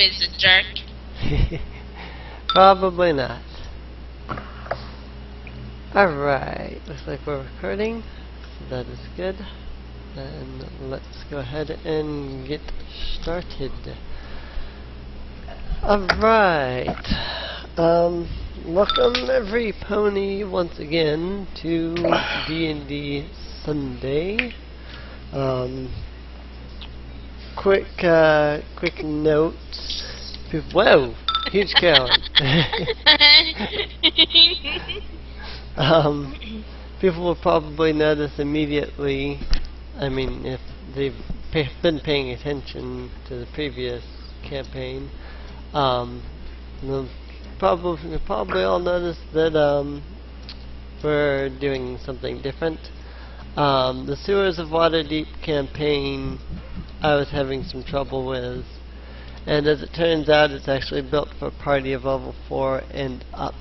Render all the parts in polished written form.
is a jerk. Probably not. Alright, looks like we're recording, so that is good. And let's go ahead and get started. Alright, welcome every pony once again to D&D Sunday. Quick note. Whoa! Huge Carlyn. People will probably notice immediately, I mean, if they've been paying attention to the previous campaign, they'll probably all notice that we're doing something different. The Sewers of Waterdeep campaign I was having some trouble with, and as it turns out it's actually built for a party of level 4 and up.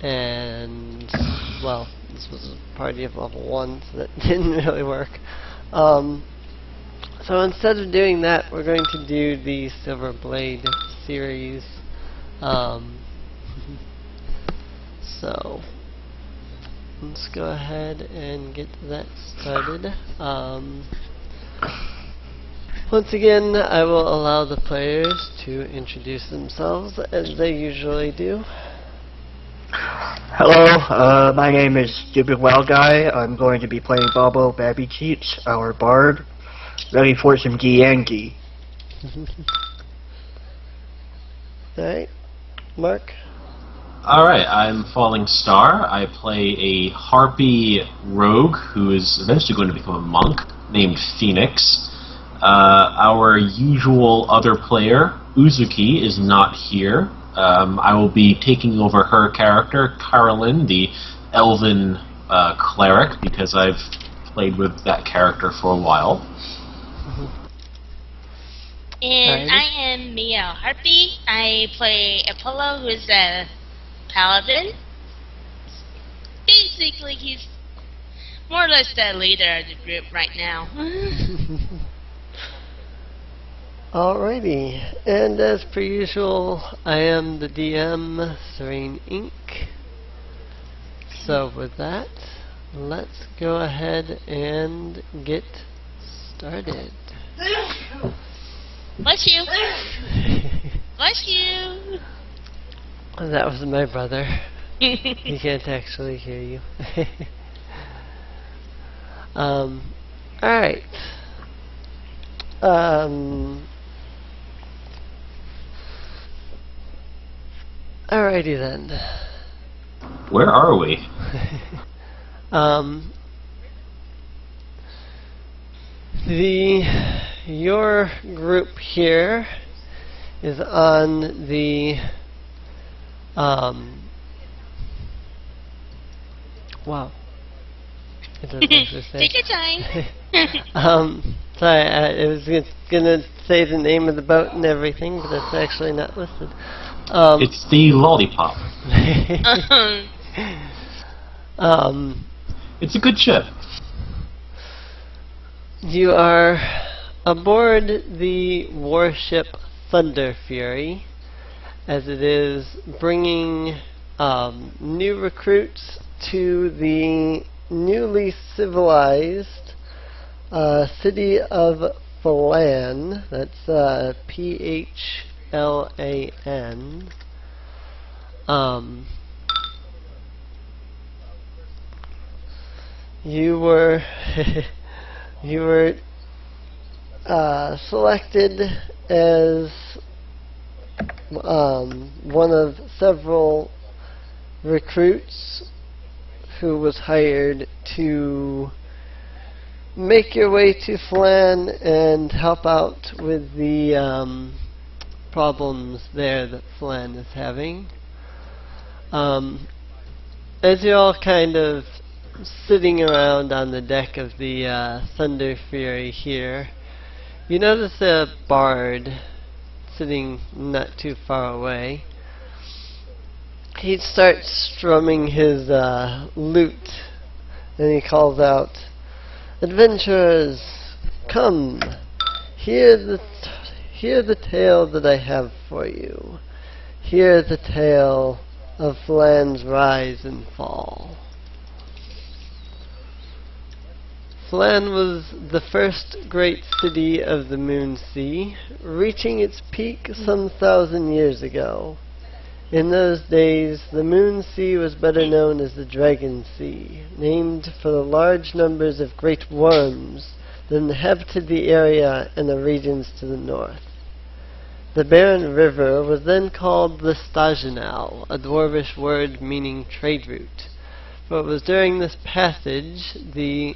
And, well, this was a party of level 1, so that didn't really work. So instead of doing that, we're going to do the Silver Blade series. So, let's go ahead and get that started. Once again, I will allow the players to introduce themselves as they usually do. Hello, my name is StupidWoWGuy. I'm going to be playing Bobbo Babby Cheats, our bard. Ready for some Yankee. Alright, Mark? Alright, I'm Falling Star. I play a Harpy rogue who is eventually going to become a monk named Phoenix. Our usual other player, Zerouzuki, is not here. I will be taking over her character, Carlyn, the elven cleric, because I've played with that character for a while. And I am Miaharpy. I play Apollo, who is a paladin. Basically, he's more or less the leader of the group right now. Alrighty, and as per usual, I am the DM, Sureen Ink. So with that, let's go ahead and get started. Bless you. Bless you. That was my brother. He can't actually hear you. Alright. Alrighty then. Where are we? Your group here is on the wow. It doesn't actually say. Take your time. Sorry, I was gonna say the name of the boat and everything, but it's actually not listed. It's the Lollipop. It's a good ship. You are aboard the warship Thunder Fury, as it is bringing new recruits to the newly civilized city of Phlan. That's Phlan. You were you were selected as one of several recruits who was hired to make your way to Phlan and help out with the problems there that Phlan is having. As you're all kind of sitting around on the deck of the Thunder Fury here, you notice a bard sitting not too far away. He starts strumming his lute, and he calls out, "Adventurers, come! Hear hear the tale that I have for you. Hear the tale of Flan's rise and fall. Flan was the first great city of the Moon Sea, reaching its peak some 1,000 years ago. In those days, the Moon Sea was better known as the Dragon Sea, named for the large numbers of great worms that inhabited the area and the regions to the north. The barren river was then called the Stajanal, a dwarvish word meaning trade route, for it was during this passage the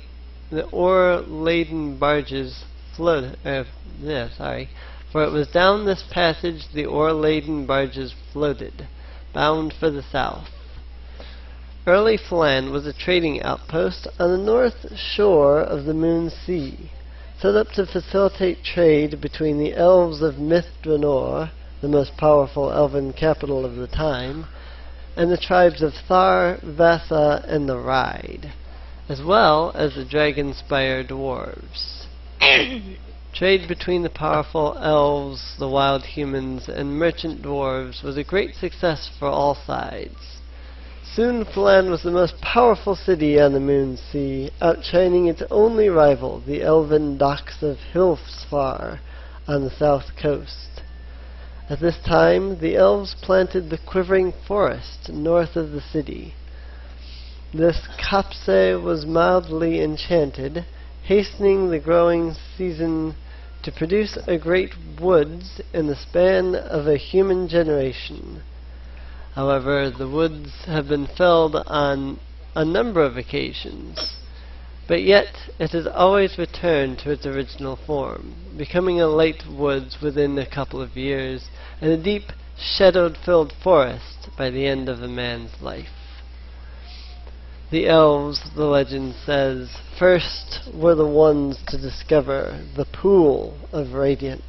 ore-laden barges floated. For it was down this passage the ore-laden barges floated, bound for the south. Early Flan was a trading outpost on the north shore of the Moon Sea, set up to facilitate trade between the elves of Myth-Dranor, the most powerful elven capital of the time, and the tribes of Thar, Vasa, and the Ride, as well as the Dragonspire dwarves. Trade between the powerful elves, the wild humans, and merchant dwarves was a great success for all sides. Soon Flan was the most powerful city on the Moon Sea, outshining its only rival, the elven docks of Hilfsfar on the south coast. At this time, the elves planted the quivering forest north of the city. This copse was mildly enchanted, hastening the growing season to produce a great woods in the span of a human generation. However, the woods have been felled on a number of occasions, but yet it has always returned to its original form, becoming a light woods within a couple of years, and a deep, shadow-filled forest by the end of a man's life. The elves, the legend says, first were the ones to discover the pool of Radiance.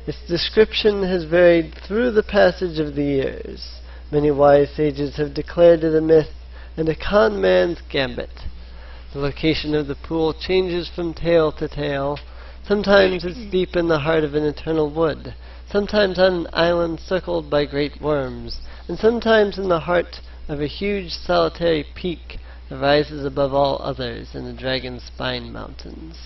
Its description has varied through the passage of the years. Many wise sages have declared it a myth and a con man's gambit. The location of the pool changes from tale to tale. Sometimes it's deep in the heart of an eternal wood, sometimes on an island circled by great worms, and sometimes in the heart of a huge solitary peak that rises above all others in the Dragon Spine Mountains.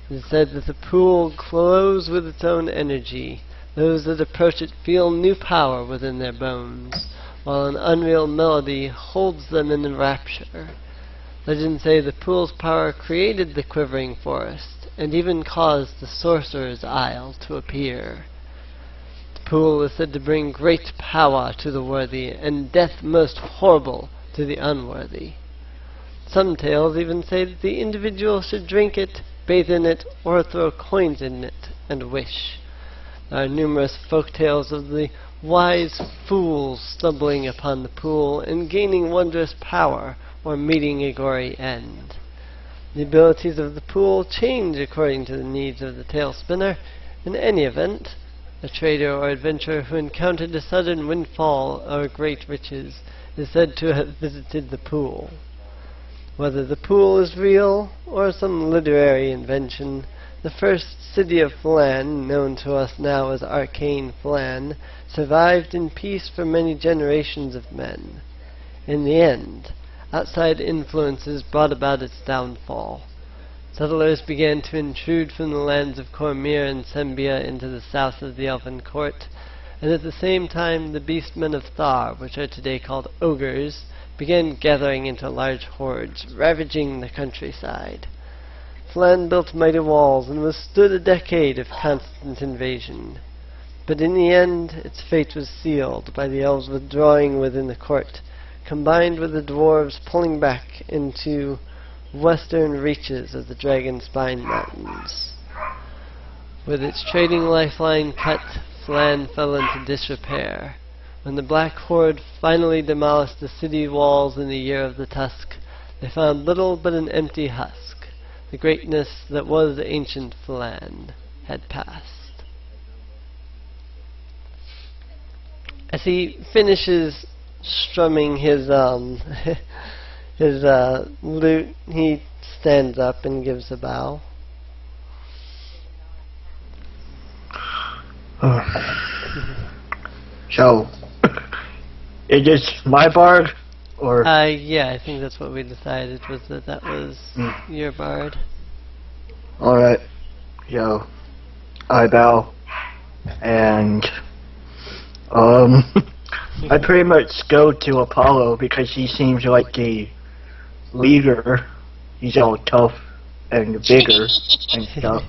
It is said that the pool glows with its own energy. Those that approach it feel new power within their bones, while an unreal melody holds them in rapture. Legends say the pool's power created the quivering forest, and even caused the Sorcerer's Isle to appear. The pool is said to bring great power to the worthy, and death most horrible to the unworthy. Some tales even say that the individual should drink it, bathe in it, or throw coins in it, and wish. There are numerous folk tales of the wise fools stumbling upon the pool and gaining wondrous power, or meeting a gory end. The abilities of the pool change according to the needs of the tale spinner. In any event, a trader or adventurer who encountered a sudden windfall or great riches is said to have visited the pool. Whether the pool is real or some literary invention, the first city of Flan, known to us now as Arcane Flan, survived in peace for many generations of men. In the end, outside influences brought about its downfall. Settlers began to intrude from the lands of Cormyr and Sembia into the south of the Elven Court, and at the same time the beastmen of Thar, which are today called ogres, began gathering into large hordes, ravaging the countryside. Flan built mighty walls and withstood a decade of constant invasion. But in the end, its fate was sealed by the elves withdrawing within the court, combined with the dwarves pulling back into western reaches of the Dragon Spine Mountains. With its trading lifeline cut, Flan fell into disrepair. When the Black Horde finally demolished the city walls in the year of the Tusk, they found little but an empty husk. The greatness that was ancient Flan had passed. As he finishes strumming his his lute, he stands up and gives a bow. So, is this my bard, or? Yeah, I think that's what we decided, was that was your bard. Alright. So, I bow, and, I pretty much go to Apollo because he seems like the leader. He's all tough and bigger and stuff.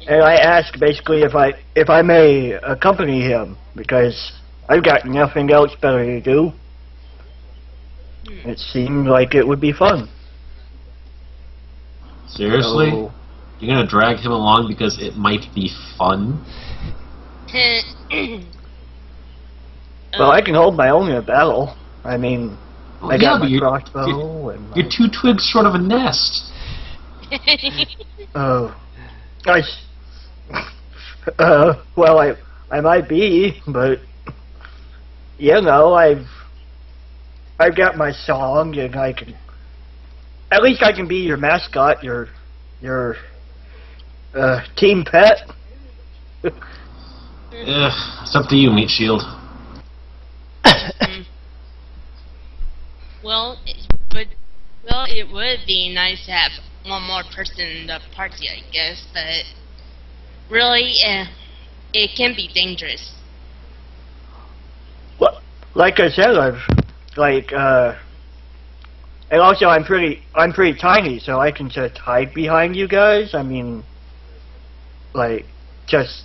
And I ask basically if I may accompany him because I've got nothing else better to do. It seemed like it would be fun. Seriously? So, You're gonna drag him along because it might be fun? well, I can hold my own in a battle. I mean, Well, I yeah, got but my you're- crossbow and my... You're 2 twigs short of a nest. Oh, well, I might be, but you know, I've got my song, and I can at least I can be your mascot, your team pet. It's up to you, Meat Shield. Well, it would be nice to have one more person in the party, I guess, but really, it can be dangerous. Well, like I said, and also I'm pretty tiny, so I can just hide behind you guys. I mean, like, just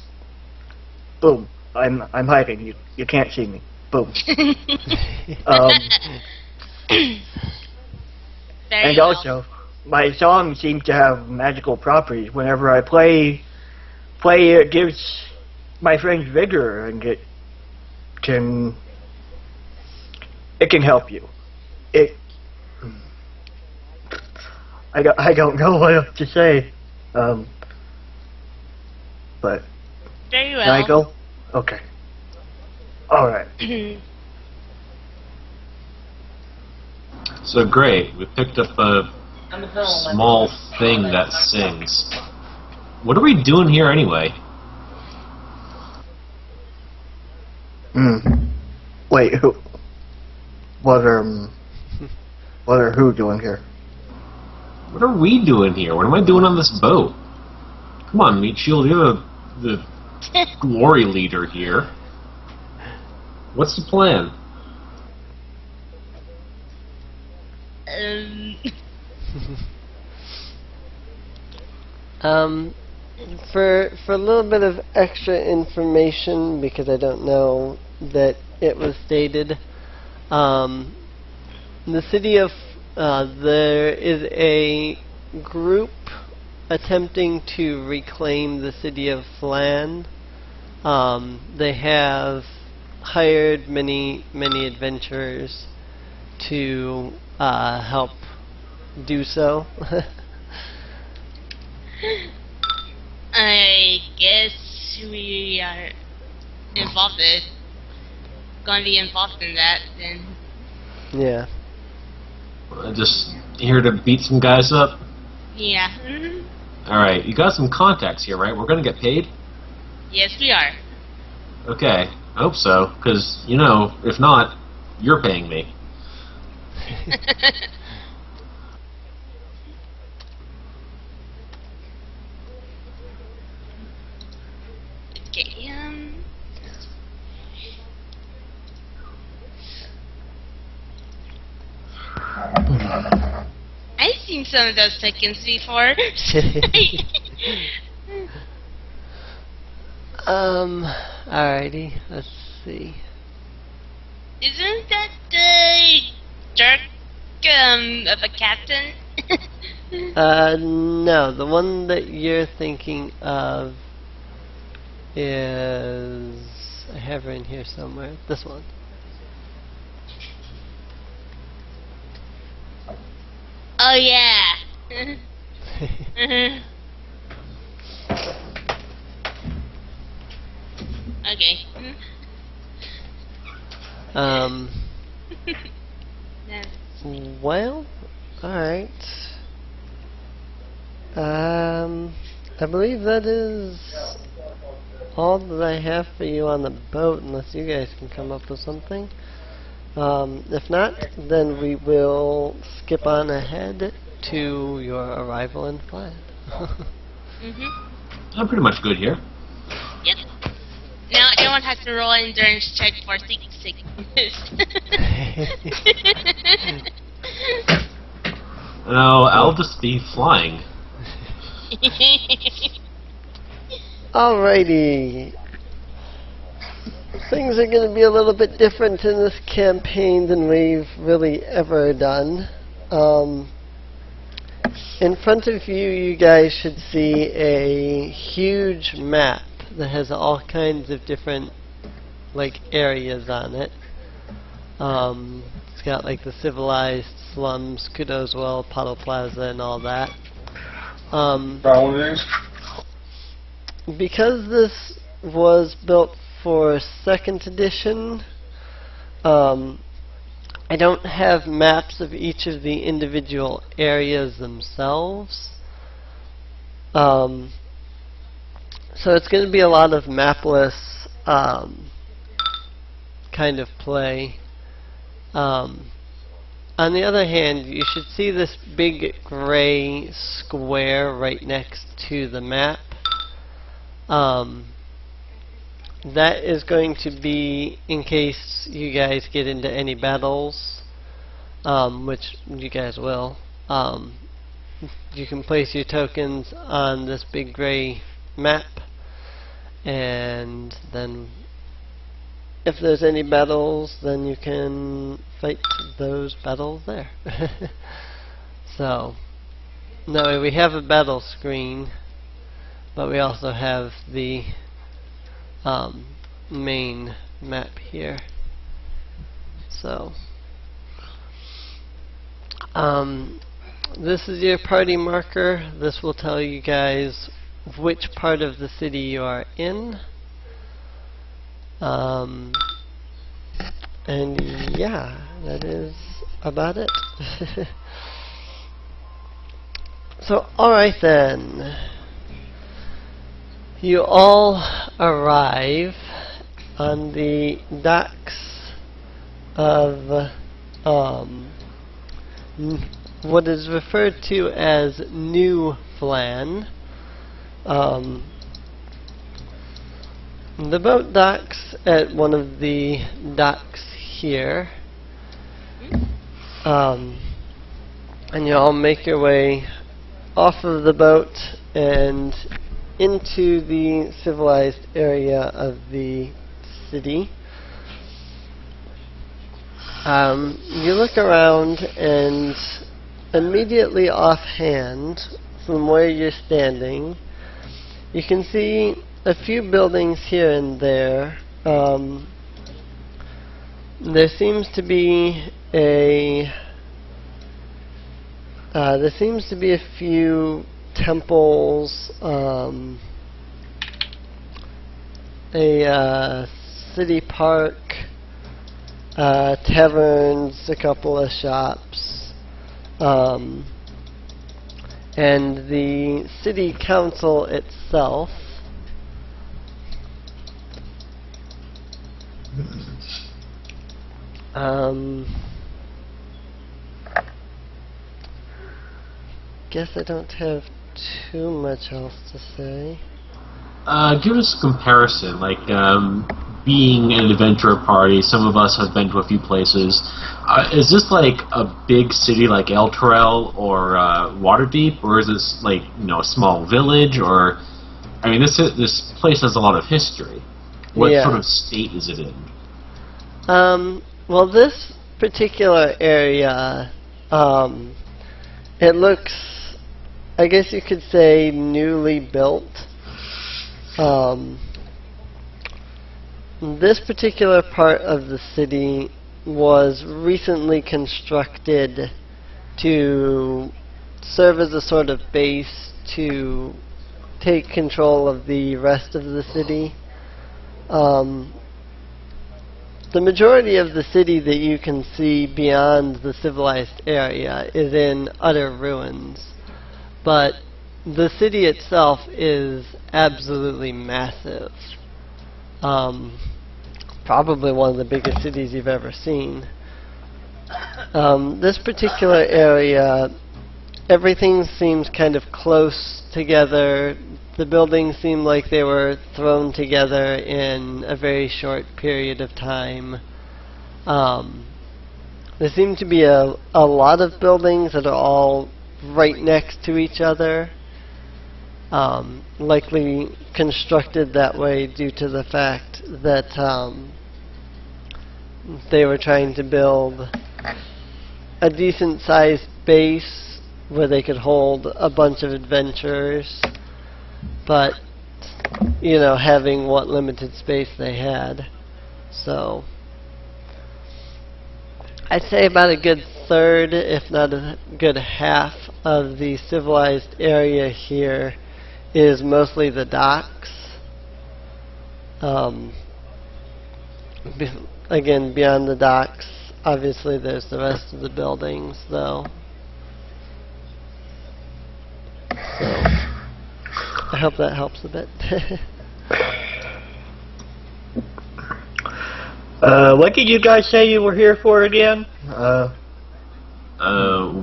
boom, I'm hiding. You can't see me. Boom. Very And well. also, my song seems to have magical properties. Whenever I play it gives my friends vigor, and it can help you. I don't know what else to say. But Very well. can I go? Okay. All right. So great, we picked up a small thing that sings. What are we doing here anyway? Wait, who? What are who doing here? What are we doing here? What am I doing on this boat? Come on, Meat Shield, you're the glory leader here. What's the plan? For a little bit of extra information, because I don't know that it was stated, the city of there is a group attempting to reclaim the city of Flan. They have hired many adventurers to help do so. I guess we are going to be involved in that then. Yeah. Just here to beat some guys up? Yeah. Alright, you got some contacts here, right? We're gonna get paid? Yes, we are. Okay, I hope so, because, you know, if not, you're paying me. Okay, I've seen some of those tokens before. Alrighty, let's see. Isn't that the jerk of a captain? No, the one that you're thinking of is... I have her in here somewhere. This one. Oh yeah. Okay. Well, alright. I believe that is all that I have for you on the boat, unless you guys can come up with something. If not, then we will skip on ahead to your arrival in Flat. I'm pretty much good here. Yep. Now everyone has to roll an endurance check for sickness. No, I'll just be flying. Alrighty. Things are going to be a little bit different in this campaign than we've really ever done. In front of you, you guys should see a huge map that has all kinds of different, like, areas on it. It's got, like, the civilized slums, Kudoswell, Puddle Plaza, and all that. Because this was built for 2nd edition, I don't have maps of each of the individual areas themselves. So it's going to be a lot of mapless kind of play. On the other hand, you should see this big gray square right next to the map. That is going to be in case you guys get into any battles, which you guys will. You can place your tokens on this big gray map, and then if there's any battles, then you can fight those battles there. So, that way we have a battle screen, but we also have the main map here. So, this is your party marker. This will tell you guys which part of the city you are in. And yeah, that is about it. So, alright then. You all arrive on the docks of what is referred to as New Flan. The boat docks at one of the docks here. And you all make your way off of the boat and into the civilized area of the city. You look around, and immediately offhand from where you're standing, you can see a few buildings here and there. There seems to be a few temples, a city park, taverns, a couple of shops, and the city council itself. Guess I don't have too much else to say. Give us a comparison, like being an adventurer party, some of us have been to a few places. Is this like a big city like El Terrell or Waterdeep, or is this like, you know, a small village? Or, I mean, this place has a lot of history. What sort of state is it in? Well, this particular area, it looks, I guess you could say, newly built. This particular part of the city was recently constructed to serve as a sort of base to take control of the rest of the city. The majority of the city that you can see beyond the civilized area is in utter ruins. But the city itself is absolutely massive. Probably one of the biggest cities you've ever seen. This particular area, everything seems kind of close together. The buildings seem like they were thrown together in a very short period of time. There seem to be a lot of buildings that are all right next to each other. Likely constructed that way due to the fact that they were trying to build a decent sized base where they could hold a bunch of adventurers, but you know, having what limited space they had. So I'd say about a good third, if not a good half, of the civilized area here is mostly the docks. Again, beyond the docks, obviously there's the rest of the buildings, though. So, I hope that helps a bit. What did you guys say you were here for again?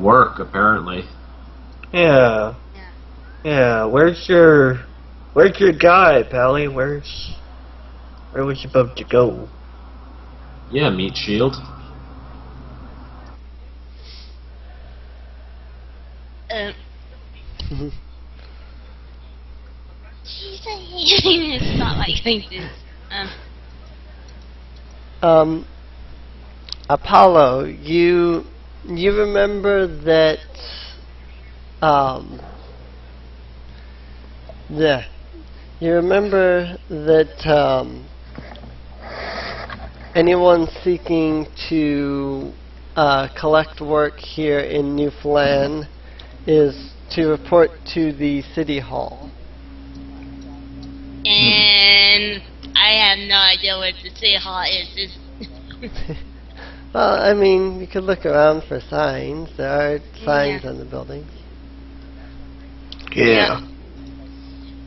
Work, apparently. Yeah. Yeah, where's your guy, Pally? Where was you supposed to go? Yeah, meet Shield. It's not like this. Apollo, you remember that you remember that anyone seeking to collect work here in Newfoundland is to report to the City Hall. And I have no idea what the City Hall is. Well, I mean, you could look around for signs. There are signs on the buildings. Yeah.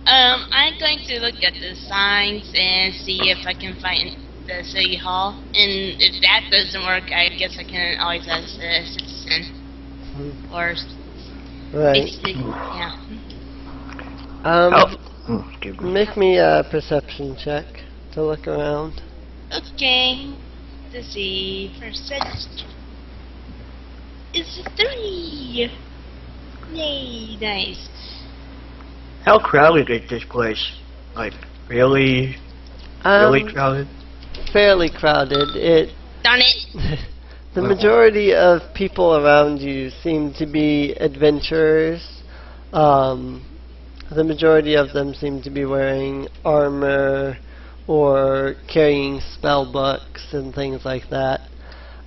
I'm going to look at the signs and see if I can find the City Hall. And if that doesn't work, I guess I can always ask a citizen. Or... Right. Yeah. Make me a perception check to look around. Okay. Let's see. Percentage is 3. Yay, nice. How crowded is this place? Like, really crowded? Fairly crowded. Darn it. The majority of people around you seem to be adventurers. The majority of them seem to be wearing armor or carrying spell books and things like that.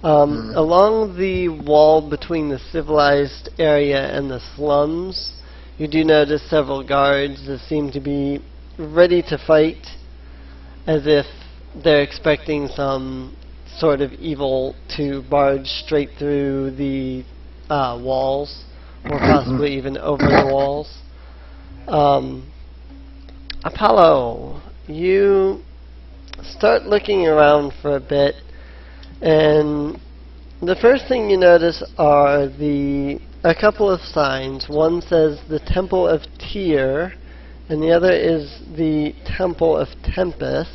Along the wall between the civilized area and the slums, you do notice several guards that seem to be ready to fight, as if they're expecting some sort of evil to barge straight through the walls, or possibly even over the walls. Apollo, you start looking around for a bit, and the first thing you notice are a couple of signs. One says the Temple of Tyr, and the other is the Temple of Tempest.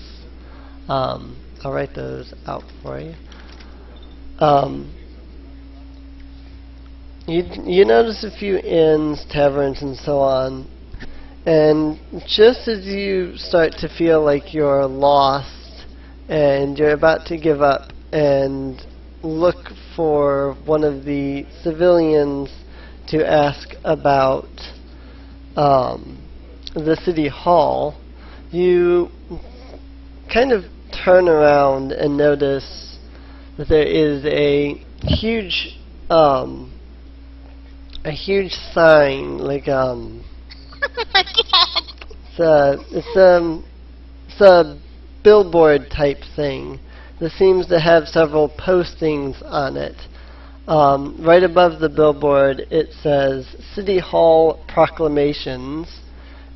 I'll write those out for you. You notice a few inns, taverns, and so on. And just as you start to feel like you're lost and you're about to give up and look for one of the civilians to ask about the city hall, you kind of turn around and notice that there is a huge sign, like it's a billboard type thing that seems to have several postings on it. Right above the billboard, it says City Hall Proclamations,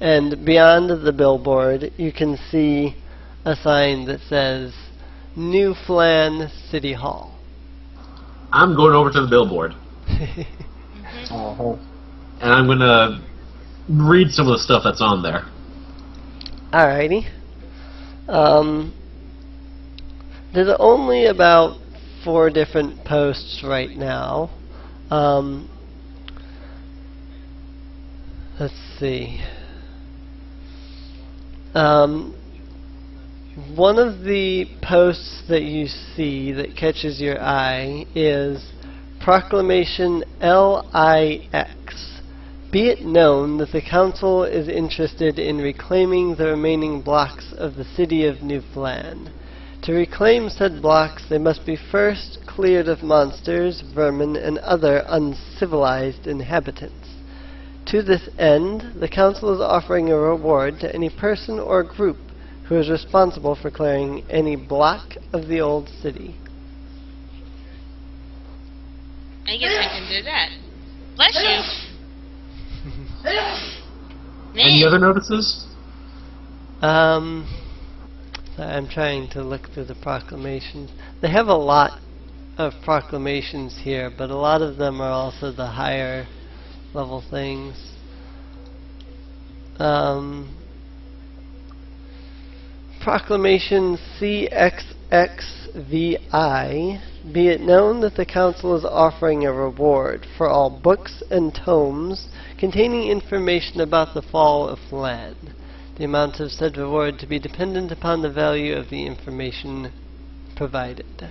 and beyond the billboard, you can see a sign that says New Flan City Hall. I'm going over to the billboard. Oh. And I'm going to read some of the stuff that's on there. Alrighty. There's only about 4 different posts right now. Let's see. One of the posts that you see that catches your eye is Proclamation LIX. Be it known that the Council is interested in reclaiming the remaining blocks of the city of New Flan. To reclaim said blocks, they must be first cleared of monsters, vermin, and other uncivilized inhabitants. To this end, the Council is offering a reward to any person or group who is responsible for clearing any block of the old city. I guess I can do that. Bless you. Any other notices? I'm trying to look through the proclamations. They have a lot of proclamations here, but a lot of them are also the higher level things. Proclamation CXXVI. Be it known that the Council is offering a reward for all books and tomes containing information about the fall of Flan. The amount of said reward to be dependent upon the value of the information provided.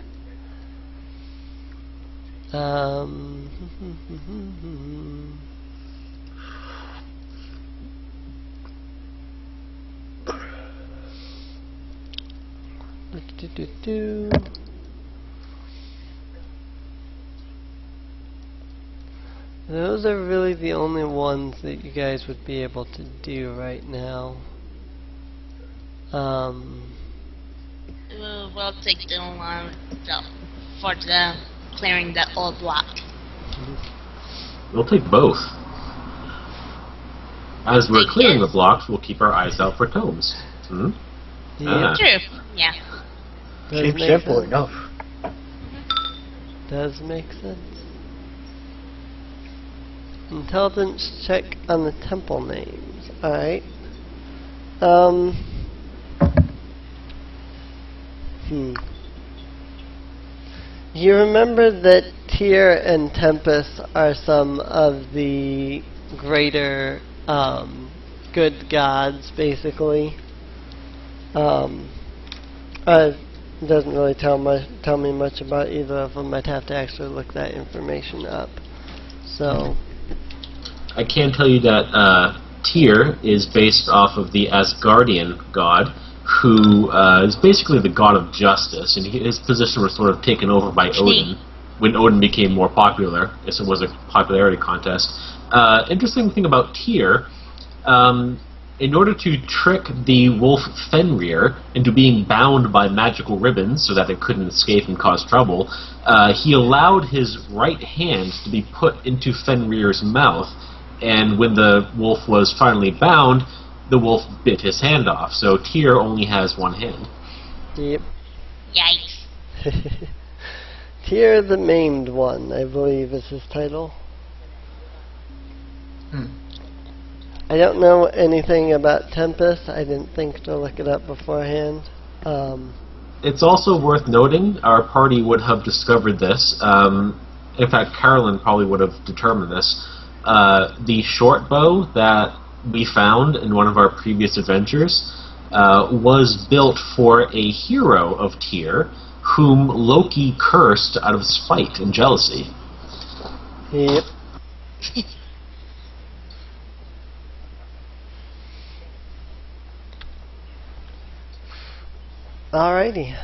Those are really the only ones that you guys would be able to do right now. We'll take the one for the clearing that old block. We'll take both. As we're clearing the blocks, we'll keep our eyes out for tomes. Hmm? Yeah. True. Yeah. Seems simple enough. Does make sense. Intelligence check on the temple names. Alright. You remember that Tyr and Tempest are some of the greater good gods, basically. It doesn't really tell me much about either of them. I'd have to actually look that information up. So I can tell you that Tyr is based off of the Asgardian god, who is basically the god of justice, and his position was sort of taken over by Odin when Odin became more popular. Yes, it was a popularity contest. Interesting thing about Tyr, in order to trick the wolf Fenrir into being bound by magical ribbons so that they couldn't escape and cause trouble, he allowed his right hand to be put into Fenrir's mouth, and when the wolf was finally bound, the wolf bit his hand off. So Tyr only has one hand. Yep. Yikes. Tyr the Maimed One, I believe is his title. I don't know anything about Tempest. I didn't think to look it up beforehand. It's also worth noting, our party would have discovered this. In fact, Carlyn probably would have determined this. The short bow that we found in one of our previous adventures was built for a hero of Tyr, whom Loki cursed out of spite and jealousy. Yep. Alrighty.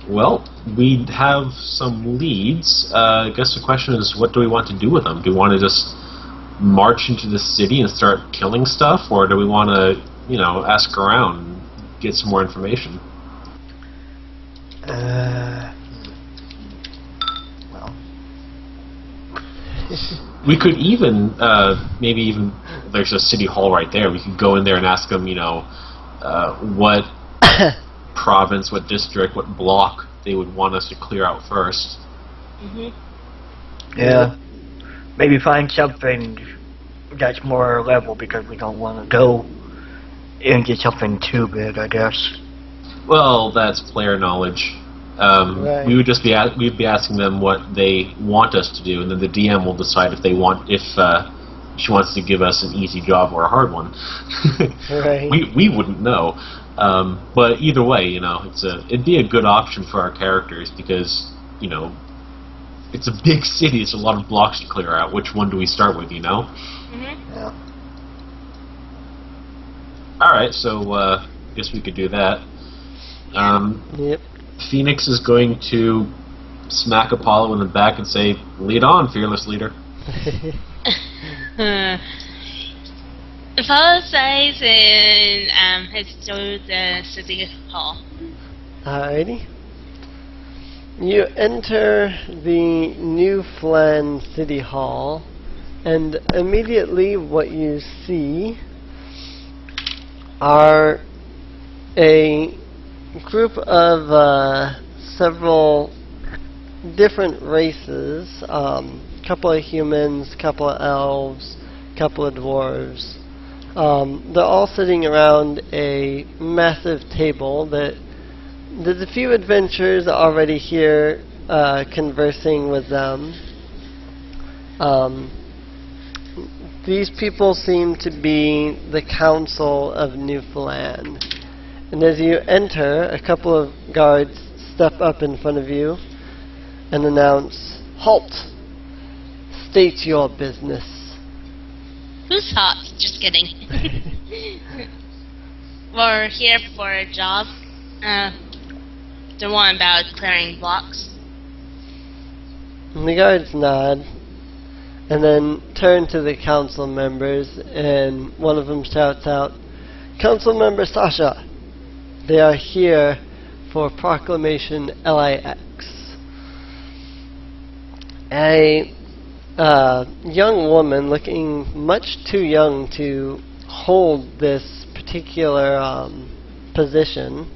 Well, we have some leads. I guess the question is, what do we want to do with them? Do we want to just march into the city and start killing stuff, or do we want to, ask around and get some more information? We could even, maybe even, there's a city hall right there. We could go in there and ask them, what province, what district, what block they would want us to clear out first. Yeah. Maybe find something that's more level because we don't want to go into something too big, I guess. Well, that's player knowledge. Right. We would just be we'd be asking them what they want us to do, and then the DM will decide if she wants to give us an easy job or a hard one. Right. We wouldn't know. But either way, it'd be a good option for our characters because it's a big city. It's a lot of blocks to clear out. Which one do we start with? Yeah. All right, so I guess we could do that. Yep. Phoenix is going to smack Apollo in the back and say, "Lead on, fearless leader." Apollo says and heads to the city hall. Alrighty. You enter the New Flan City Hall, and immediately what you see are a group of several different races, couple of humans, couple of elves, couple of dwarves. They're all sitting around a massive table that there's a few adventurers already here conversing with them. These people seem to be the Council of Newfoundland. And as you enter, a couple of guards step up in front of you and announce, "Halt! State your business." Who's hot? Just kidding. We're here for a job. The one about clearing blocks. And the guards nod and then turn to the council members, and one of them shouts out, "Council Member Sasha, they are here for Proclamation LIX." A young woman, looking much too young to hold this particular position,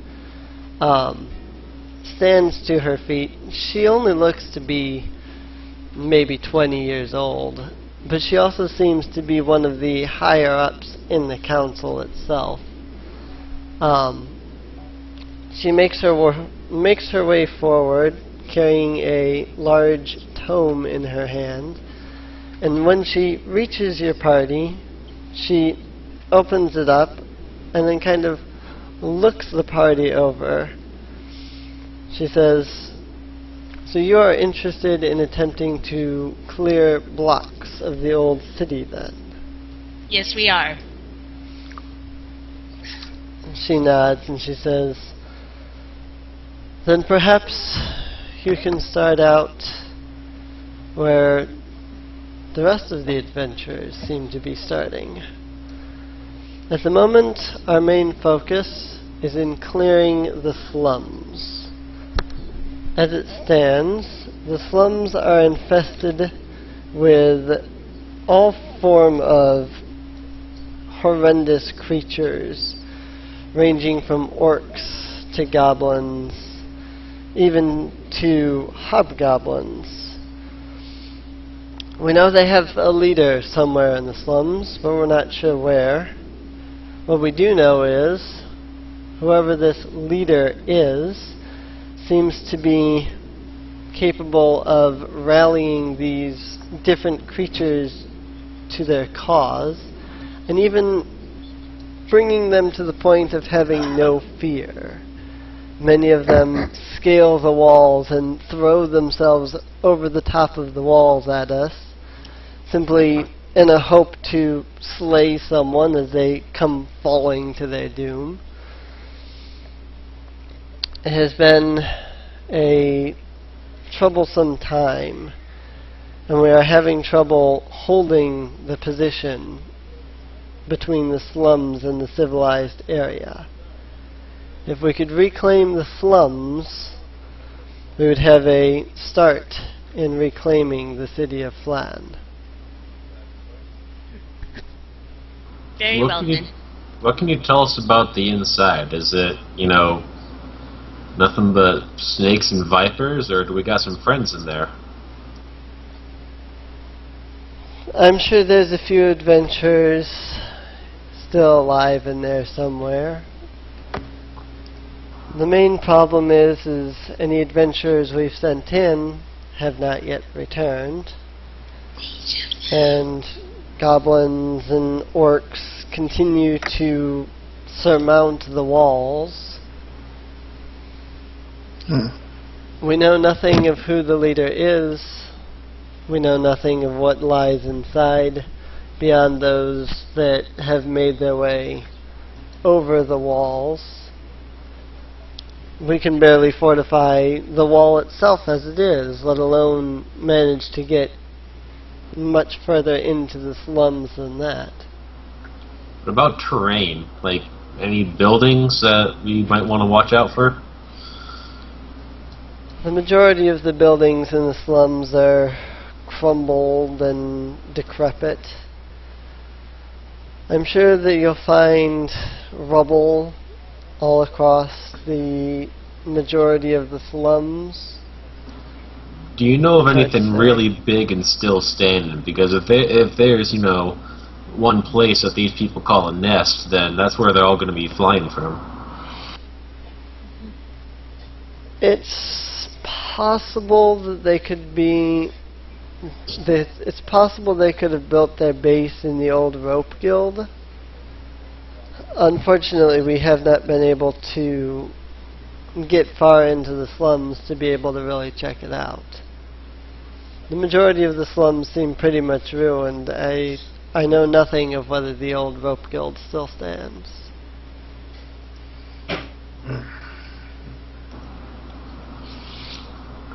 stands to her feet. She only looks to be maybe 20 years old, but she also seems to be one of the higher ups in the council itself. She makes her way forward, carrying a large tome in her hand, and when she reaches your party, she opens it up and then kind of looks the party over. She says, "So you are interested in attempting to clear blocks of the old city then?" Yes, we are. She nods and she says, "Then perhaps you can start out where the rest of the adventurers seem to be starting. At the moment, our main focus is in clearing the slums. As it stands, the slums are infested with all form of horrendous creatures, ranging from orcs to goblins, even to hobgoblins. We know they have a leader somewhere in the slums, but we're not sure where. What we do know is, whoever this leader is, seems to be capable of rallying these different creatures to their cause, and even bringing them to the point of having no fear. Many of them scale the walls and throw themselves over the top of the walls at us, simply in a hope to slay someone as they come falling to their doom. It has been a troublesome time, and we are having trouble holding the position between the slums and the civilized area. If we could reclaim the slums, we would have a start in reclaiming the city of Flan." Very What well can you- then. What can you tell us about the inside? Is it, nothing but snakes and vipers, or do we got some friends in there? I'm sure there's a few adventurers still alive in there somewhere. The main problem is any adventurers we've sent in have not yet returned. And goblins and orcs continue to surmount the walls. We know nothing of who the leader is. We know nothing of what lies inside beyond those that have made their way over the walls. We can barely fortify the wall itself as it is, let alone manage to get much further into the slums than that. What about terrain? Like, any buildings that we might want to watch out for? The majority of the buildings in the slums are crumbled and decrepit. I'm sure that you'll find rubble all across the majority of the slums. Do you know of Hard to anything say. really big and still standing? Because if there's, one place that these people call a nest, then that's where they're all going to be flying from. It's possible that they could be. It's possible they could have built their base in the old rope guild. Unfortunately, we have not been able to get far into the slums to be able to really check it out. The majority of the slums seem pretty much ruined. I know nothing of whether the old rope guild still stands.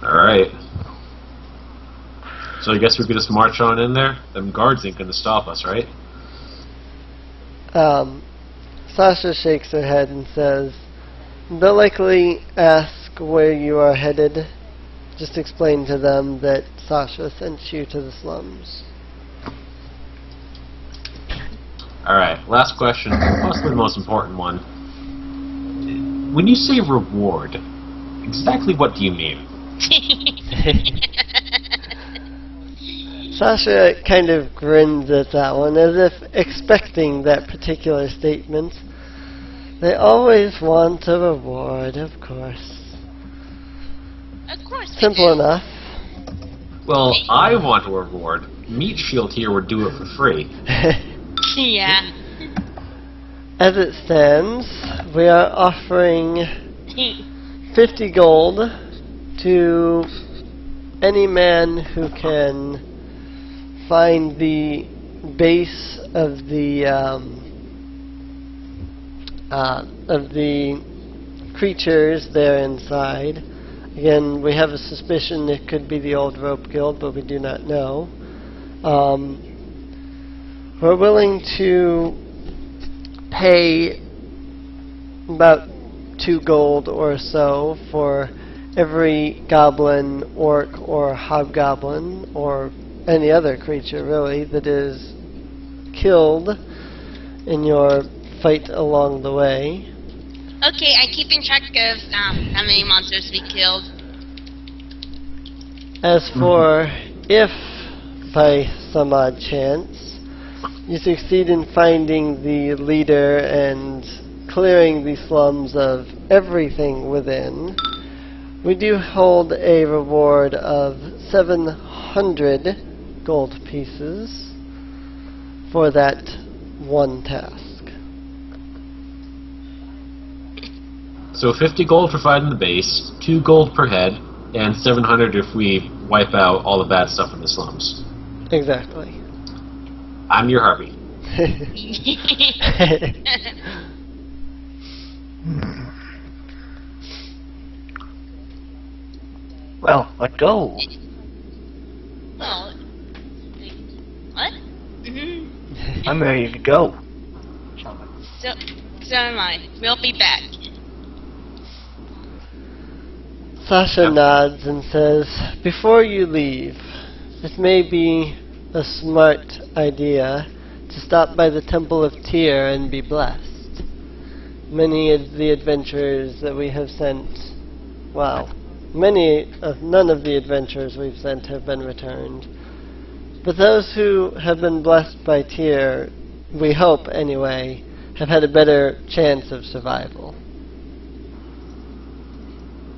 Alright. So I guess we could just march on in there? Them guards ain't gonna stop us, right? Sasha shakes her head and says, they'll likely ask where you are headed. Just explain to them that Sasha sent you to the slums. Alright, last question, possibly the most important one. When you say reward, exactly what do you mean? Sasha kind of grins at that one, as if expecting that particular statement. They always want a reward, of course. Of course. they Simple do. enough. Well, I want a reward. Meat Shield here would do it for free. Yeah. As it stands, we are offering 50 gold to any man who can find the base of the creatures there inside. Again, we have a suspicion it could be the old rope guild, but we do not know. We're willing to pay about 2 gold or so for every goblin, orc, or hobgoblin, or any other creature really, that is killed in your fight along the way. Okay, I'm keeping track of how many monsters we killed. As for if, by some odd chance, you succeed in finding the leader and clearing the slums of everything within, we do hold a reward of 700 gold pieces for that one task. So 50 gold for finding the base, 2 gold per head, and 700 if we wipe out all the bad stuff in the slums. Exactly. I'm Miaharpy. Well, let's go. Well, what? Mm-hmm. I'm ready to go. So am I. We'll be back. Sasha nods and says, before you leave, it may be a smart idea to stop by the Temple of Tyr and be blessed. Many of the adventurers that we have sent, well, none of the adventurers we've sent have been returned. But those who have been blessed by Tyr, we hope anyway, have had a better chance of survival.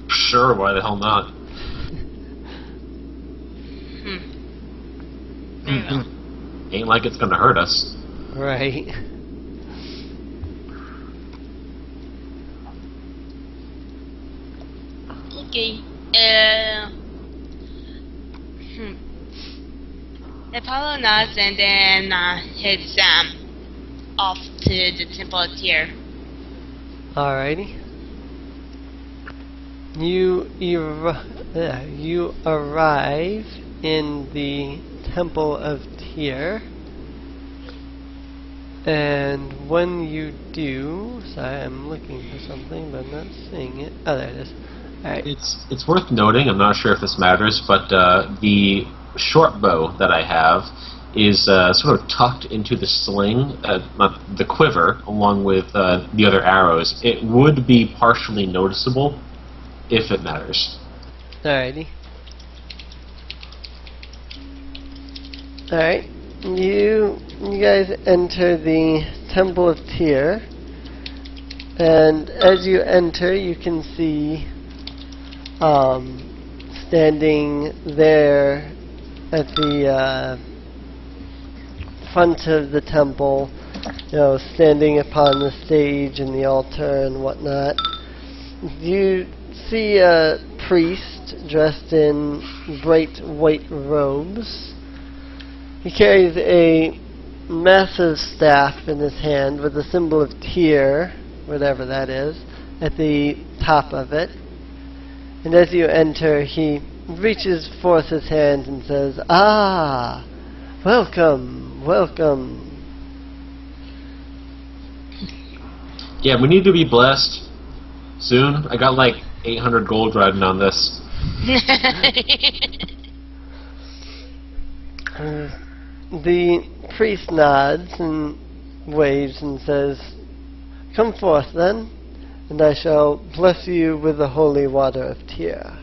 Sure, why the hell not? Ain't like it's gonna hurt us. Right. Okay. Apollo nods and then heads off to the Temple of Tyr. Alrighty. You arrive in the Temple of Tyr, and when you do, sorry, I'm looking for something, but I'm not seeing it. Oh, there it is. Alright. It's worth noting, I'm not sure if this matters, but the short bow that I have is sort of tucked into the sling, the quiver, along with the other arrows. It would be partially noticeable if it matters. Alrighty. Alright. You guys enter the Temple of Tyr, and as you enter, you can see standing there at the front of the temple, standing upon the stage and the altar and whatnot. You see a priest dressed in bright white robes. He carries a massive staff in his hand with the symbol of Tyr, whatever that is, at the top of it. And as you enter, he reaches forth his hand and says, "Ah, welcome, welcome." Yeah, we need to be blessed soon. I got like 800 gold riding on this. The priest nods and waves and says, "Come forth then, and I shall bless you with the holy water of Tyr."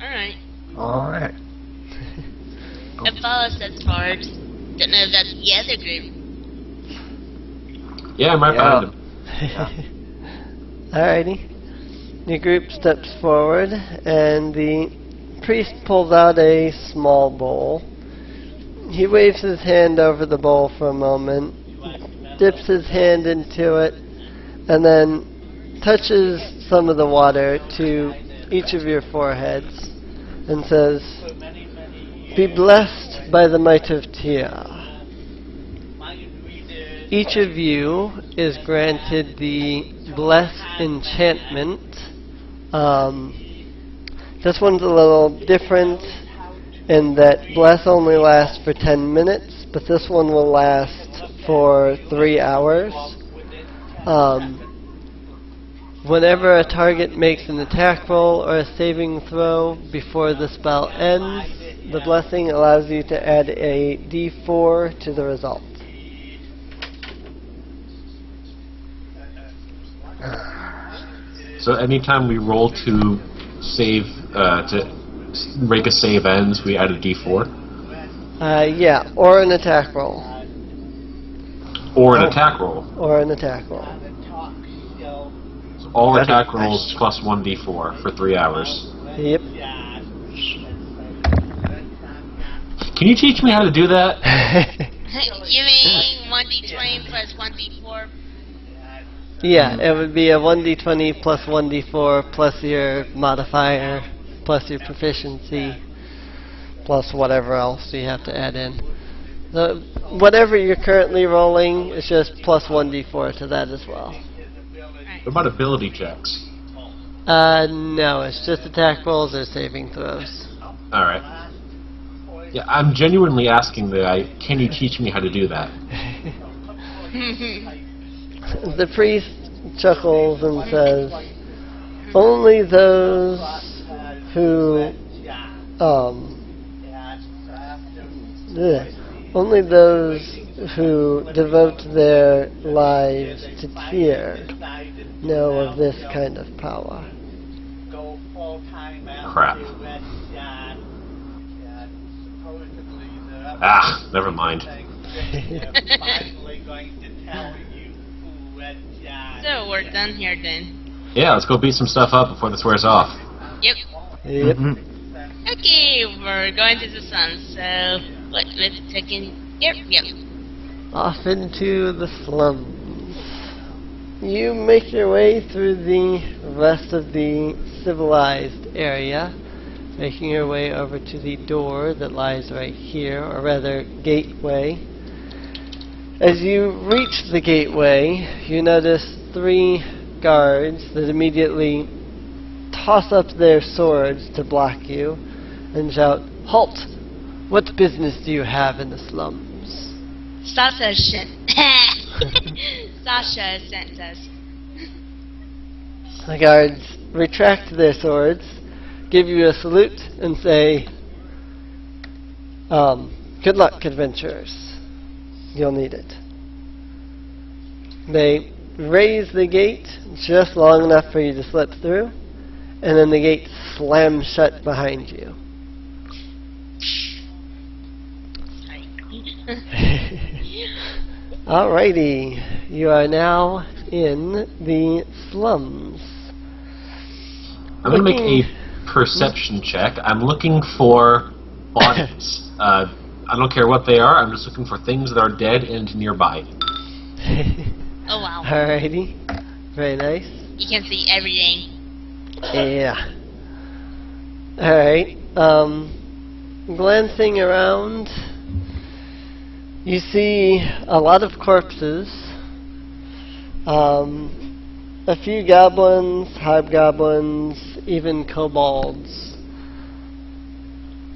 Alright. Alright. Apollo steps forward. Don't know about the other group. Yeah, I'm right behind him. Alrighty. The group steps forward, and the priest pulls out a small bowl. He waves his hand over the bowl for a moment, dips his hand into it, and then touches some of the water to each of your foreheads and says, "Be blessed by the might of Tyr." Each of you is granted the Bless enchantment. This one's a little different in that Bless only lasts for 10 minutes, but this one will last for 3 hours. Whenever a target makes an attack roll or a saving throw before the spell ends, the blessing allows you to add a d4 to the result. So anytime we roll to save, to make a save ends, we add a d4? Yeah, or an attack roll. Or an attack roll. Or an attack roll. So all attack rolls plus 1d4 for 3 hours. Yep. Can you teach me how to do that? You mean 1d20 plus 1d4? Yeah, it would be a 1d20 plus 1d4 plus your modifier, plus your proficiency, plus whatever else you have to add in. So whatever you're currently rolling is just plus 1d4 to that as well. What about ability checks? No, it's just attack rolls or saving throws. Alright. Yeah, I'm genuinely asking the guy, can you teach me how to do that? The priest chuckles and says, "Only those who only those who devote their lives to cheer know of this kind of power. Crap. Ah, never mind. So we're done here then. Yeah, let's go beat some stuff up before this wears off. Yep. Yep. Okay, we're going to the sun. So let's take in. Yep. Off into the slums. You make your way through the rest of the civilized area, making your way over to the door that lies right here, or rather, gateway. As you reach the gateway, you notice 3 guards that immediately toss up their swords to block you and shout, "Halt! What business do you have in the slums?" Sasha sent us. The guards retract their swords, give you a salute, and say, "Good luck, adventurers. You'll need it." They raise the gate just long enough for you to slip through, and then the gate slams shut behind you. Alrighty, you are now in the slums. I'm going to make a perception check. I'm looking for bodies. I don't care what they are. I'm just looking for things that are dead and nearby. Oh wow. Alrighty, very nice. You can see everything. Yeah. Alright, glancing around, you see a lot of corpses, a few goblins, hobgoblins, even kobolds.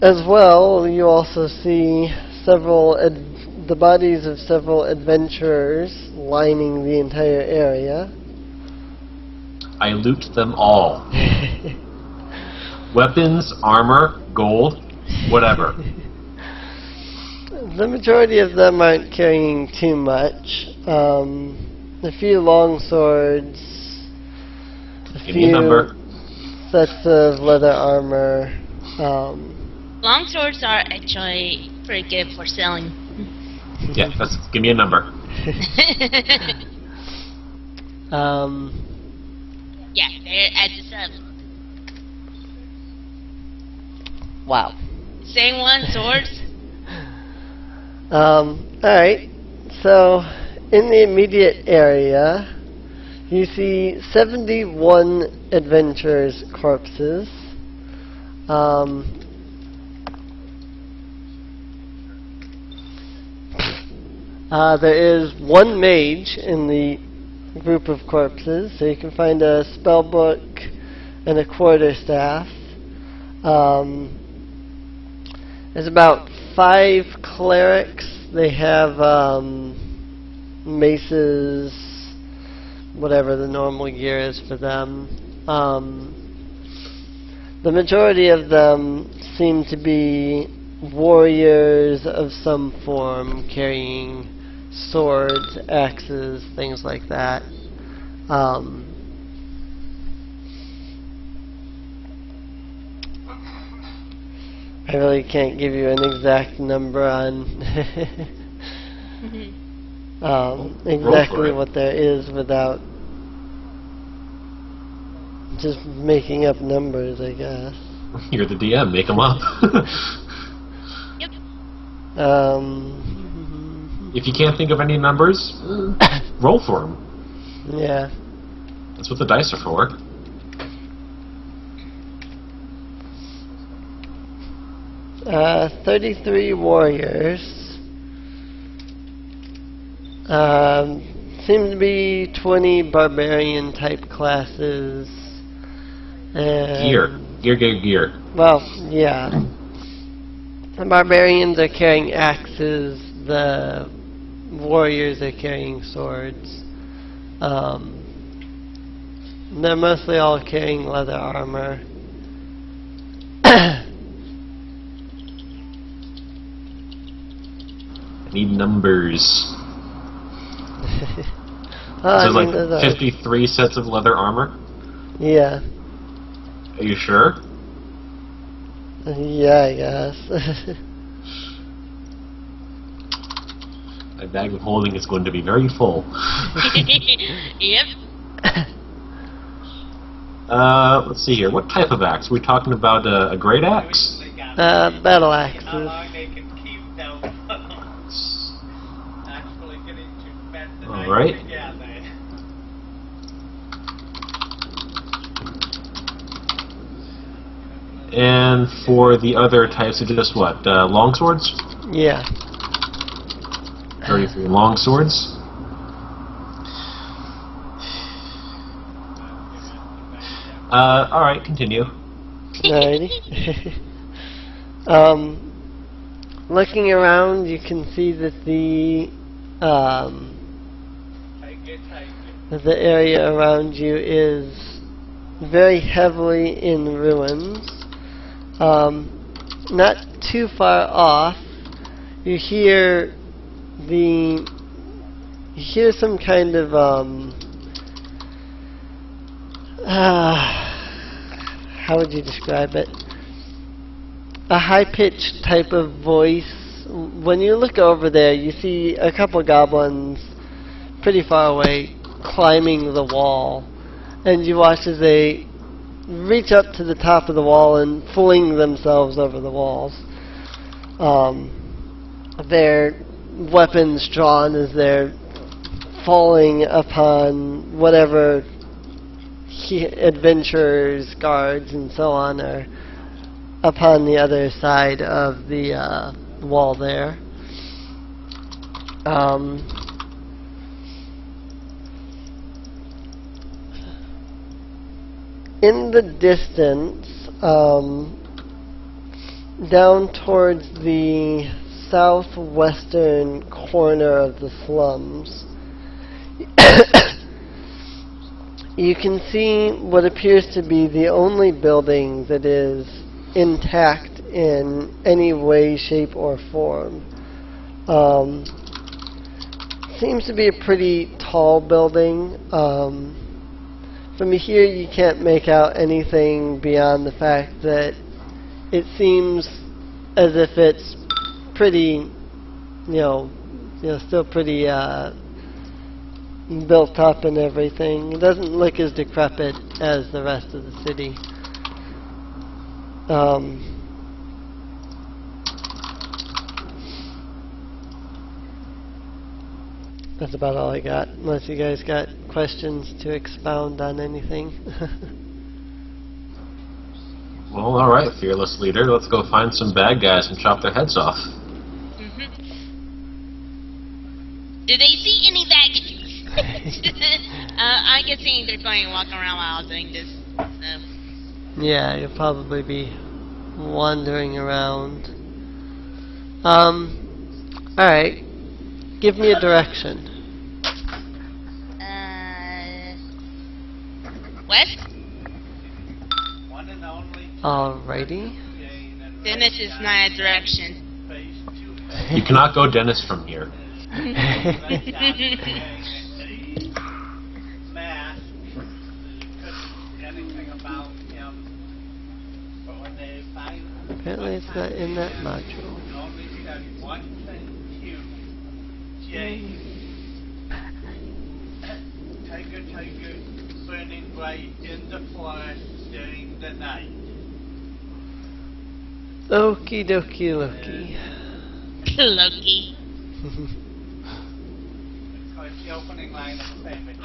As well, you also see the bodies of several adventurers lining the entire area. I loot them all. Weapons, armor, gold, whatever. The majority of them aren't carrying too much. A few long swords, Give me a number. sets of leather armor. Long swords are actually pretty good for selling. Yeah, give me a number. Yeah, they're at the 7. Wow. Same one, swords. Alright, so in the immediate area, you see 71 adventurers' corpses. There is 1 mage in the group of corpses, so you can find a spell book and a quarterstaff. There's about 5 clerics. They have maces, whatever the normal gear is for them. The majority of them seem to be warriors of some form, carrying swords, axes, things like that. I really can't give you an exact number on exactly what there is without just making up numbers, I guess. You're the DM, make them up. Yep. If you can't think of any numbers, roll for them. Yeah. That's what the dice are for. Uh, 33 warriors. Seem to be 20 barbarian type classes. And Gear. well, yeah. The barbarians are carrying axes. The warriors are carrying swords. They're mostly all carrying leather armor. Need numbers. I So mean, like 53 sets of leather armor? Yeah. Are you sure? Yeah, I guess. My bag of holding is going to be very full. Yep. Let's see here. What type of axe? Are we talking about a great axe? Battle axes. Alright. And for the other types, it's just what? Long swords? Yeah. 33 long swords. Alright, continue. Alrighty. Looking around, you can see that the area around you is very heavily in ruins. Not too far off, you hear some kind of how would you describe it? A high-pitched type of voice. When you look over there, you see a couple goblins pretty far away climbing the wall, and you watch as they reach up to the top of the wall and fling themselves over the walls. Their weapons drawn as they're falling upon whatever adventurers, guards, and so on are upon the other side of the wall there. In the distance, down towards the southwestern corner of the slums, you can see what appears to be the only building that is intact in any way, shape, or form. Seems to be a pretty tall building. From here, you can't make out anything beyond the fact that it seems as if it's pretty, still pretty built up and everything. It doesn't look as decrepit as the rest of the city. That's about all I got, unless you guys got questions to expound on anything. Well, alright, fearless leader. Let's go find some bad guys and chop their heads off. Do they see any baggages? I can see they're going to walk around while doing this. So. Yeah, you'll probably be wandering around. Alright. Give me a direction. West? Alrighty. Dennis is not a direction. You cannot go Dennis from here. Apparently it's not in that module. Tiger, burning bright in the forest during the night. Okie dokie Loki. Loki. It's the opening line of the famous.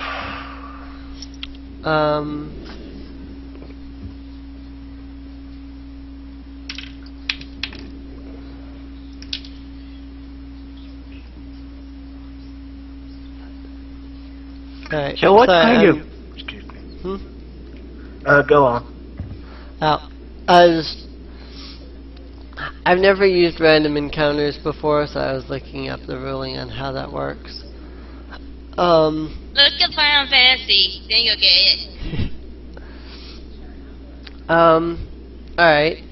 Alright. So what sorry, kind of... Excuse me. Go on. I've never used random encounters before, so I was looking up the ruling on how that works. Look at Final Fantasy, then you'll get it. Alright.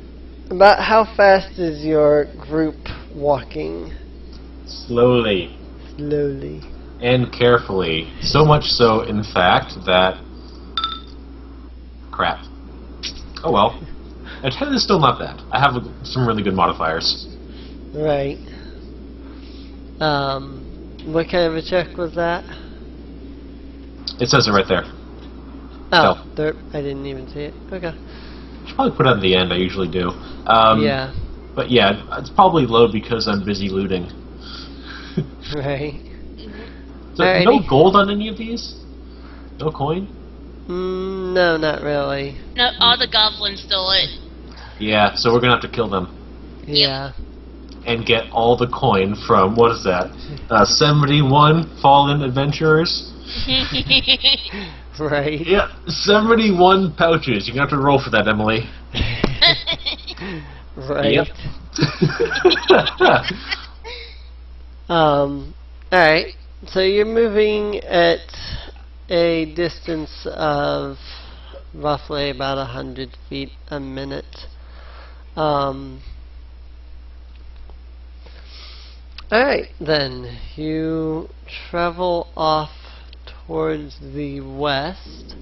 About how fast is your group walking? Slowly. Slowly. And carefully. So much so, in fact, that... Crap. Oh well. A 10 is still not bad. I have some really good modifiers. Right. What kind of a check was that? It says it right there. Oh, So. there, I didn't even see it. Okay. Should probably put it at the end, I usually do. Yeah. But yeah, it's probably low because I'm busy looting. Right. So, Alrighty. no gold on any of these? No coin? No, not really. No, all the goblins stole it. Yeah, so we're gonna have to kill them. Yeah. And get all the coin from, what is that? 71 fallen adventurers? Right. Yeah, 71 pouches. You're gonna have to roll for that, Emily. Right. Yep. Alright. So you're moving at a distance of roughly about 100 feet a minute. Alright, then. You travel off towards the west.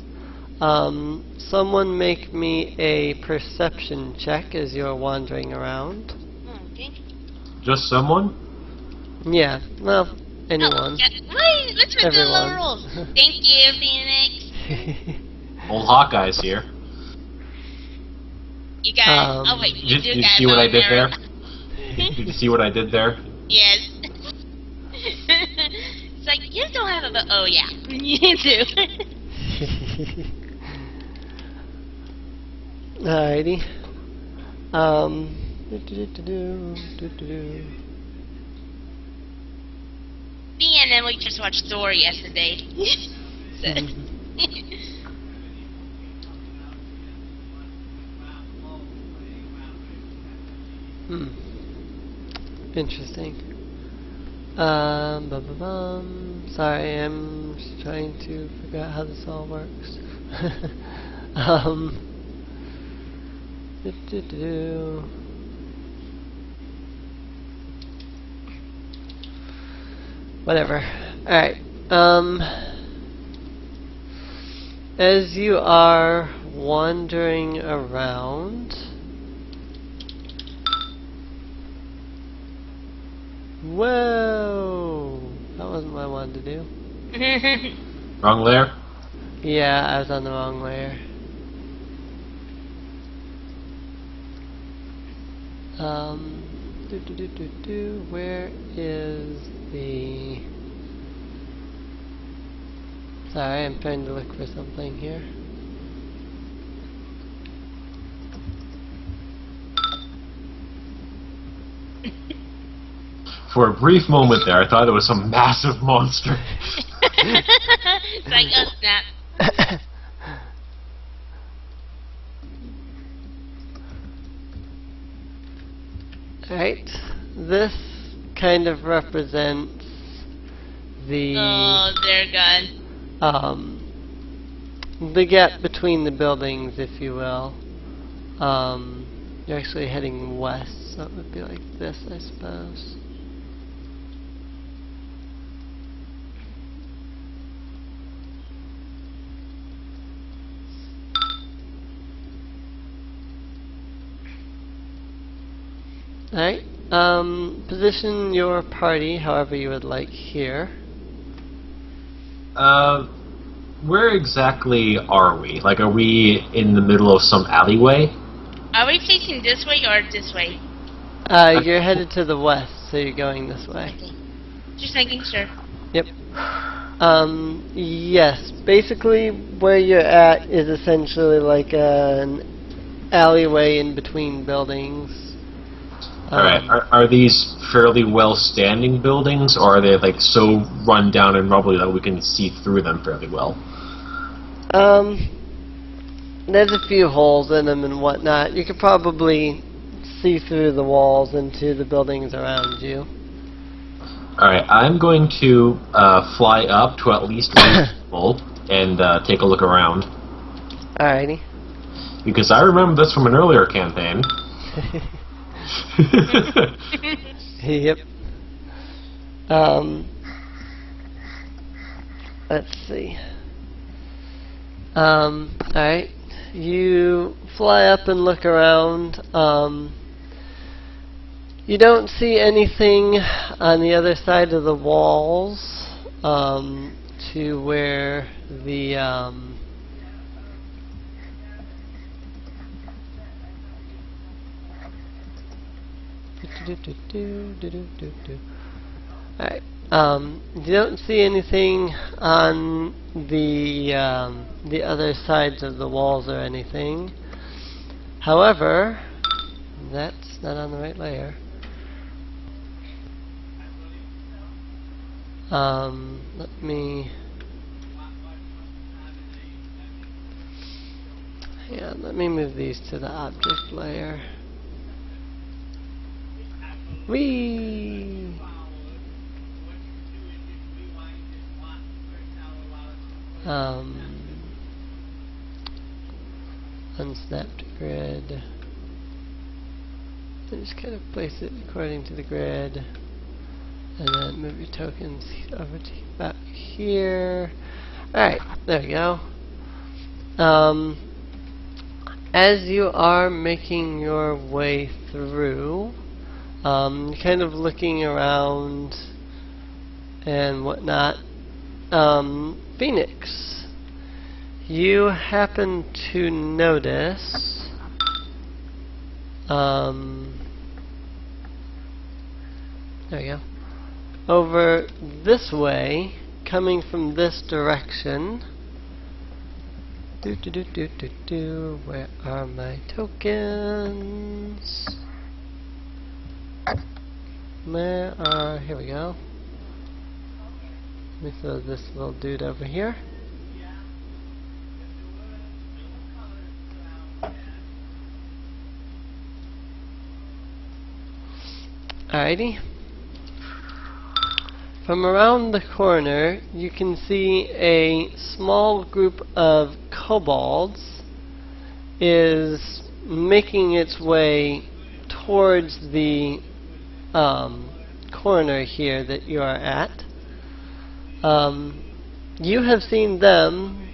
Someone make me a perception check as you're wandering around. Okay. Just someone? Yeah, well, Oh, anyone. yeah. Wait, let's do the low Everyone. rolls. Thank you, Phoenix. Old Hawkeye's here. You got. Oh wait, you Did do you got see what I did there? Did you see what I did there? Yes. It's like you don't have a. Oh yeah, you do. Alrighty. Me and then we just watched Thor yesterday. So. Interesting. Sorry, I'm just trying to figure out how this all works. Whatever. Alright. As you are wandering around. Whoa! That wasn't what I wanted to do. Wrong layer? Yeah, I was on the wrong layer. Where is the... Sorry, I'm trying to look for something here. For a brief moment there, I thought it was some massive monster. It's like, oh snap. Alright, this kind of represents the they're gone. The gap between the buildings, if you will. You're actually heading west, so it would be like this, I suppose. Alright, position your party however you would like here. Where exactly are we? Like, are we in the middle of some alleyway? Are we facing this way or this way? You're headed to the west, so you're going this way. Okay. Just making sure. Yep. Yes, basically where you're at is essentially like an alleyway in between buildings. Alright, are these fairly well-standing buildings, or are they like so run down and rubbly that we can see through them fairly well? There's a few holes in them and whatnot. You could probably see through the walls into the buildings around you. Alright, I'm going to fly up to at least one and take a look around. Alrighty. Because I remember this from an earlier campaign. Yep. Let's see. Alright. You fly up and look around. You don't see anything on the other side of the walls to where the Alright. You don't see anything on the other sides of the walls or anything. However, that's not on the right layer. Let me. Yeah, let me move these to the object layer. Whee! Unsnapped grid. I just kind of place it according to the grid, and then move your tokens over to about here. Alright, there we go. As you are making your way through, kind of looking around and whatnot, Phoenix, you happen to notice there we go. Over this way, coming from this direction. Where are my tokens? Here we go. Let me throw this little dude over here. Alrighty. From around the corner, you can see a small group of kobolds is making its way towards the corner here that you are at. You have seen them.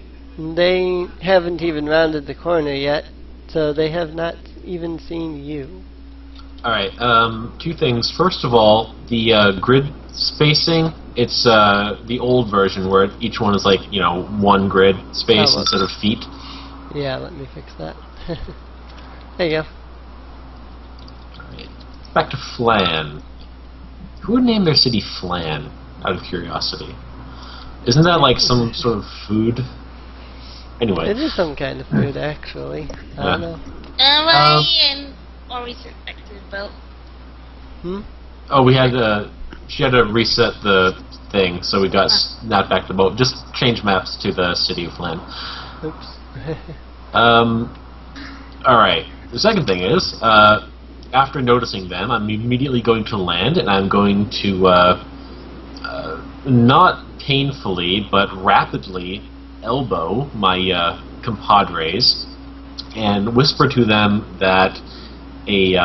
They haven't even rounded the corner yet, so they have not even seen you. Alright, two things. First of all, the grid spacing, it's the old version where each one is like, you know, one grid space instead of feet. Yeah, let me fix that. There you go. Alright, back to Flan. Who would name their city Flan, out of curiosity? Isn't that like some sort of food? Anyway. It is some kind of food, actually. I don't know. Or we sent back to the boat. Oh, we had she had to reset the thing, so we got snapped back to the boat. Just change maps to the city of Flynn. Oops. Alright. The second thing is, after noticing them, I'm immediately going to land, and I'm going to, not painfully, but rapidly elbow my compadres and whisper to them that a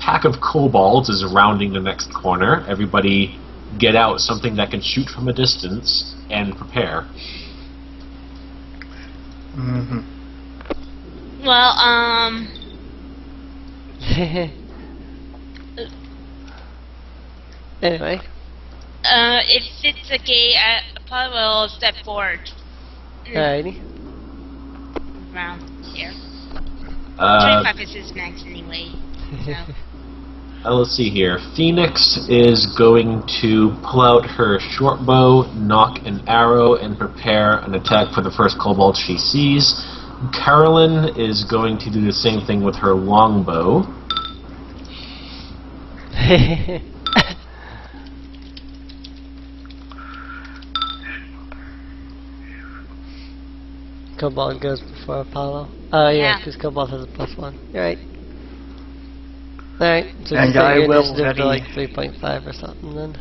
pack of kobolds is rounding the next corner. Everybody get out something that can shoot from a distance and prepare. Mm-hmm. Well, Anyway. if it's okay, I probably will step forward. Alrighty. Around here. 25 is his max anyway. So. Let's see here. Phoenix is going to pull out her short bow, knock an arrow, and prepare an attack for the first kobold she sees. Carlyn is going to do the same thing with her long bow. Kobold goes before Apollo. Oh yeah, because Kobold has a +1. You're right. Alright, so And just set I your will initiative to ready- like 3.5 or something then.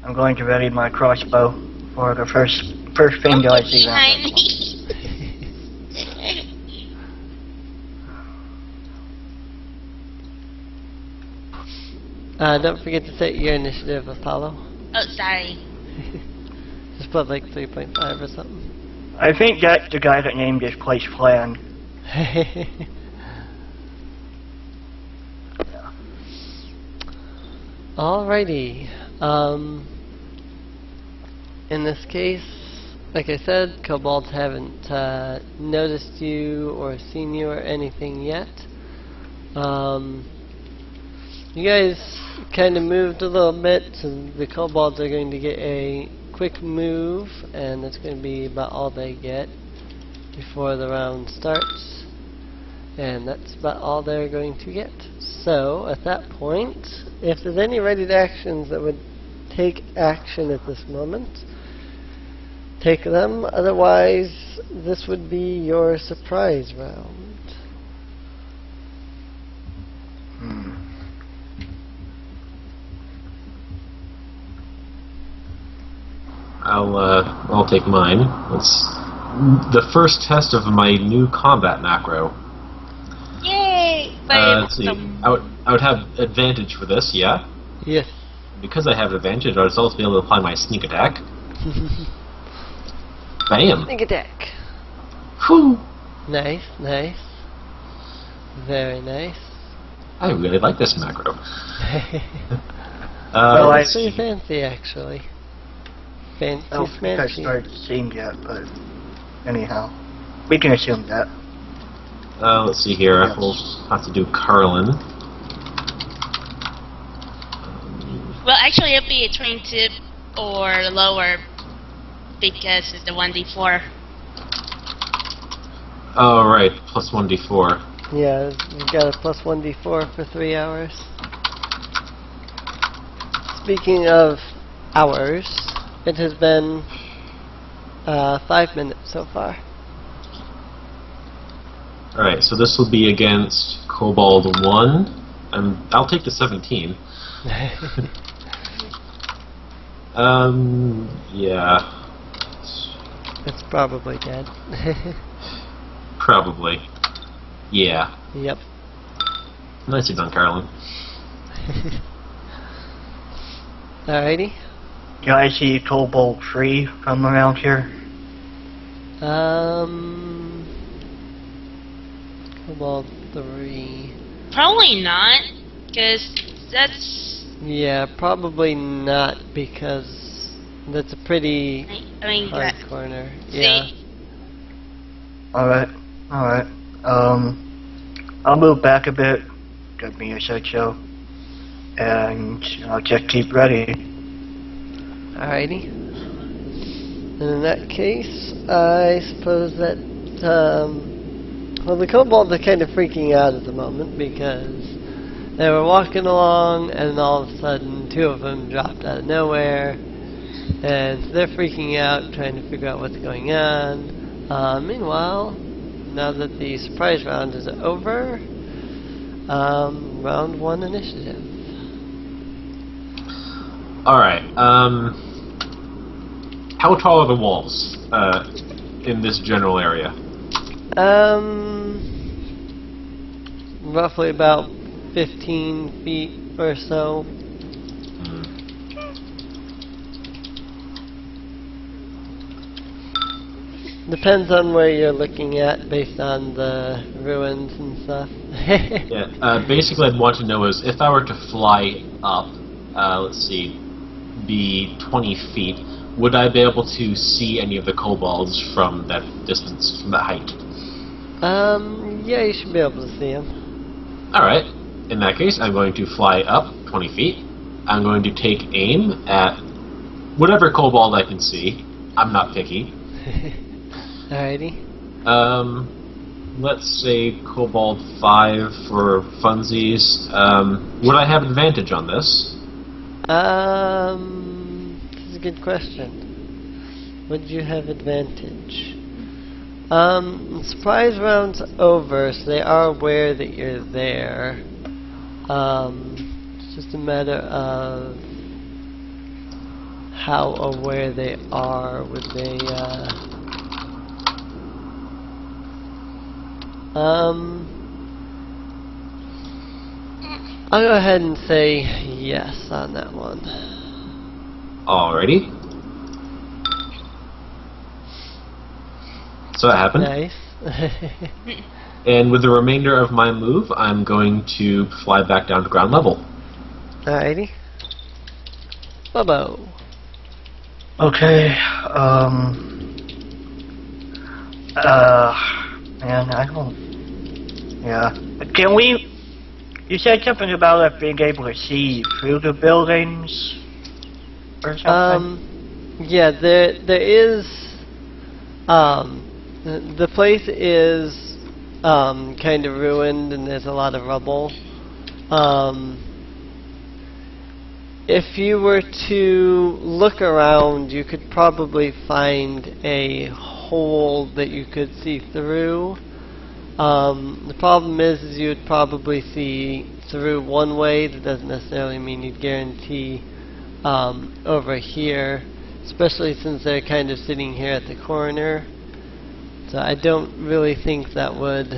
I'm going to ready my crossbow for the first thing that I see. Behind me. Don't forget to set your initiative, Apollo. Oh, sorry. Just put like 3.5 or something. I think that's the guy that named this place Plan. Alrighty. In this case, like I said, kobolds haven't noticed you or seen you or anything yet. You guys kind of moved a little bit, so the kobolds are going to get a quick move, and that's going to be about all they get before the round starts. And that's about all they're going to get. So, at that point, if there's any ready actions that would take action at this moment, take them. Otherwise, this would be your surprise round. I'll take mine. It's the first test of my new combat macro. Yay! Let's see. I would have advantage for this, yeah? Yes. Because I have advantage, I would also be able to apply my sneak attack. Bam! Sneak attack. Whew! Nice, nice. Very nice. I really like this macro. Well, It's pretty fancy, actually. Fancy I don't think I smancy. started seeing yet, but anyhow, we can assume that. Let's see here. Yes. We'll have to do Carlyn. Well, actually, it'll be a 22 or lower because it's the 1d4. Oh, right. Plus 1d4. Yeah, you've got a plus 1d4 for 3 hours. Speaking of hours, it has been 5 minutes so far. Alright, so this will be against Kobold 1. I'll take the 17. Yeah. It's probably dead. Probably. Yeah. Yep. Nicely done, Carlyn. Alrighty. Do I see Kobold 3 from around here? Cobalt 3. Probably not, because that's... Yeah, probably not, because that's a pretty I mean, hard that, corner. see? Yeah. Alright, alright. I'll move back a bit, give me a sideshow, and I'll just keep ready. Alrighty. And in that case, I suppose that, well, the kobolds are kind of freaking out at the moment because they were walking along and all of a sudden 2 of them dropped out of nowhere. And so they're freaking out, trying to figure out what's going on. Meanwhile, now that the surprise round is over, round 1 initiative. Alright, how tall are the walls in this general area? Roughly about 15 feet or so. Depends on where you're looking at based on the ruins and stuff. Yeah, basically I'd want to know is if I were to fly up, let's see, be 20 feet, would I be able to see any of the kobolds from that distance, from that height? Yeah, you should be able to see them. Alright, in that case, I'm going to fly up 20 feet. I'm going to take aim at whatever kobold I can see. I'm not picky. Alrighty. Let's say kobold 5 for funsies. Would I have advantage on this? This is a good question. Would you have advantage? Surprise round's over, so they are aware that you're there. It's just a matter of how aware they are. Would they, I'll go ahead and say yes on that one. Alrighty. So that happened. Nice. And with the remainder of my move, I'm going to fly back down to ground level. Alrighty. Bobbo. Okay, man, I don't... Yeah. Can we... You said something about us being able to see through the buildings? Or something? Yeah, there is, the place is, kind of ruined and there's a lot of rubble. If you were to look around, you could probably find a hole that you could see through. The problem is you would probably see through one way. That doesn't necessarily mean you'd guarantee over here, especially since they're kind of sitting here at the corner. So I don't really think that would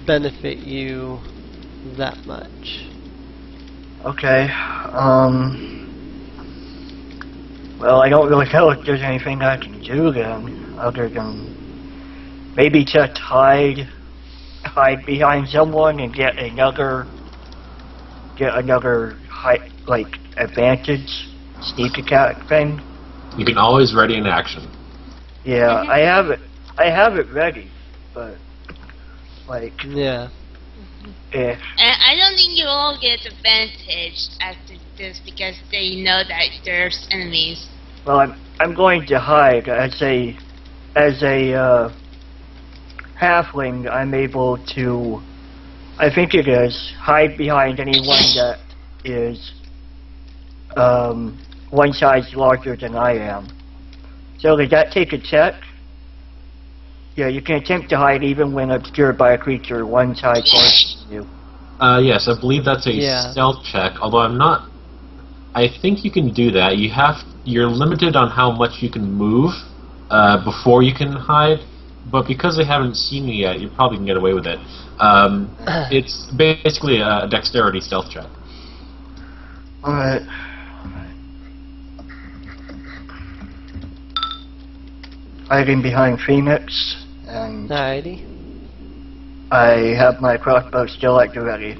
benefit you that much. Okay, well, I don't really know if there's anything I can do then, other than maybe just hide behind someone and get another like advantage sneak attack thing. You can always ready an action. Yeah, I have it ready, but like Yeah. eh. And I don't think you all get advantage after this because they know that there's enemies. Well, I'm going to hide as a halfling. I'm able to, I think it is, hide behind anyone that is one size larger than I am. So does that take a check? Yeah, you can attempt to hide even when obscured by a creature one size larger than you. Yes, I believe that's a stealth check, although I think you can do that. You're limited on how much you can move before you can hide, but because they haven't seen you yet, you probably can get away with it. It's basically a dexterity stealth check. Alright. Hiding behind Phoenix, and Alrighty. I have my crossbow still at the ready.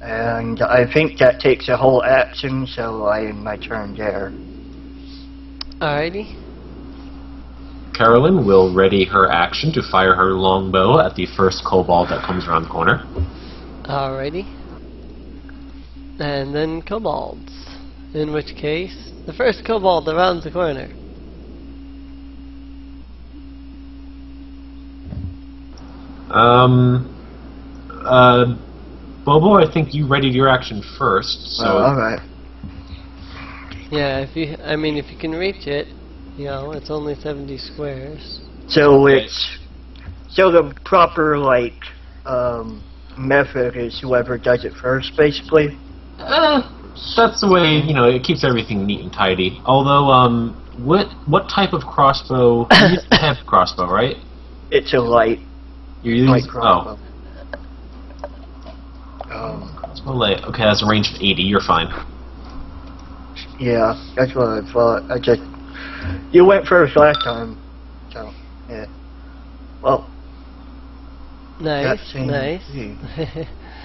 And I think that takes a whole action, so I end my turn there. Alrighty. Carlyn will ready her action to fire her longbow at the first kobold that comes around the corner. Alrighty. And then kobolds. In which case, the first kobold around the corner. Bobbo, I think you readied your action first, so... Alright. Yeah, if you can reach it, you know, it's only 70 squares. So Okay. so the proper, like, method is whoever does it first, basically? That's the way, you know, it keeps everything neat and tidy. Although, what type of crossbow? You use a heavy crossbow, right? It's a light Oh, crossbow. crossbow light. Okay, that's a range of 80. You're fine. Yeah, that's what I thought. You went first last time, so, yeah. Well, Nice, seems nice.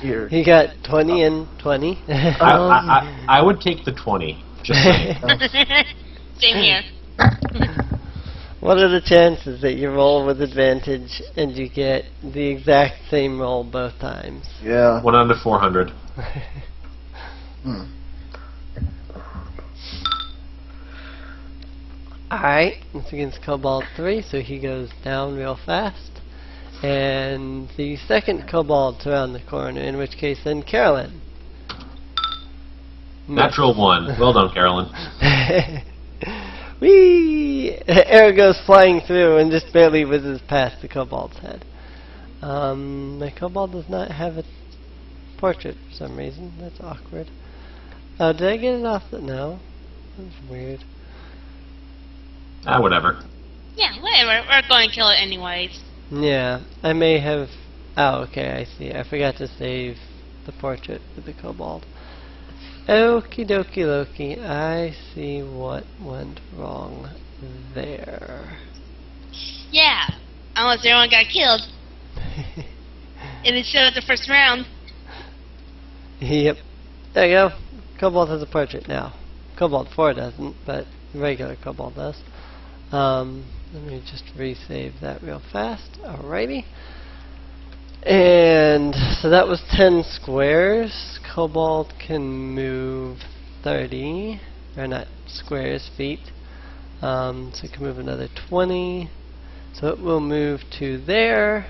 here. He got 20 and 20. I would take the 20. Just saying. Same here. What are the chances that you roll with advantage and you get the exact same roll both times? Yeah. 1 out of 400. Alright, it's against Cobalt 3, so he goes down real fast. And the second Cobalt around the corner, in which case then Carolyn. Natural 1. Well done, Carolyn. Whee! Air goes flying through and just barely whizzes past the Cobalt's head. The Cobalt does not have a portrait for some reason. That's awkward. Oh, did I get it off the... No. That's weird. Whatever. Yeah, whatever. We're going to kill it anyways. Yeah, I may have... Oh, okay, I see. I forgot to save the portrait with the kobold. Okie dokie Loki, I see what went wrong there. Yeah, almost everyone got killed. And it showed the first round. Yep. There you go. Kobold has a portrait now. Kobold 4 doesn't, but regular Kobold does. Let me just resave that real fast. Alrighty. And so that was 10 squares. Kobold can move 30. Or not squares, feet. So it can move another 20. So it will move to there.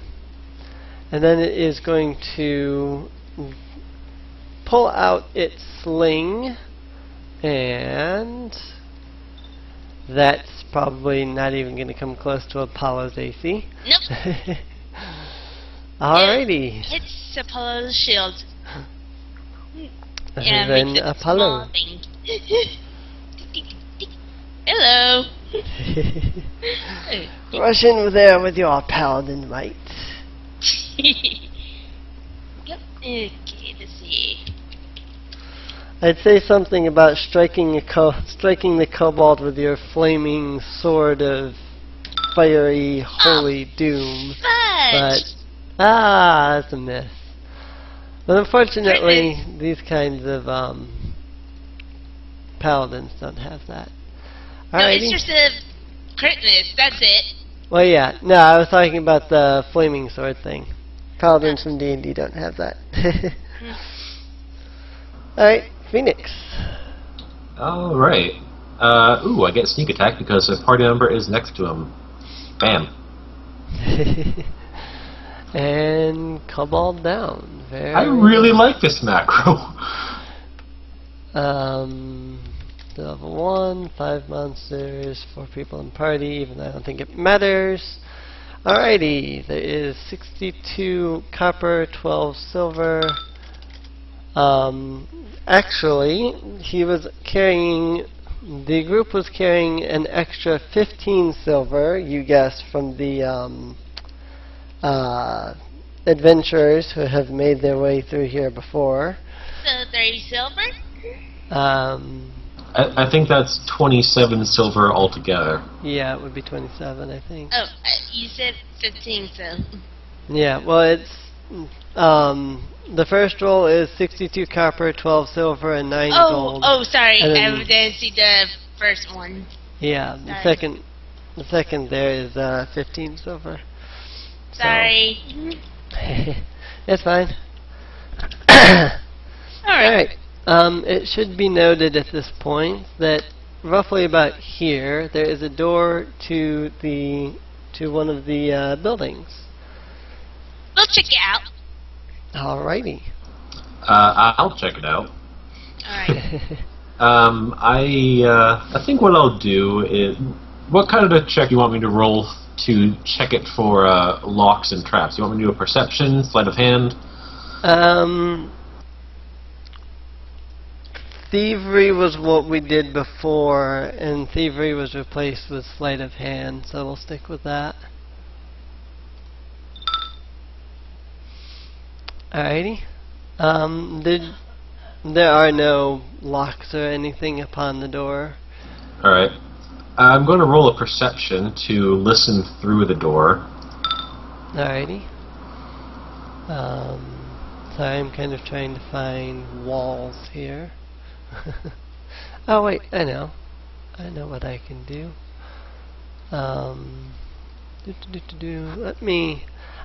And then it is going to pull out its sling. And that's probably not even going to come close to Apollo's AC. Nope. Alrighty. It's Apollo's shield. Then makes it Apollo. small thing. Hello. Rush in there with your paladin might. Yep. Okay, let's see. I'd say something about striking the kobold with your flaming sword of fiery holy doom. But Fudge! that's a miss. But unfortunately, these kinds of paladins don't have that. No, it's just a crit miss, that's it. Well, yeah. No, I was talking about the flaming sword thing. Paladins from D&D don't have that. Alright, Phoenix. Alright. Ooh, I get sneak attack because a party member is next to him. Bam. And Kobold down. Very I really like this macro. Level 1, 5 monsters, 4 people in party, even though I don't think it matters. Alrighty, there is 62 copper, 12 silver. Actually, the group was carrying an extra 15 silver, you guessed, from the adventurers who have made their way through here before. So 30 silver? I think that's 27 silver altogether. Yeah, it would be 27, I think. Oh, you said 15, so... Yeah, well, it's... the first roll is 62 copper, 12 silver, and 9 gold. Oh, sorry, And I then- didn't see the first one. Yeah, Sorry. the second there is 15 silver. So- Sorry. It's fine. Alright. Alright. It should be noted at this point that roughly about here there is a door to one of the buildings. We'll check it out. Alrighty. I'll check it out. Alright. I think what I'll do is... What kind of a check do you want me to roll to check it for locks and traps? You want me to do a perception, sleight of hand? Thievery was what we did before, and thievery was replaced with sleight of hand, so we'll stick with that. Alrighty. There are no locks or anything upon the door. Alright. I'm going to roll a perception to listen through the door. Alrighty. So I'm kind of trying to find walls here. Oh wait, I know what I can do. I'm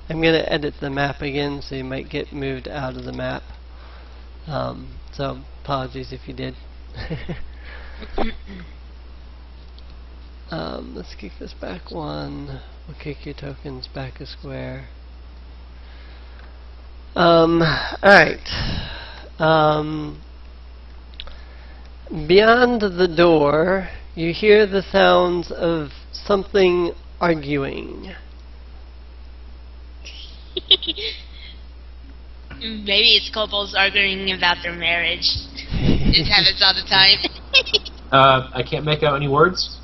gonna edit the map again, so you might get moved out of the map. So apologies if you did. Let's kick this back one. We'll kick your tokens back a square. Alright. Beyond the door, you hear the sounds of something arguing. Maybe it's couples arguing about their marriage. It happens all the time. I can't make out any words.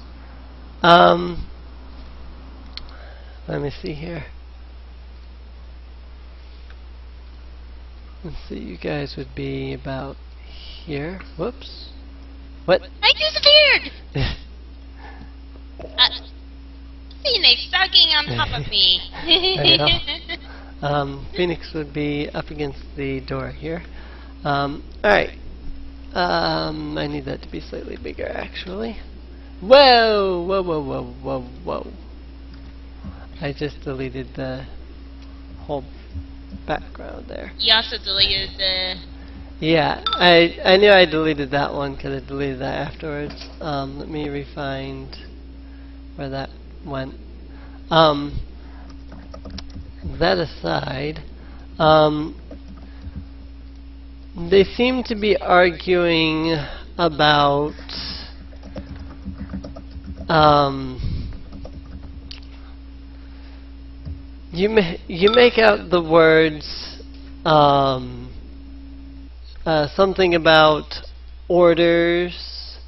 Let me see here. Let's see, you guys would be about here. Whoops. What? I disappeared! Phoenix, stop getting on top of me. I know. Phoenix would be up against the door here. Alright. I need that to be slightly bigger, actually. Whoa! Whoa, whoa, whoa, whoa, whoa. I just deleted the whole background there. You also deleted the... Yeah, I knew I deleted that one because I deleted that afterwards. Let me refind where that went. That aside, they seem to be arguing about you make out the words something about orders.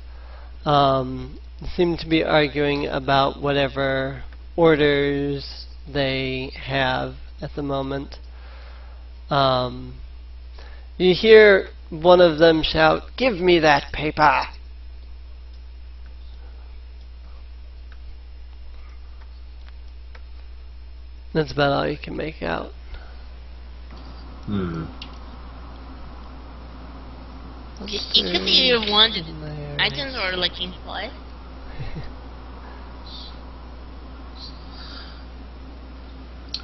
Seem to be arguing about whatever orders they have at the moment. You hear one of them shout, "Give me that paper!" That's about all you can make out. It could be either one of the items or looking for it.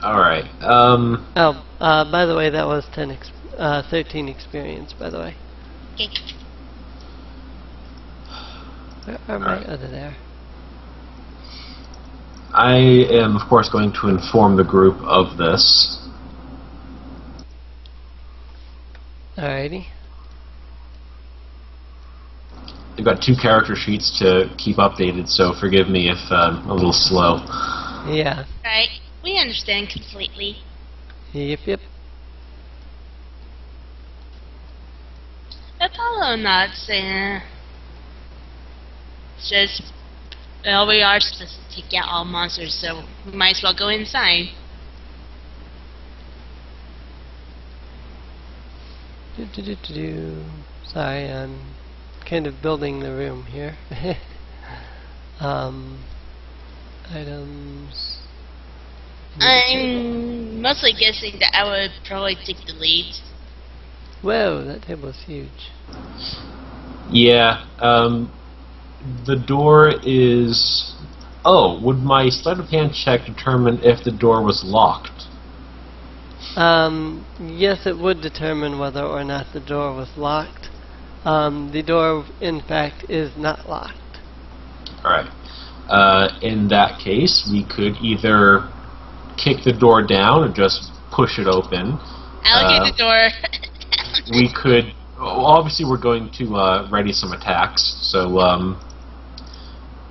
Alright, Oh, by the way, that was 13 experience, by the way. Okay. Where are my other there? I am, of course, going to inform the group of this. Alrighty. I've got 2 character sheets to keep updated, so forgive me if I'm a little slow. Yeah. Right. We understand completely. Yep, yep. Apollo nods and says, well, we are supposed to take out all monsters, so we might as well go inside. Sorry, I'm kind of building the room here. Items. I'm mostly guessing that I would probably take the lead. Whoa, that table is huge. Yeah, the door is... Oh, would my sleight of hand check determine if the door was locked? Yes, it would determine whether or not the door was locked. The door, in fact, is not locked. Alright. In that case, we could either kick the door down or just push it open. I'll get the door. We could... Obviously, we're going to ready some attacks. So,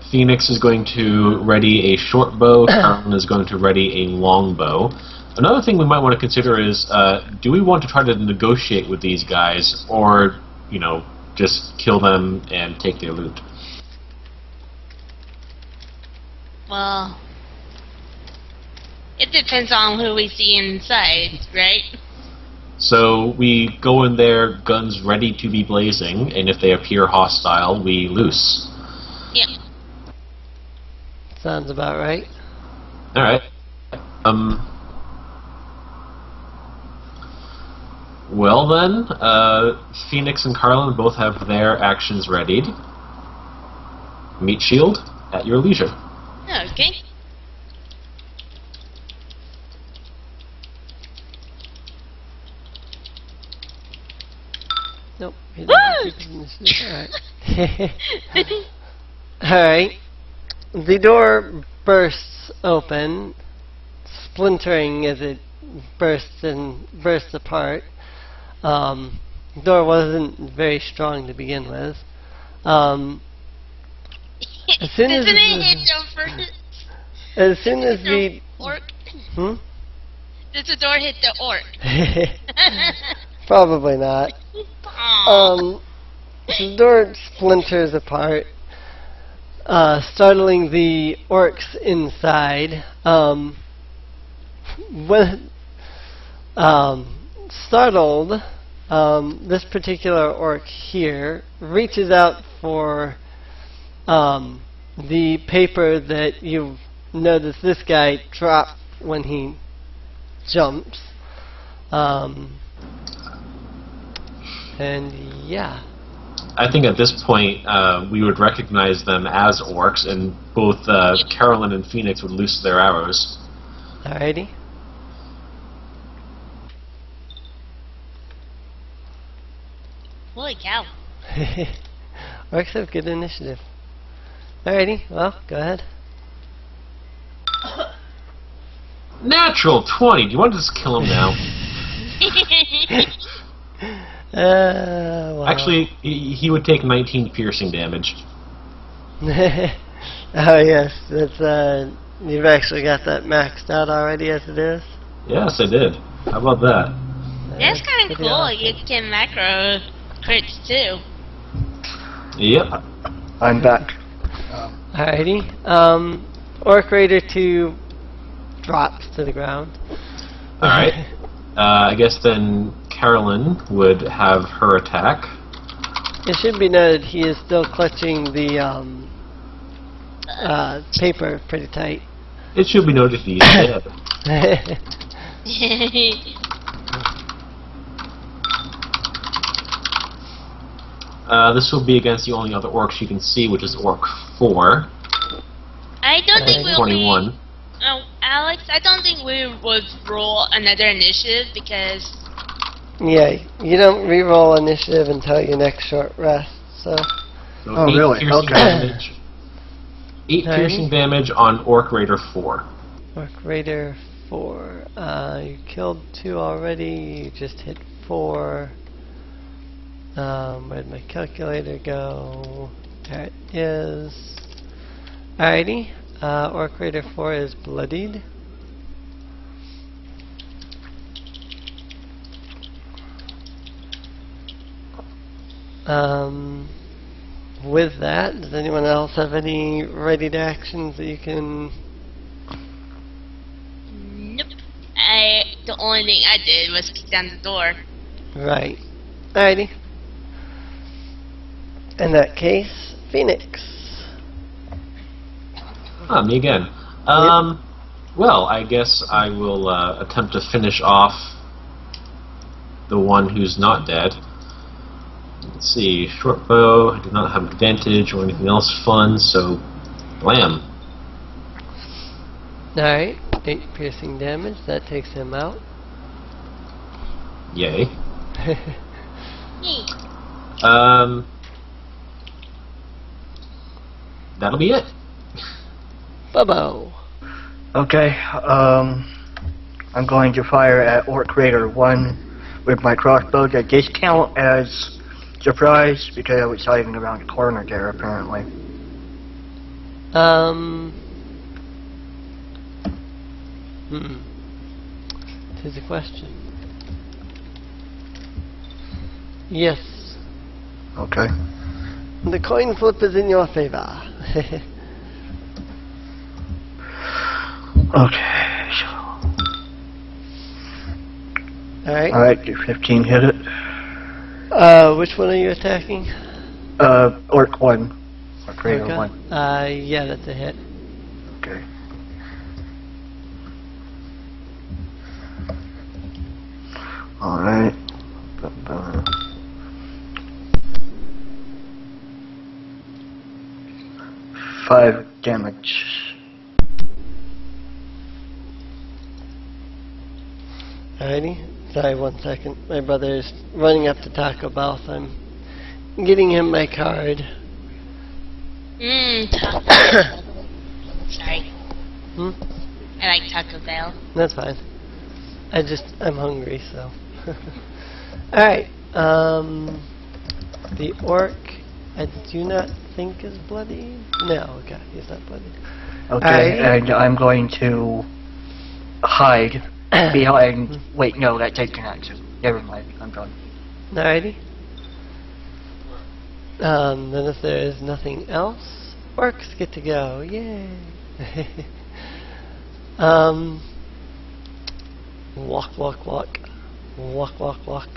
Phoenix is going to ready a short bow. Carlyn is going to ready a long bow. Another thing we might want to consider is, do we want to try to negotiate with these guys, or, you know, just kill them and take their loot? Well, it depends on who we see inside, right? So we go in there, guns ready to be blazing, and if they appear hostile, we loose. Yep. Sounds about right. Alright. Well then, Phoenix and Carlyn both have their actions readied. Meat shield at your leisure. Okay. Nope. He doesn't keep his initiative. Alright. Alright. The door bursts open, splintering as it bursts apart. The door wasn't very strong to begin with. As soon as Doesn't it hit over? as soon as the orc? hmm? Does the door hit the orc? Probably not. Aww. The door splinters apart, startling the orcs inside. startled, this particular orc here reaches out for the paper that you've noticed this guy drop when he jumps. And yeah. I think at this point we would recognize them as orcs, and both Carlyn and Phoenix would loose their arrows. Alrighty. Holy cow. Orcs have good initiative. Alrighty, well, go ahead. Natural 20. Do you want to just kill him now? Well. Actually, he would take 19 piercing damage. Oh yes, that's you've actually got that maxed out already as it is. Yes, I did. How about that? That's kind of pretty cool. awesome. You can macro crits too. Yep. I'm back. Alrighty. Orc Raider 2 drops to the ground. Alright. I guess then Carlyn would have her attack. It should be noted he is still clutching the paper pretty tight. It should be noted he is dead. This will be against the only other orc she can see, which is Orc 4. I don't think we'll 21. be... Oh, Alex, I don't think we would roll another initiative because... Yeah, you don't reroll initiative until your next short rest, so... So Oh, 8 really? piercing Okay. damage. 8 Alrighty. piercing damage on Orc Raider 4. Orc Raider 4. You killed 2 already, you just hit 4. Where'd my calculator go? There it is. Alrighty. Orc Raider 4 is bloodied. With that, does anyone else have any ready to actions that you can... Nope. The only thing I did was kick down the door. Right. Alrighty. In that case, Phoenix. Ah, me again. Well, I guess I will attempt to finish off the one who's not dead. Let's see, short bow, I do not have advantage or anything else fun, so blam. Alright, 8 piercing damage, that takes him out. Yay. Yay. That'll be it. Bobbo. Okay, I'm going to fire at Orc Raider 1 with my crossbow. That does count as surprise because I was hiding around the corner there, apparently. Tis a question. Yes. Okay. The coin flip is in your favor. Okay, so... Alright. Alright, do 15 hit it. Which one are you attacking? Orc 1. Orc Raider Okay. 1. Yeah, that's a hit. Okay. Alright. 5 damage. Alrighty. Sorry, 1 second. My brother is running up to Taco Bell, so I'm getting him my card. Taco Bell. Sorry. I like Taco Bell. That's fine. I'm hungry, so. Alright, the orc, I do not think is bloody. No, okay, he's not bloody. Okay, Alright. and I'm going to hide behind... Wait, no, that takes an action. Never mind, I'm done. Alrighty. Then if there is nothing else, orcs get to go. Yay! Walk. Walk, walk, walk.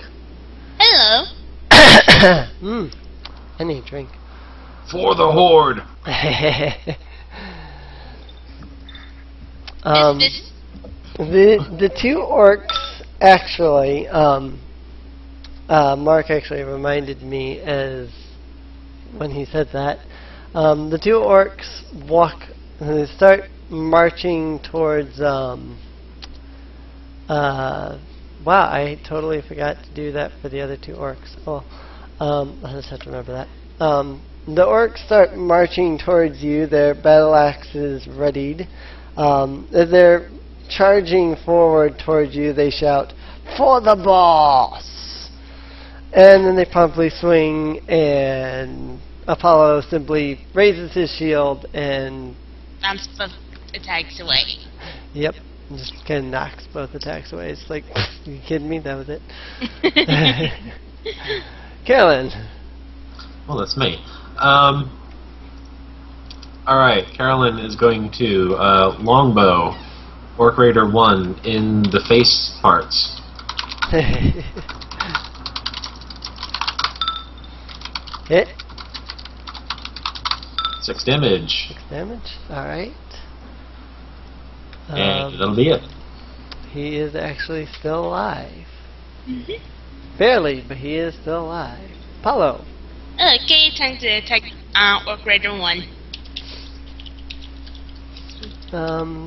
Hello. I need a drink. For the Horde! This The two orcs actually, Mark actually reminded me as when he said that. The two orcs they start marching towards, wow, I totally forgot to do that for the other two orcs. Oh, I'll just have to remember that. The orcs start marching towards you, their battle axes readied. As they're charging forward towards you, they shout, "For the boss!" And then they promptly swing, and Apollo simply raises his shield and... bounce both attacks away. Yep, just kind of knocks both attacks away. It's like, you kidding me? That was it. Carlyn. Well, that's me. Alright, Carolyn is going to longbow Orc Raider 1 in the face parts. Hit. 6 damage. 6 damage. Alright. And that'll be it. He is actually still alive. Barely, but he is still alive. Apollo. Okay, time to attack Orc Raider 1.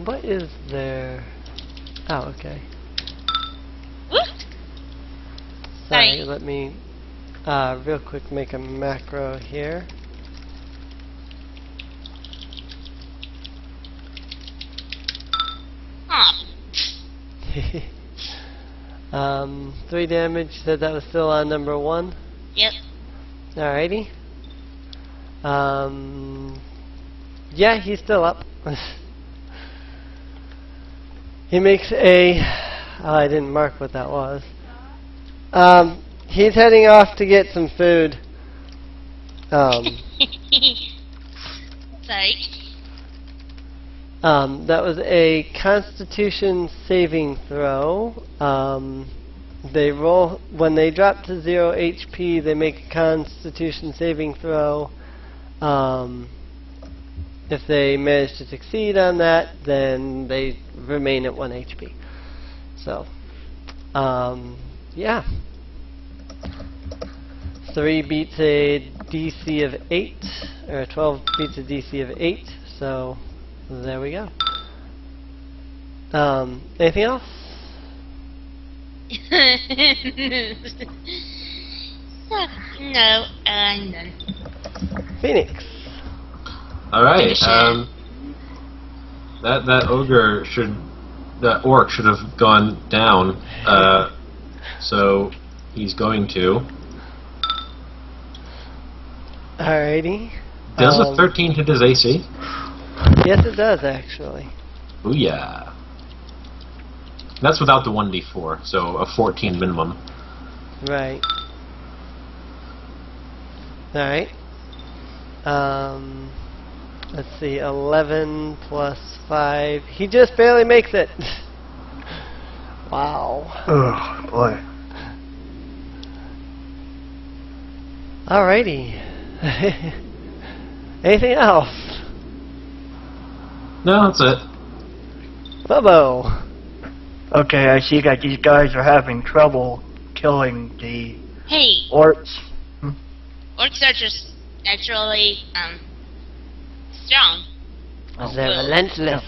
What is there? Oh, okay. Whoop. Sorry, Sorry. let me real quick make a macro here. Aw. 3 damage. You said that was still on number 1? Yep. Alrighty. Yeah, he's still up. He makes a... Oh, I didn't mark what that was. He's heading off to get some food. Sorry. That was a Constitution saving throw. They roll when they drop to 0 HP. They make a Constitution saving throw. If they manage to succeed on that, then they remain at 1 HP. So, yeah. 3 beats a DC of 8, or 12 beats a DC of 8. So, there we go. Anything else? No, I'm done. Phoenix. Alright, Finish that ogre that orc should have gone down, so he's going to. Alrighty. Does a 13 hit his AC? Yes, it does, actually. Booyah. That's without the 1d4, so a 14 minimum. Right. Alright. Let's see, 11 plus 5. He just barely makes it. Wow. Oh, boy. Alrighty. Anything else? No, that's it. Bobbo. Okay, I see that these guys are having trouble killing the Hey, orcs. orcs are just actually strong. They're relentless.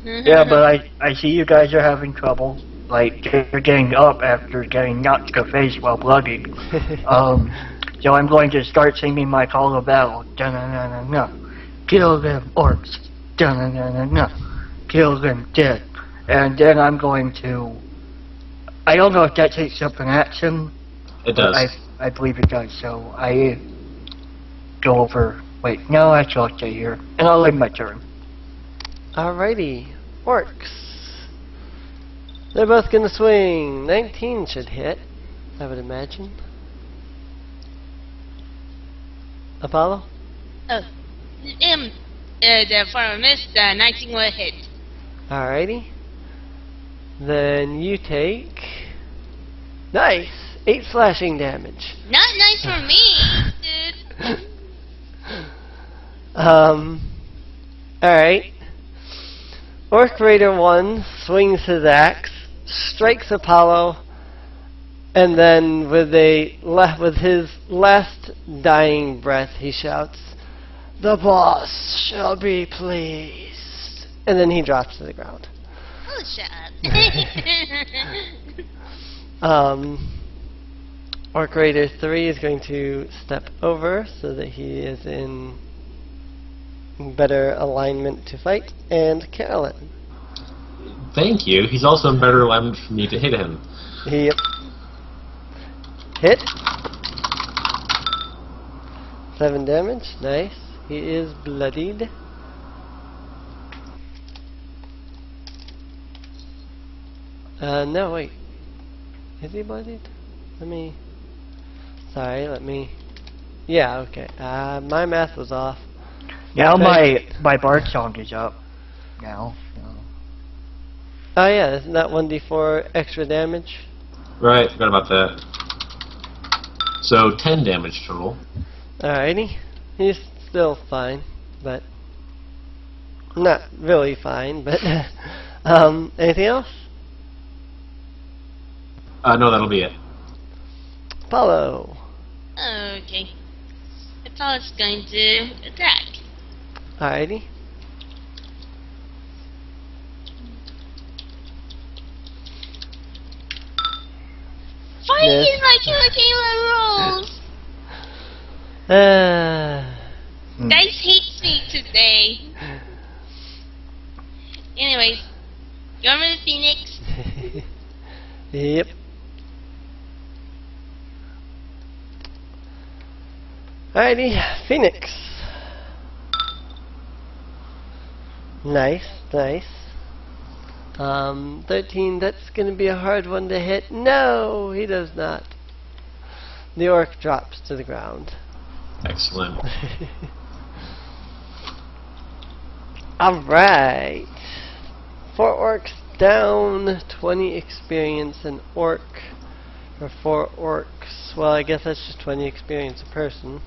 Yeah, but I see you guys are having trouble. Like, you're getting up after getting knocked to the face while bloodied. So I'm going to start singing my call to battle. Dun-na-na-na-na. Kill them orcs. Dun-na-na-na-na. Kill them dead. And then I'm going to... I don't know if that takes up an action. It does. I believe it does, so I go over... Wait, no, actually I'll stay here. And I'll leave my turn. Alrighty. Orcs. They're both gonna swing. 19 should hit, I would imagine. Apollo? Oh, the former miss, 19 will hit. Alrighty. Then you take Nice! 8 slashing damage. Not nice for me, dude. Alright. Orc Raider 1 swings his axe, strikes Apollo, and then with his last dying breath, he shouts, "The boss shall be pleased." And then he drops to the ground. Oh, shut up. Orc Raider 3 is going to step over so that he is in better alignment to fight. And Carlyn. Thank you. He's also in better alignment for me to hit him. Yep. Hit. 7 damage. Nice. He is bloodied. No, wait. Is he bloodied? Let me... Yeah, okay. My math was off. Now my bard song is up. Now. So. Oh yeah, isn't that 1d4 extra damage? Right, forgot about that. So 10 damage total. Alrighty. He's still fine, but... Not really fine, but... anything else? No, that'll be it. Apollo. Okay. Apollo's going to attack. Alrighty. Fighting my Killer Kayla rules! Dice hates me today. Anyways, you want me to Phoenix? Yep. Alrighty, Phoenix. Nice, nice. 13, that's gonna be a hard one to hit. No, he does not. The orc drops to the ground. Excellent. Alright. 4 orcs down, 20 experience an orc. For 4 orcs. Well, I guess that's just 20 experience a person.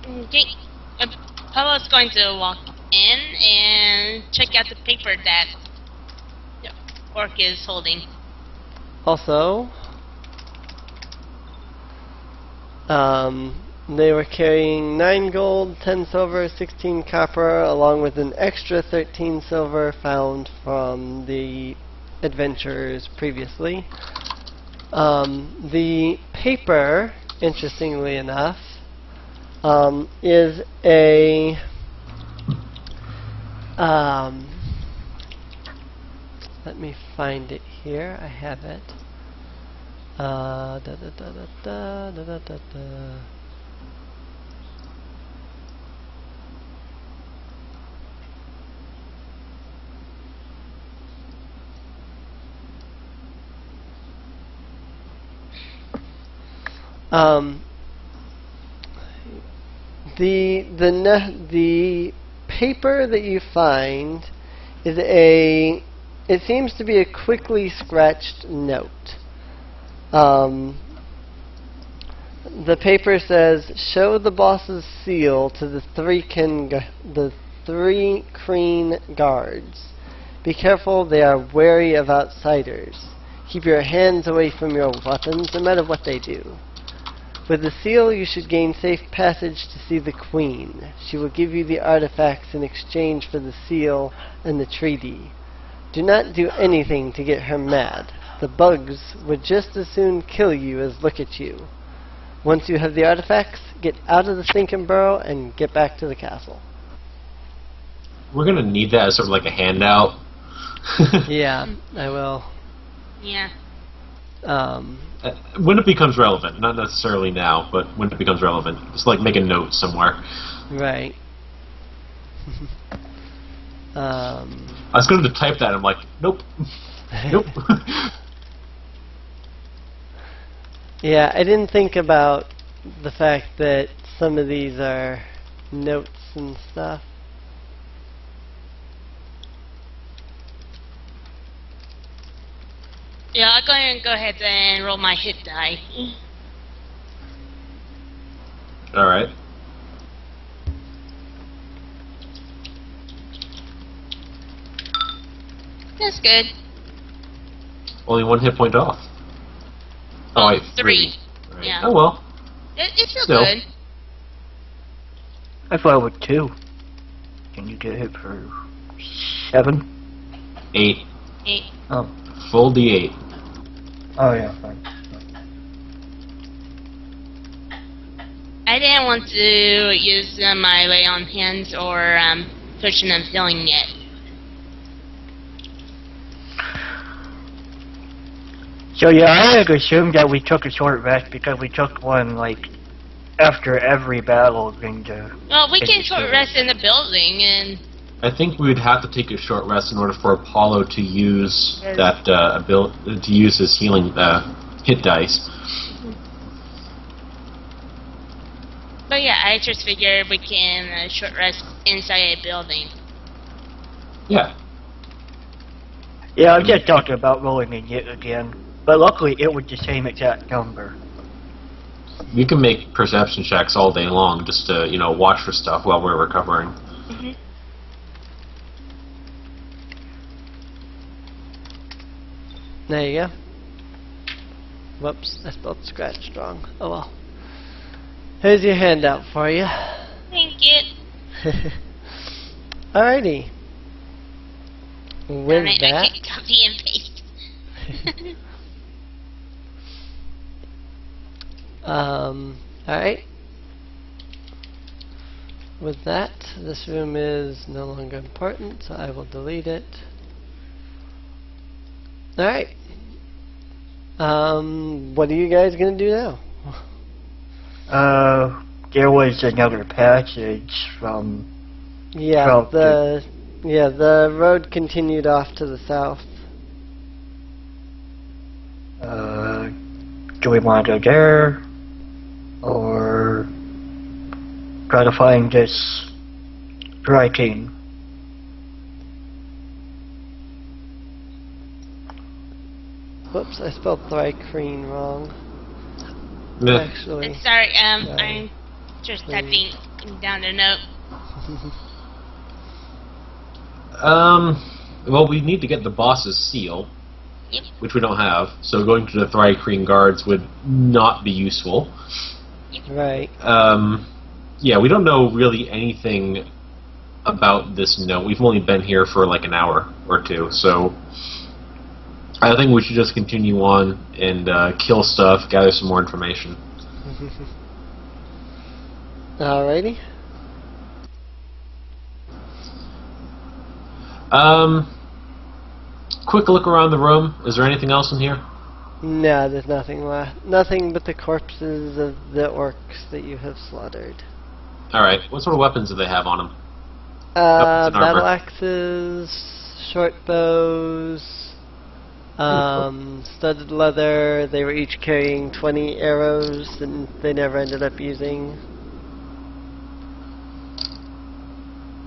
Okay. Apollo's going to walk in and check out the paper that the orc is holding. Also, they were carrying 9 gold, 10 silver, 16 copper, along with an extra 13 silver found from the adventurers previously. The paper, interestingly enough, is a let me find it here. I have it. The paper that you find is it seems to be a quickly scratched note. The paper says, "Show the boss's seal to the 3 Kreen guards. Be careful, they are wary of outsiders. Keep your hands away from your weapons, no matter what they do. With the seal, you should gain safe passage to see the Queen. She will give you the artifacts in exchange for the seal and the treaty. Do not do anything to get her mad. The bugs would just as soon kill you as look at you. Once you have the artifacts, get out of the stinking burrow and get back to the castle." We're gonna need that as sort of like a handout. Yeah, I will. Yeah. When it becomes relevant, not necessarily now, but when it becomes relevant, just like make a note somewhere. Right. I was going to type that, and I'm like, nope, nope. Yeah, I didn't think about the fact that some of these are notes and stuff. Yeah, I'll go ahead and roll my hit die. Alright. That's good. Only 1 hit point off. Oh, wait, 3. Right. Yeah. Oh well. It's still Still. good. I thought it was 2. Can you get hit for 7? 8. 8. Oh. Full D8. Oh yeah, fine. I didn't want to use my lay on hands or pushing and healing yet. So yeah, I had assumed that we took a short rest because we took one like after every battle into. Well, we can It's short good. rest in the building and. I think we would have to take a short rest in order for Apollo to use Yes. that to use his healing hit dice. But yeah, I just figured we can short rest inside a building. Yeah. Yeah, I'm just talking about rolling it yet again. But luckily, it was the same exact number. We can make perception checks all day long just to, watch for stuff while we're recovering. Mm-hmm. There you go. Whoops, I spelled scratch wrong. Oh well. Here's your handout for you. Thank you. Alrighty. With I that, can't copy and paste. alright. With that, this room is no longer important, so I will delete it. Alright. What are you guys gonna do now? There was another passage from. Yeah, From the road continued off to the south. Do we want to go there? Or try to find this Dry King? Whoops, I spelled Thrycreen wrong. Meh. Actually. Sorry, I'm Right. just Please. typing down the note. Well, we need to get the boss's seal, Yep. which we don't have, so going to the Thrycreen guards would not be useful. Right. Yeah, we don't know really anything about this note. We've only been here for like an hour or two, so I think we should just continue on and kill stuff, gather some more information. Alrighty. Quick look around the room. Is there anything else in here? No, there's nothing left. Nothing but the corpses of the orcs that you have slaughtered. Alright, what sort of weapons do they have on them? Weapons and armor. Battle axes, short bows, studded leather. They were each carrying 20 arrows, and they never ended up using.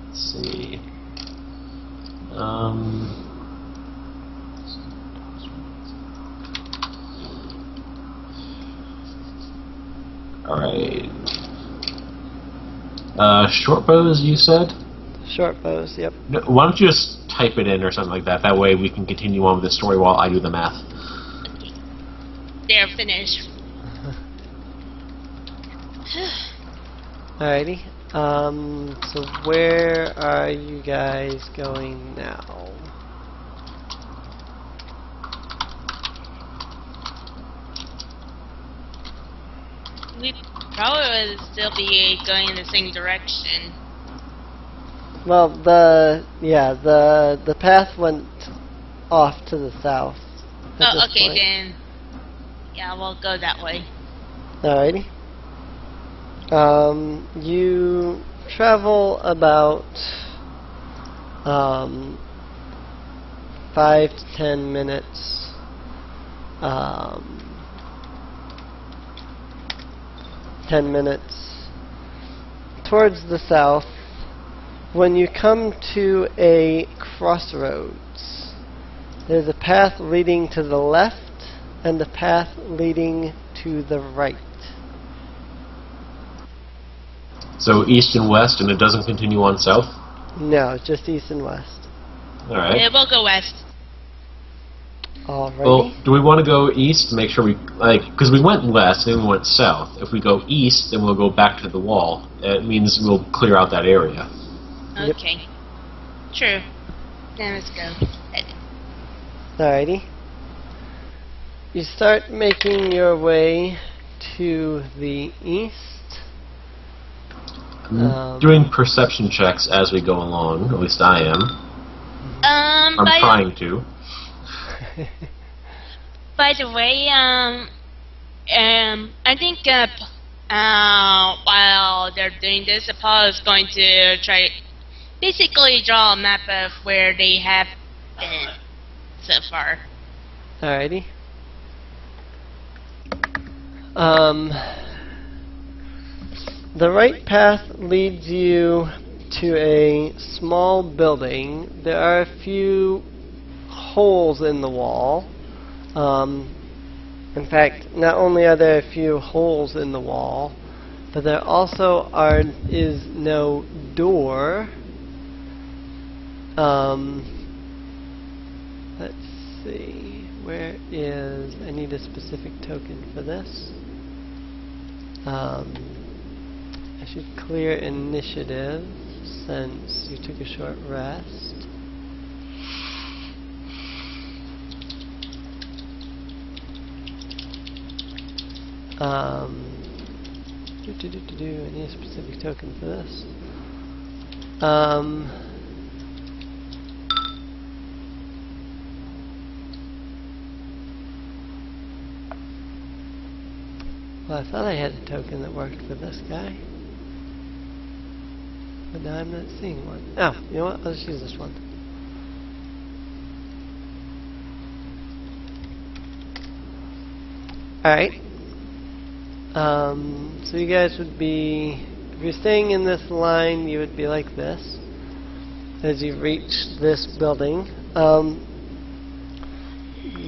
Let's see. Alright. Short bows, you said? Short bows, yep. No, why don't you just type it in or something like that? That way we can continue on with the story while I do the math. Okay. They're finished. Alrighty. So where are you guys going now? We probably would still be going in the same direction. Well, the path went off to the south. at Oh, this okay point. then. Yeah, we'll go that way. Alrighty. You travel about 5 to 10 minutes. 10 minutes towards the south. When you come to a crossroads, There's a path leading to the left and a path leading to the right. So east and west, and it doesn't continue on south? No, just east and west. Alright. Yeah, we'll go west. Alrighty. Well, do we want to go east to make sure we... because we went west and then we went south. If we go east, then we'll go back to the wall. It means we'll clear out that area. Yep. Okay. True. Then let's go. Alrighty. You start making your way to the east. I'm doing perception checks as we go along. At least I am. I'm trying to. By the way, I think while they're doing this, Apollo is going to basically draw a map of where they have been so far. Alrighty. The right path leads you to a small building. There are a few holes in the wall. In fact, not only are there a few holes in the wall, but there also is no door. Let's see, where is... I need a specific token for this. I should clear initiative since you took a short rest. I need a specific token for this. Well, I thought I had a token that worked for this guy. But now I'm not seeing one. Oh, you know what? I'll just use this one. Alright. So you guys would be... If you're staying in this line, you would be like this. As you reach this building.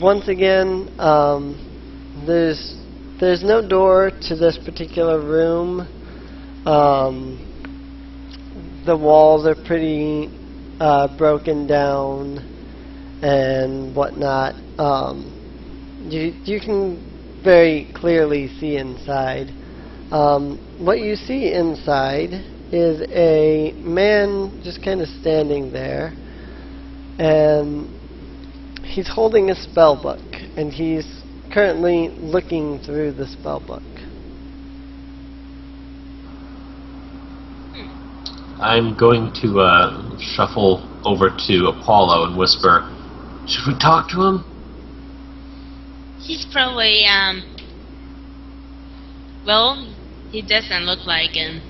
Once again, there's no door to this particular room. The walls are pretty broken down and whatnot. You can very clearly see inside. What you see inside is a man just kind of standing there, and he's holding a spell book, and he's currently looking through the spell book. I'm going to shuffle over to Apollo and whisper, "Should we talk to him?" He's probably, well, he doesn't look like him.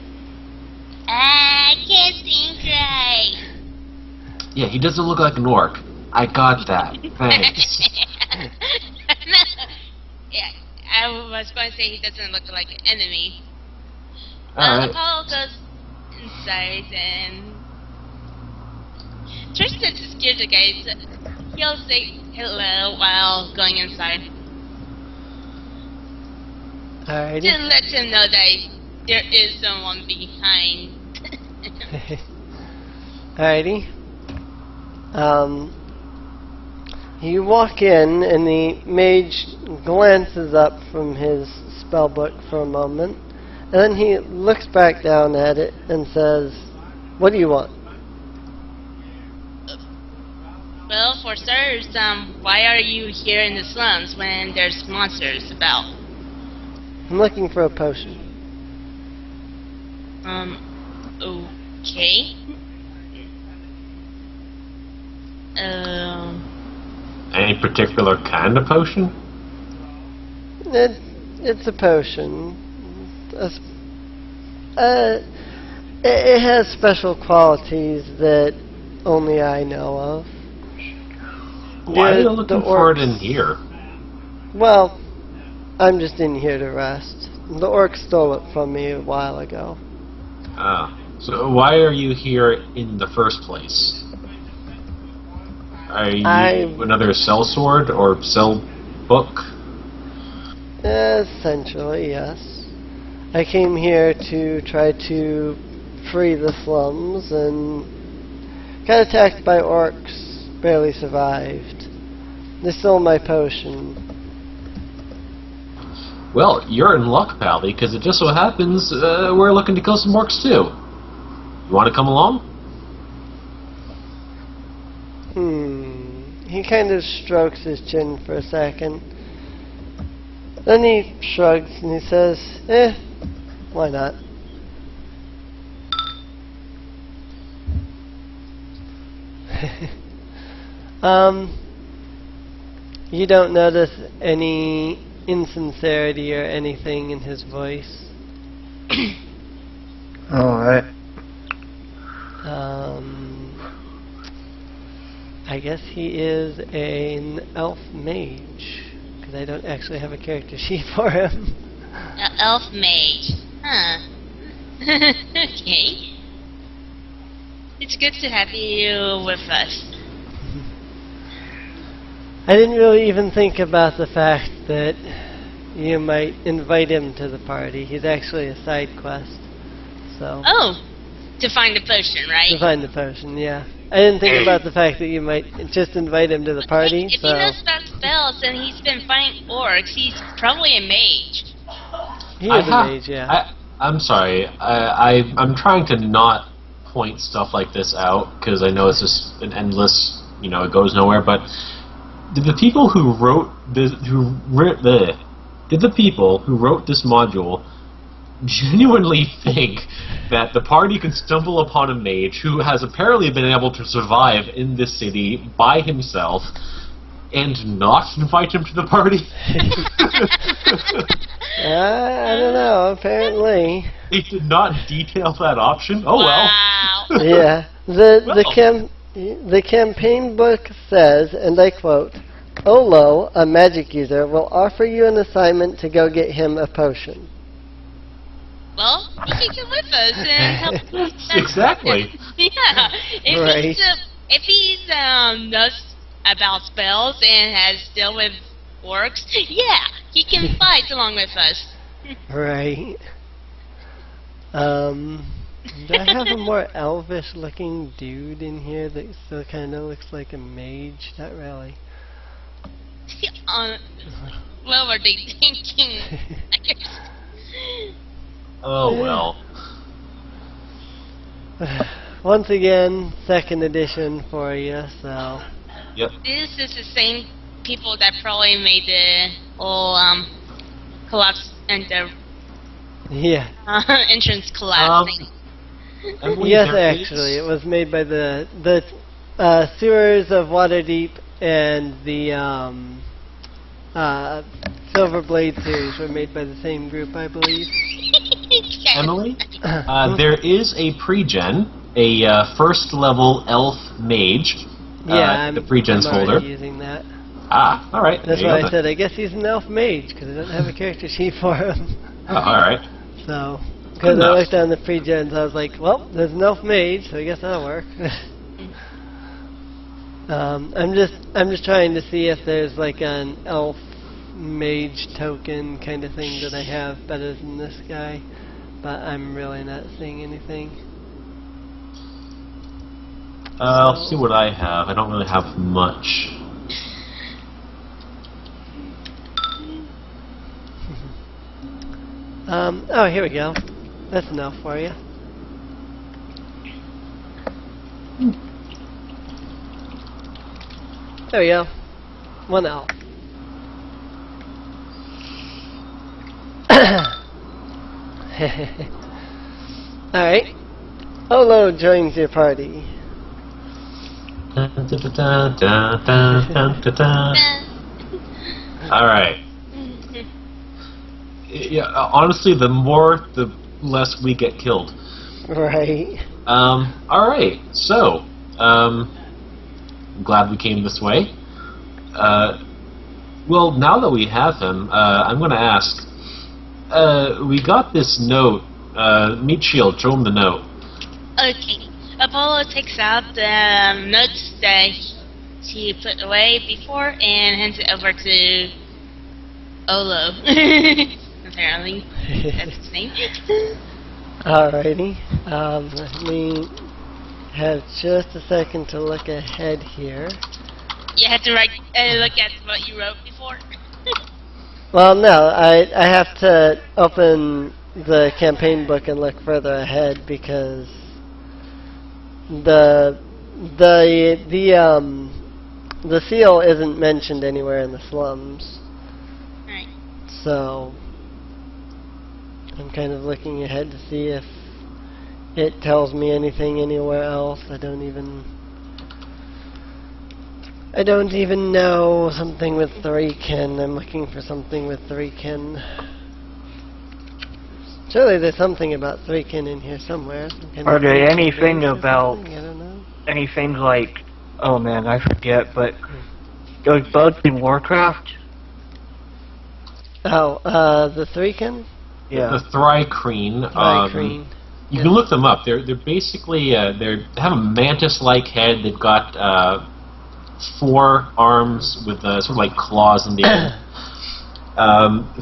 I can't think right. Yeah, he doesn't look like an orc. I got that. Thanks. Yeah, I was going to say he doesn't look like an enemy. Alright. Apollo goes inside and tries to scare the guys. He'll say hello while going inside. Alrighty. Just let him know that there is someone behind. Alrighty. You walk in, and the mage glances up from his spellbook for a moment, and then he looks back down at it and says, "What do you want?" Well, for starters, why are you here in the slums when there's monsters about? I'm looking for a potion. Okay. Any particular kind of potion? It's a potion. It has special qualities that only I know of. Why are you looking for it in here? Well, I'm just in here to rest. The orc stole it from me a while ago. So why are you here in the first place? Are you another sellsword or sell book? Essentially, yes. I came here to try to free the slums and got attacked by orcs, barely survived. They stole my potion. Well, you're in luck, Pally, because it just so happens we're looking to kill some orcs too. You want to come along? He kind of strokes his chin for a second. Then he shrugs and he says, why not? You don't notice any insincerity or anything in his voice. Alright. I guess he is an elf mage, because I don't actually have a character sheet for him. Elf mage. Huh. Okay. It's good to have you with us. I didn't really even think about the fact that you might invite him to the party. He's actually a side quest. So. Oh! To find a potion, right? To find the potion, yeah. I didn't think about the fact that you might just invite him to the party. If so. he knows about spells and he's been fighting orcs, he's probably a mage. He is a mage, yeah. I'm sorry. I'm trying to not point stuff like this out because I know it's just an endless, it goes nowhere. But did the people who wrote this module genuinely think that the party could stumble upon a mage who has apparently been able to survive in this city by himself and not invite him to the party? I don't know, apparently. They did not detail that option? Oh wow. well. Yeah. The campaign book says, and I quote, Olo, a magic user, will offer you an assignment to go get him a potion. Well, he can come with us and help. Exactly. Yeah. If he's knows about spells and has dealt with orcs, yeah, he can fight along with us. Right. Do I have a more elvish looking dude in here that still kind of looks like a mage? Not really. What were they thinking? Oh well. Once again, second edition for you, so. Yep. This is the same people that probably made the whole collapse and the entrance collapsing. Yes, actually, it was made by the Sewers of Waterdeep and the Silverblade series were made by the same group, I believe. Emily, there is a pre-gen, a first level elf mage. Yeah, the pre-gens folder. Using that. Ah, all right. That's why I said I guess he's an elf mage because I don't have a character sheet for him. Oh, all right. So, because I looked on the pre-gens, I was like, well, there's an elf mage, so I guess that'll work. I'm just trying to see if there's like an elf mage token kind of thing that I have better than this guy, but I'm really not seeing anything. I'll see what I have. I don't really have much. Oh, here we go. That's enough for you. There we go. One elf. Alright. Olo joins your party. Alright. Yeah, honestly, the less we get killed. Right. Alright, so, I'm glad we came this way. Well, now that we have him, I'm gonna ask, we got this note, Meat Shield, show him the note. Okay. Apollo takes out the notes that to put away before and hands it over to Olo. Apparently, that's his name. Alrighty. Let me have just a second to look ahead here. You have to look at what you wrote before. Well, no, I have to open the campaign book and look further ahead because the seal isn't mentioned anywhere in the slums. Right. So I'm kind of looking ahead to see if it tells me anything anywhere else. I don't even know something with 3 kin. I'm looking for something with 3 kin. Surely there's something about 3 kin in here somewhere. Are there anything about I don't know. anything like? Oh man, I forget. But those bugs in Warcraft. Oh, the 3 kin? Yeah. The Thrycreen. Thrycreen. You can look them up. They're basically they have a mantis-like head. They've got 4 arms with sort of like claws in the end.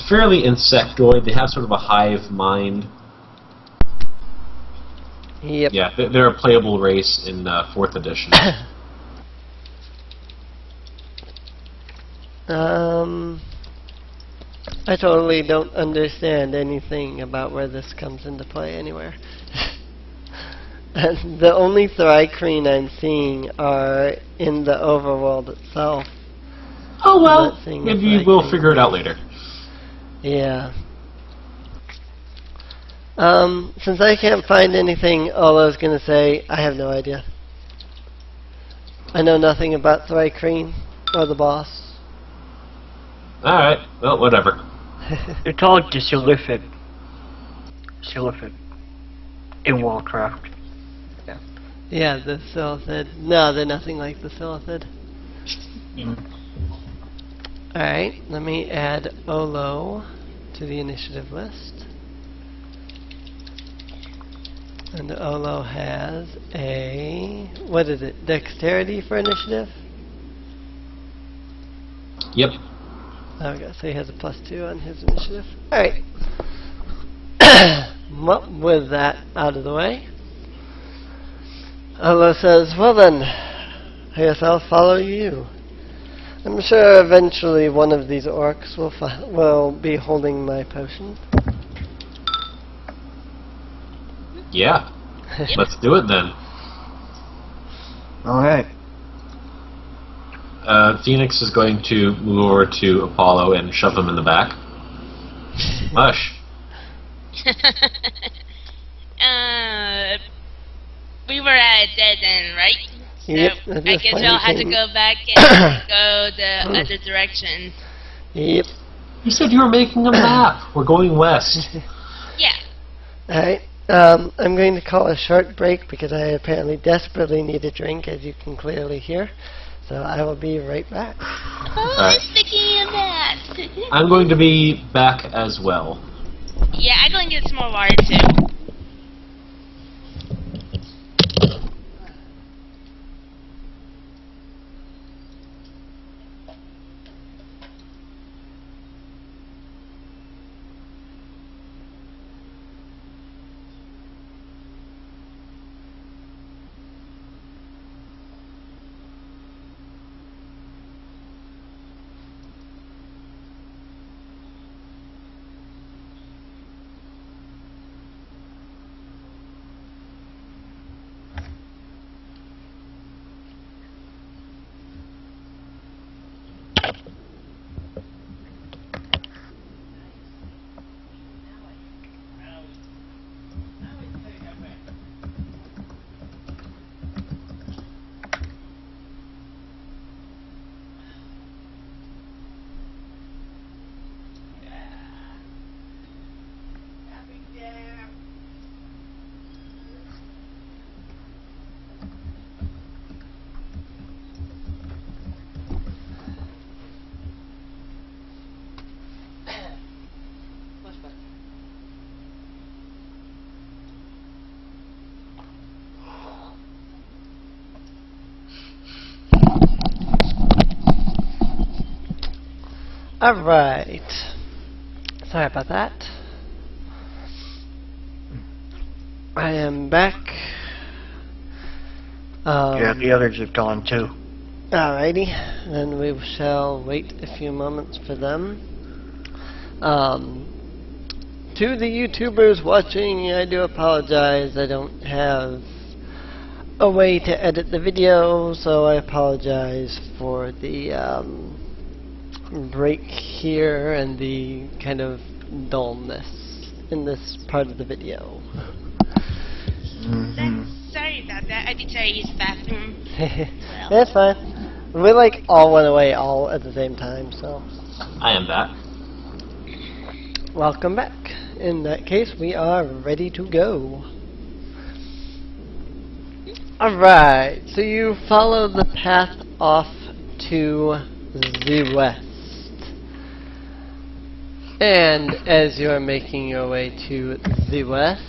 Fairly insectoid. They have sort of a hive mind. Yep. Yeah, they're a playable race in 4th edition. I totally don't understand anything about where this comes into play anywhere. The only Thrycreen I'm seeing are in the overworld itself. Oh well, maybe we'll figure it out later. Yeah. Since I can't find anything, all I was going to say, I have no idea. I know nothing about Thrycreen or the boss. Alright, well, whatever. It's called the Siliphic. In Warcraft. Yeah. Yeah, the Silithid. No, they're nothing like the Silithid. Alright, let me add Olo to the initiative list. And Olo has a... what is it? Dexterity for initiative? Yep. Okay, so he has a +2 on his initiative. Alright. Well, with that out of the way, Olo says, well then, I guess I'll follow you. I'm sure eventually one of these orcs will be holding my potion. Yeah. Let's do it then. Alright. Phoenix is going to move over to Apollo and shove him in the back. Hush. We were at a dead end, right? So Yep, I guess y'all had to go back and go the other direction. Yep. You said you were making a map. We're going west. Yeah. Alright, I'm going to call a short break because I apparently desperately need a drink, as you can clearly hear. So I will be right back. Oh, Alright. speaking of that. I'm going to be back as well. Yeah, I'm going to get some more water too. Alright. Sorry about that. I am back. Yeah, the others have gone too. Alrighty. Then we shall wait a few moments for them. To the YouTubers watching, I do apologize. I don't have a way to edit the video, so I apologize for the break here and the kind of dullness in this part of the video. Sorry about that. I did try to use the bathroom. That's fine. We like all went away all at the same time, so. I am back. Welcome back. In that case, we are ready to go. Alright, so you follow the path off to the west. And as you are making your way to the west,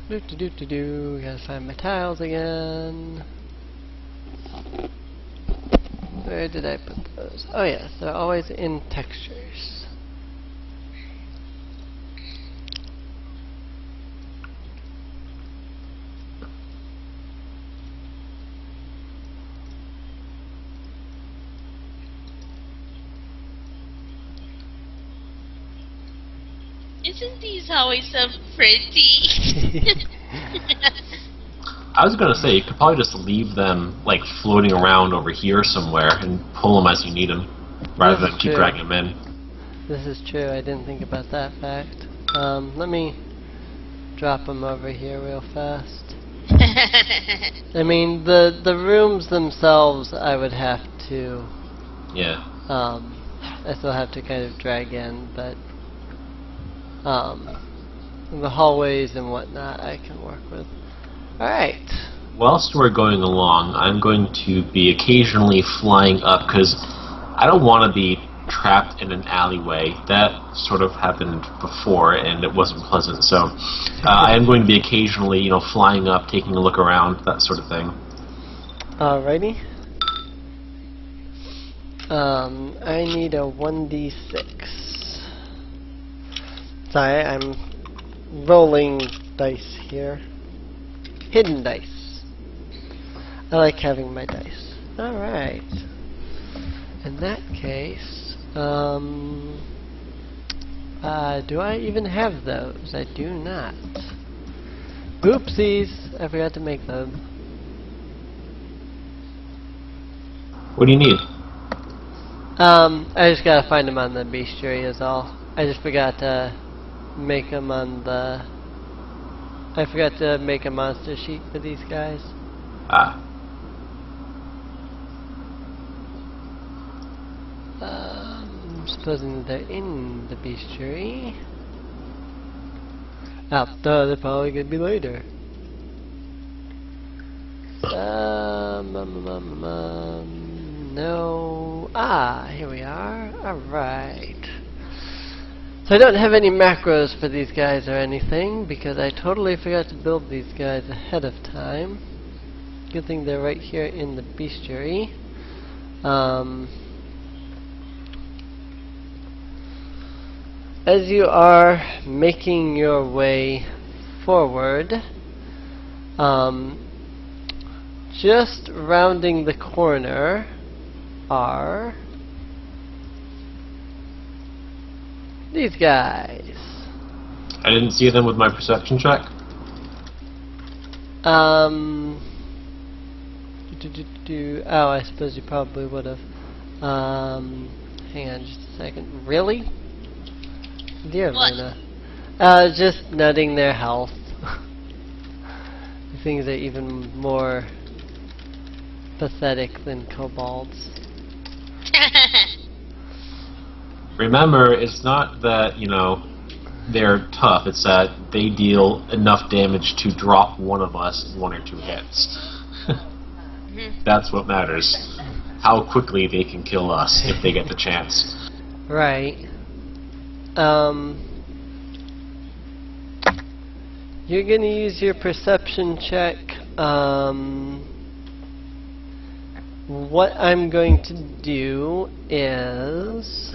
gotta find my tiles again. Where did I put those? Oh yes, they're always in textures. Isn't these always so pretty? I was gonna say, you could probably just leave them, like, floating around over here somewhere and pull them as you need them, rather than keep dragging them in. This is true, I didn't think about that fact. Let me drop them over here real fast. I mean, the rooms themselves I would have to... Yeah. I still have to kind of drag in, but... the hallways and whatnot I can work with. Alright. Whilst we're going along, I'm going to be occasionally flying up, because I don't want to be trapped in an alleyway. That sort of happened before, and it wasn't pleasant, so I am going to be occasionally, you know, flying up, taking a look around, that sort of thing. Alrighty. I need a 1d6. Sorry, I'm rolling dice here. Hidden dice. I like having my dice. Alright. In that case, do I even have those? I do not. Oopsies! I forgot to make them. What do you need? I just gotta find them on the bestiary is all. I just forgot to make them on the... I forgot to make a monster sheet for these guys. Ah. I'm supposing they're in the bestiary. Oh, no, they're probably gonna be later. No. Ah, here we are. Alright. So I don't have any macros for these guys or anything, because I totally forgot to build these guys ahead of time. Good thing they're right here in the bestiary. As you are making your way forward, just rounding the corner are these guys. I didn't see them with my perception check. Oh, I suppose you probably would have. Hang on just a second. Really? Dear Luna. Just nutting their health. These things are even more pathetic than kobolds. Remember, it's not that, you know, they're tough, it's that they deal enough damage to drop one of us in 1 or 2 hits. That's what matters. How quickly they can kill us if they get the chance. Right. You're gonna use your perception check, what I'm going to do is,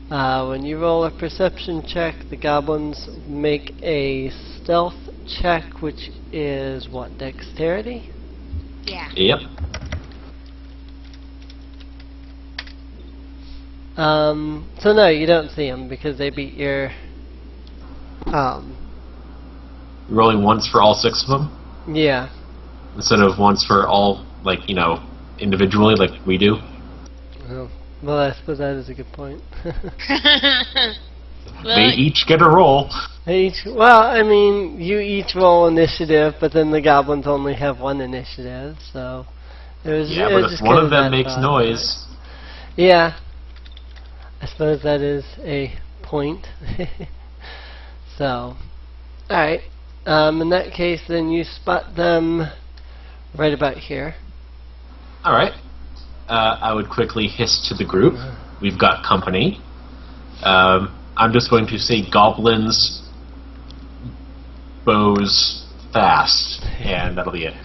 when you roll a perception check, the goblins make a stealth check, which is what, dexterity? Yeah. Yep. So no, you don't see them because they beat your, Rolling once for all 6 of them yeah. instead of once for all, like, you know, individually, like we do. Well, I suppose that is a good point. They each get a roll. Well, I mean, you each roll initiative, but then the goblins only have 1 initiative, so... Yeah, but if one of them makes noise... Yeah. I suppose that is a point. So, alright. In that case, then you spot them right about here. Alright. I would quickly hiss to the group. We've got company. I'm just going to say goblins, bows, fast, and that'll be it.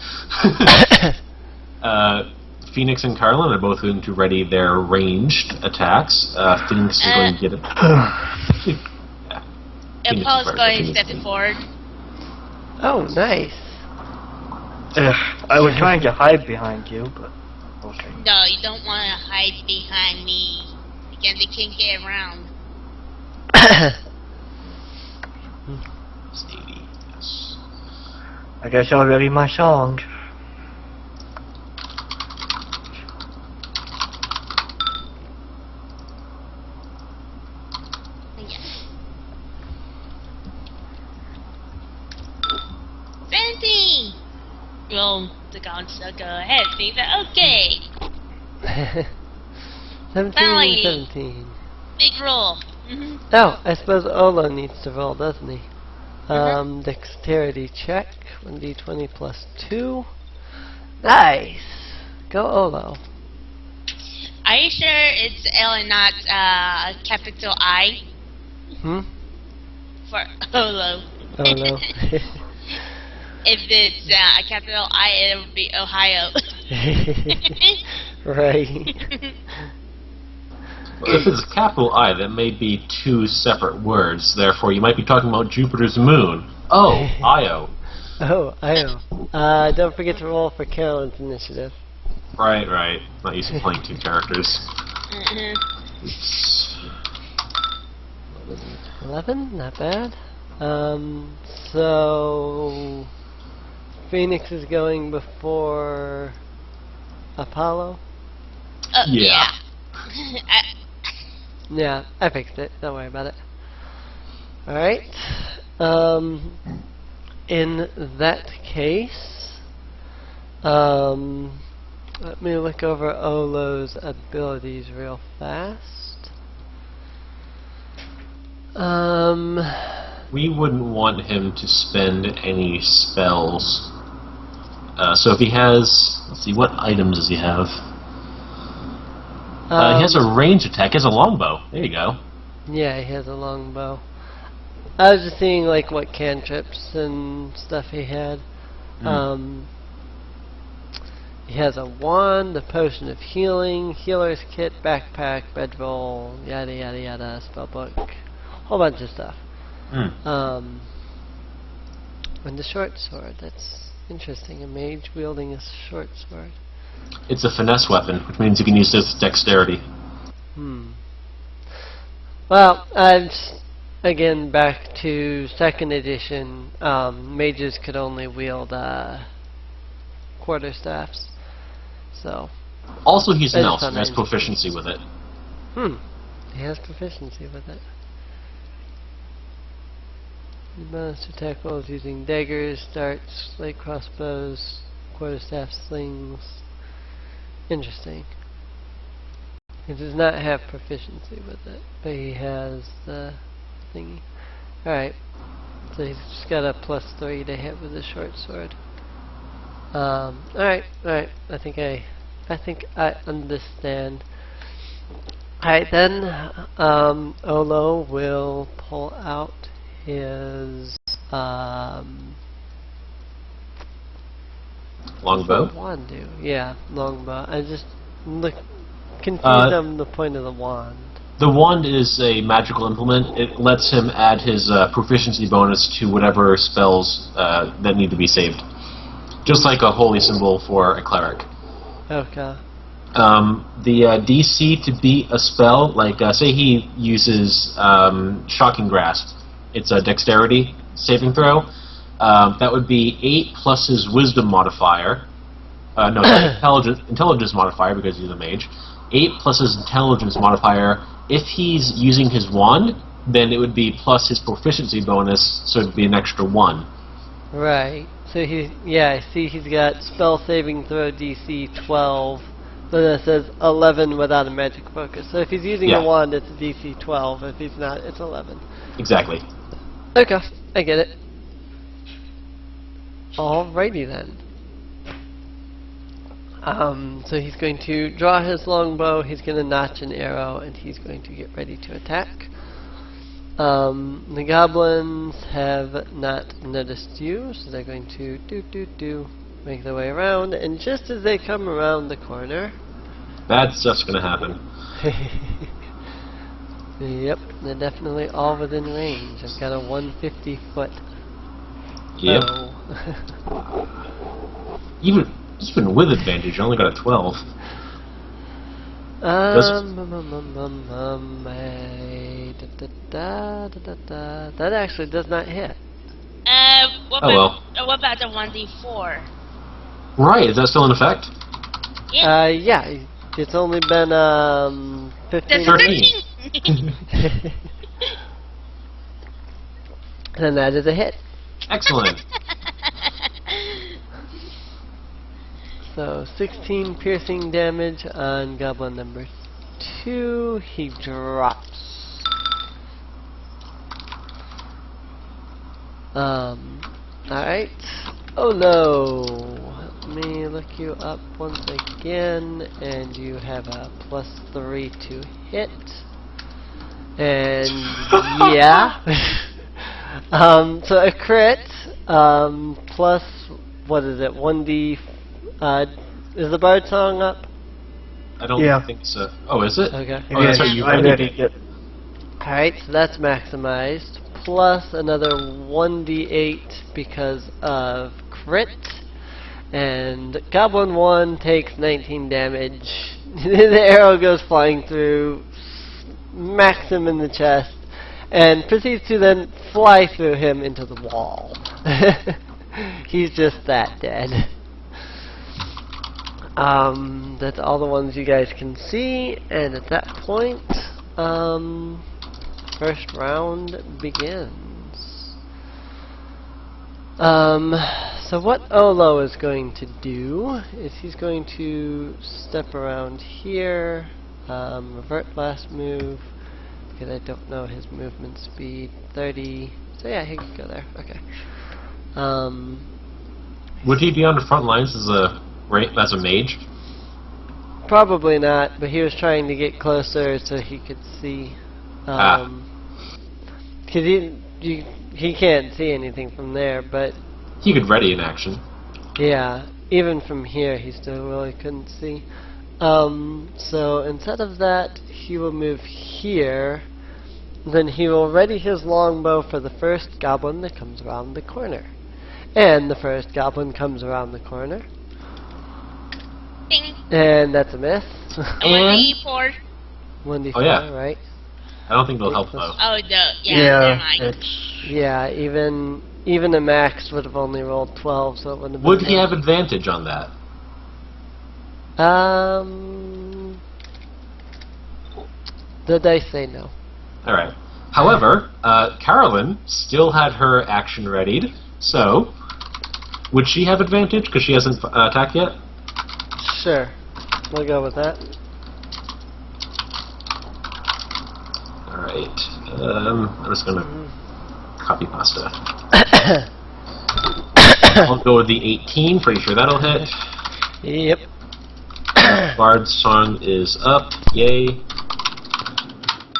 Phoenix and Carlyn are both going to ready their ranged attacks. Phoenix is going to get it. Paul's going to step forward. Oh, nice. I was trying to hide behind you, but okay. No, you don't want to hide behind me because they can't get around. Stevie, yes. I guess I'll ready my song. Yes. 17! Well, the gods still go ahead, baby. Okay. 17 Finally. 17. Big roll. Oh, I suppose Olo needs to roll, doesn't he? Dexterity check. 1d20 plus 2. Nice! Go Olo. Are you sure it's L and not capital I for Olo? Olo. If it's a capital I, it would be Ohio. Right. Well, if it's a capital I, that may be 2 separate words. Therefore, you might be talking about Jupiter's moon. Oh, Io. Oh, Io. Don't forget to roll for Carolyn's initiative. Right, right. Not used to playing 2 characters. 11? Not bad. So... Phoenix is going before Apollo? Yeah. Yeah, I fixed it. Don't worry about it. Alright. In that case, let me look over Olo's abilities real fast. We wouldn't want him to spend any spells. So if he has... Let's see, what items does he have? He has a range attack. He has a longbow. There you go. Yeah, he has a longbow. I was just seeing like what cantrips and stuff he had. He has a wand, a potion of healing, healer's kit, backpack, bedroll, yada yada yada, spellbook, whole bunch of stuff. And the short sword. That's interesting. A mage wielding a short sword. It's a finesse weapon, which means you can use this dexterity. Well, again, back to 2nd edition, mages could only wield quarterstaffs. So. Also, he's an elf, and has proficiency with it. He has proficiency with it. The bonus attack rolls using daggers, darts, light crossbows, quarterstaff slings. Interesting. He does not have proficiency with it, but he has the thingy. Alright. So he's just got a +3 to hit with the short sword. Alright. I think I understand. Alright then, Olo will pull out his Longbow. What's the wand do? Yeah, longbow. I just look confused on the point of the wand. The wand is a magical implement. It lets him add his proficiency bonus to whatever spells that need to be saved. Just like a holy symbol for a cleric. Okay. The DC to beat a spell, like say he uses Shocking Grasp, it's a dexterity saving throw. That would be 8 plus his wisdom modifier. No, intelligence modifier because he's a mage. 8 plus his intelligence modifier. If he's using his wand, then it would be plus his proficiency bonus, so it'd be an extra 1. Right. So I see he's got spell saving throw DC 12, but it says 11 without a magic focus. So if he's using a wand, it's DC 12. If he's not, it's 11. Exactly. Okay, I get it. Alrighty then. So he's going to draw his longbow, he's going to notch an arrow, and he's going to get ready to attack. The goblins have not noticed you, so they're going to make their way around, and just as they come around the corner... Bad stuff's going to happen. Yep, they're definitely all within range. I've got a 150 foot. Yep. Even with advantage, I only got a 12. That actually does not hit. What about the 1d4? Right, is that still in effect? Yeah. Yeah, it's only been 15. 13. And that is a hit. Excellent. So 16 piercing damage on goblin number 2. He drops. Alright. Oh no. Let me look you up once again, and you have a +3 to hit. And yeah. So a crit, plus, what is it, 1d, is the Bard song up? I don't think so. Oh, is it? Okay. Oh, that's right, you read it. Alright, so that's maximized, plus another 1d8 because of crit, and Goblin 1 takes 19 damage. The arrow goes flying through, smacks him in the chest, and proceeds to then fly through him into the wall. He's just that dead. That's all the ones you guys can see, and at that point, first round begins. So what Olo is going to do is he's going to step around here, revert last move, because I don't know his movement speed, 30, so yeah, he can go there, okay. Would he be on the front lines as a mage? Probably not, but he was trying to get closer so he could see, because he can't see anything from there, but... He could ready in action. Yeah, even from here he still really couldn't see. So instead of that, he will move here. Then he will ready his longbow for the first goblin that comes around the corner. And the first goblin comes around the corner. Ding. And that's a miss. 1d4. 1d4, Oh, yeah. right? I don't think it'll help though. Oh, never mind. Yeah, even a max would have only rolled 12, so it wouldn't have been... Would he have advantage on that? The dice say no. Alright. However, Carlyn still had her action readied, so would she have advantage because she hasn't attacked yet? Sure. We'll go with that. Alright. I'm just gonna copy pasta. I'll go with the 18, pretty sure that'll hit. Yep. Bard's song is up, yay.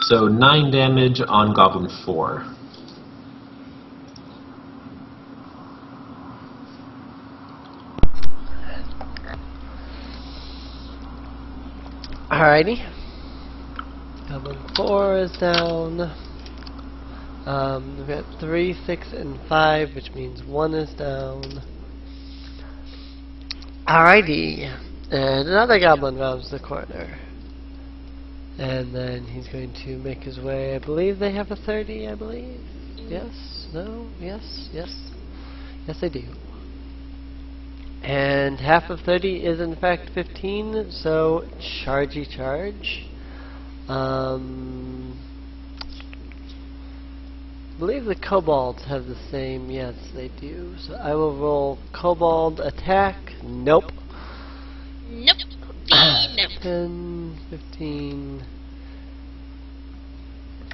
So 9 damage on Goblin 4. Alrighty. Goblin 4 is down. We've got 3, 6, and 5, which means 1 is down. Alrighty. And another goblin rounds the corner. And then he's going to make his way. I believe they have a 30, I believe. Yes? No? Yes? Yes? Yes, they do. And half of 30 is in fact 15, so chargey charge. I believe the kobolds have the same. Yes, they do. So I will roll kobold attack. Nope. Nope. Nope. 10, 15,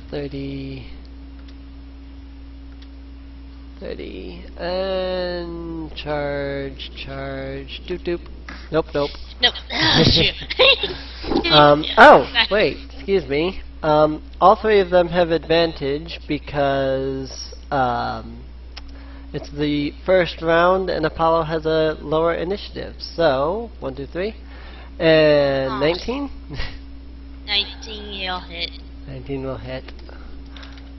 30, 30, and charge, doop doop. Nope, nope. Nope. Oh, shoot. Oh, wait, excuse me. All three of them have advantage because it's the first round and Apollo has a lower initiative. So, 1, 2, 3. And 19? 19 he'll hit. 19 will hit.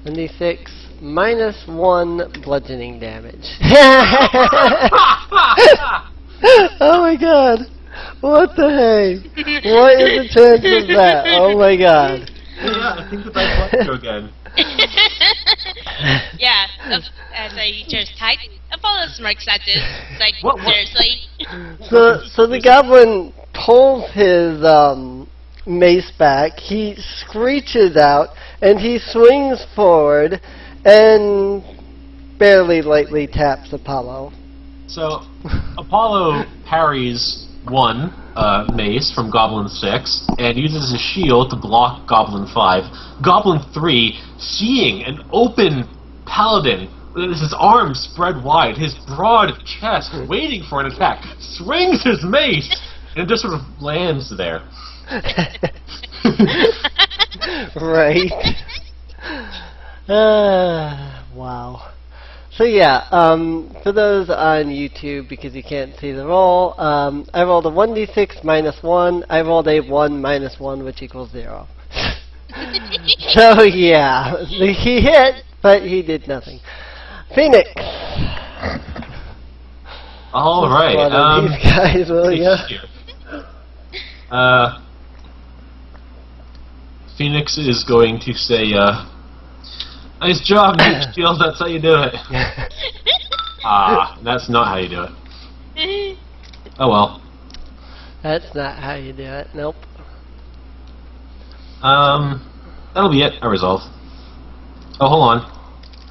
1d6 minus 1 bludgeoning damage. Oh my god. What the heck? What is the chance of that? Oh my god. Yeah, I think the dice want to go again. Yeah, as I just typed, Apollo smirks at this. Like, What? seriously? So the goblin pulls his mace back, he screeches out, and he swings forward and barely lightly taps Apollo. So, Apollo parries 1 mace from Goblin 6 and uses his shield to block Goblin 5. Goblin 3, seeing an open paladin with his arms spread wide, his broad chest waiting for an attack, swings his mace and just sort of lands there. Right. Wow. So yeah, for those on YouTube, because you can't see the roll, I rolled a 1d6 minus 1. I rolled a 1 minus 1, which equals 0. So yeah, he hit, but he did nothing. Phoenix. All right. One of these guys, will ya? Phoenix is going to say, nice job, Nick Shield, that's how you do it. That's not how you do it. Oh well. That's not how you do it. Nope. That'll be it. I resolve. Oh, hold on.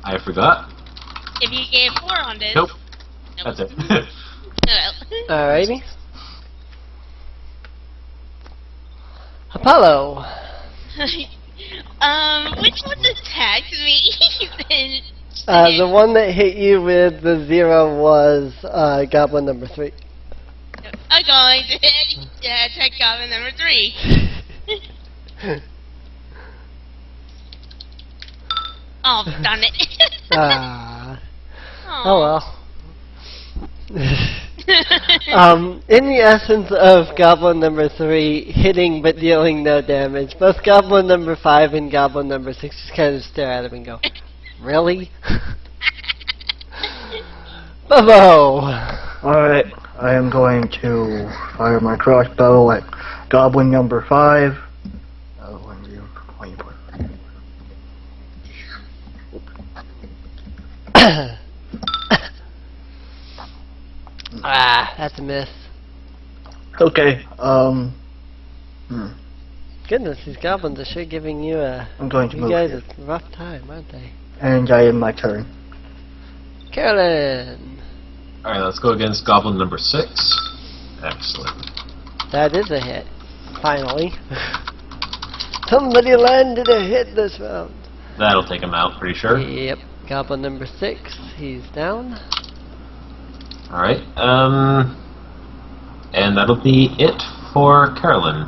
I forgot. If you gave 4 on this. Nope. That's it. Alrighty. Apollo. Which one attacked me? The one that hit you with the 0 was goblin number 3. I'm going to attack goblin number 3. Oh, darn it. Oh well. In the essence of goblin number 3 hitting but dealing no damage, both goblin number 5 and goblin number 6 just kind of stare at him and go, really? Bobbo! Alright, I am going to fire my crossbow at goblin number 5. That's a miss. Okay, Goodness, these goblins are sure giving you I'm going to you move guys here. a rough time, aren't they? And I am my turn. Carlyn! Alright, let's go against Goblin number 6. Excellent. That is a hit. Finally. Somebody landed a hit this round. That'll take him out, pretty sure. Yep. Goblin number 6, he's down. Alright, and that'll be it for Carlyn.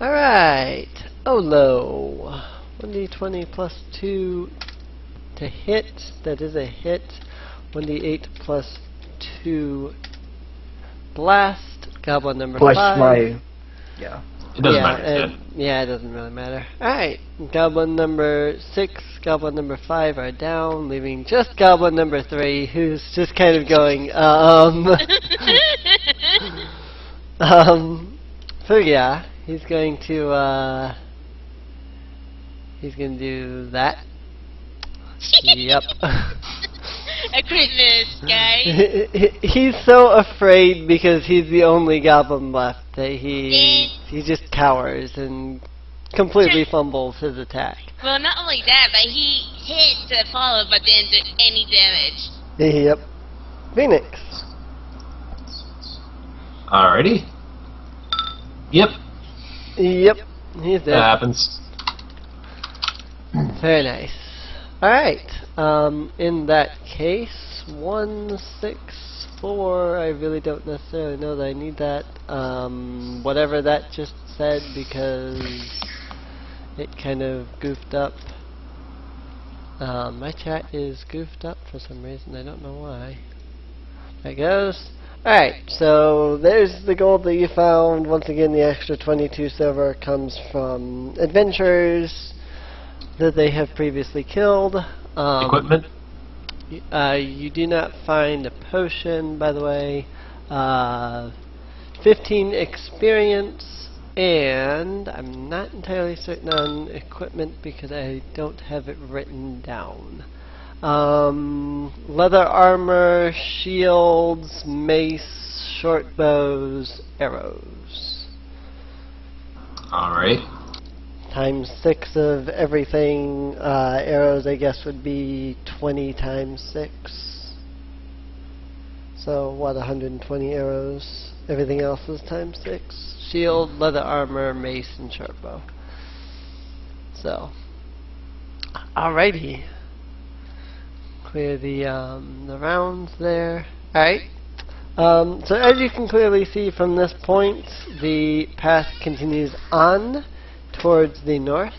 Alright. Olo. 1d20 plus 2 to hit. That is a hit. 1d8 plus 2 blast. Goblin number Plus 5. my Yeah. It doesn't yeah, matter. It's dead. yeah, it doesn't really matter. Alright, Goblin number 6, Goblin number 5 are down, leaving just Goblin number 3, who's just kind of going, so yeah, he's going to do that. Yep. Equipment, guys. He's so afraid because he's the only goblin left that he just cowers and completely fumbles his attack. Well, not only that, but he hit to follow, but didn't do any damage. Yep. Phoenix. Alrighty. Yep. Yep. He's That dead. happens. Very nice. Alright. In that case, 1, 6, 4. I really don't necessarily know that I need that. Whatever that just said, because it kind of goofed up. My chat is goofed up for some reason. I don't know why. There it goes. Alright, so there's the gold that you found. Once again, the extra 22 silver comes from adventurers that they have previously killed. Equipment? You do not find a potion, by the way. 15 experience, and I'm not entirely certain on equipment because I don't have it written down. Leather armor, shields, mace, short bows, arrows. Alright. Times 6 of everything. Arrows, I guess, would be 20 times 6. So, what, 120 arrows? Everything else is times 6. Shield, leather armor, mace, and short bow. So, alrighty. Clear the rounds there. Alright. So as you can clearly see from this point, the path continues on towards the north.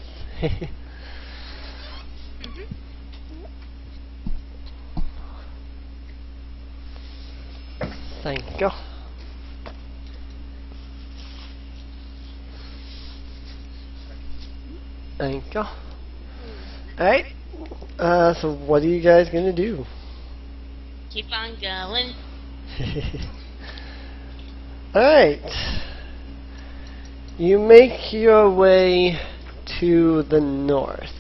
Thank you. Thank you. Alright. So what are you guys gonna do? Keep on going. Alright. You make your way to the north.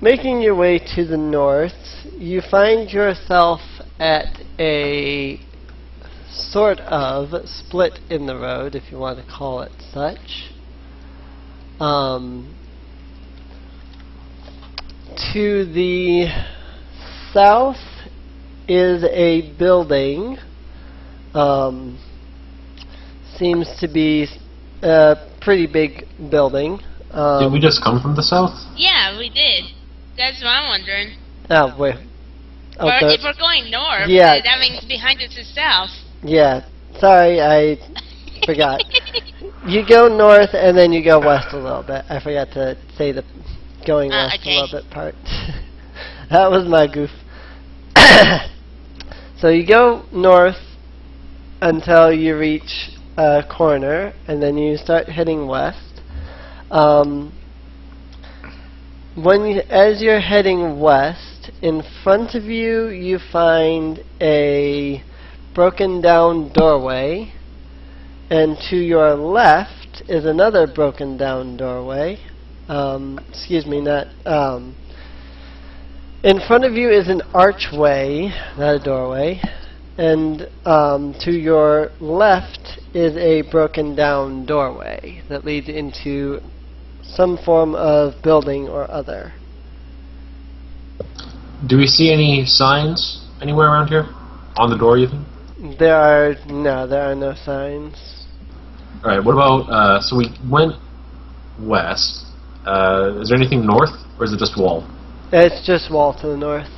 Making your way to the north, you find yourself at a sort of split in the road, if you want to call it such. To the south is a building. Seems to be a pretty big building. Did we just come from the south? Yeah, we did. That's what I'm wondering. Oh, wait. Or if we're going north, Yeah. that means behind us is south. Yeah. Sorry, I forgot. You go north and then you go west a little bit. I forgot to say the going west okay. a little bit part. That was my goof. So you go north until you reach a corner, and then you start heading west. As you're heading west, in front of you, you find a broken down doorway, and to your left is another broken down doorway. Excuse me, not. In front of you is an archway, not a doorway, and to your left is a broken down doorway that leads into some form of building or other. Do we see any signs anywhere around here? On the door, even? There are no signs. Alright, what about, so we went west. Is there anything north, or is it just wall? It's just wall to the north.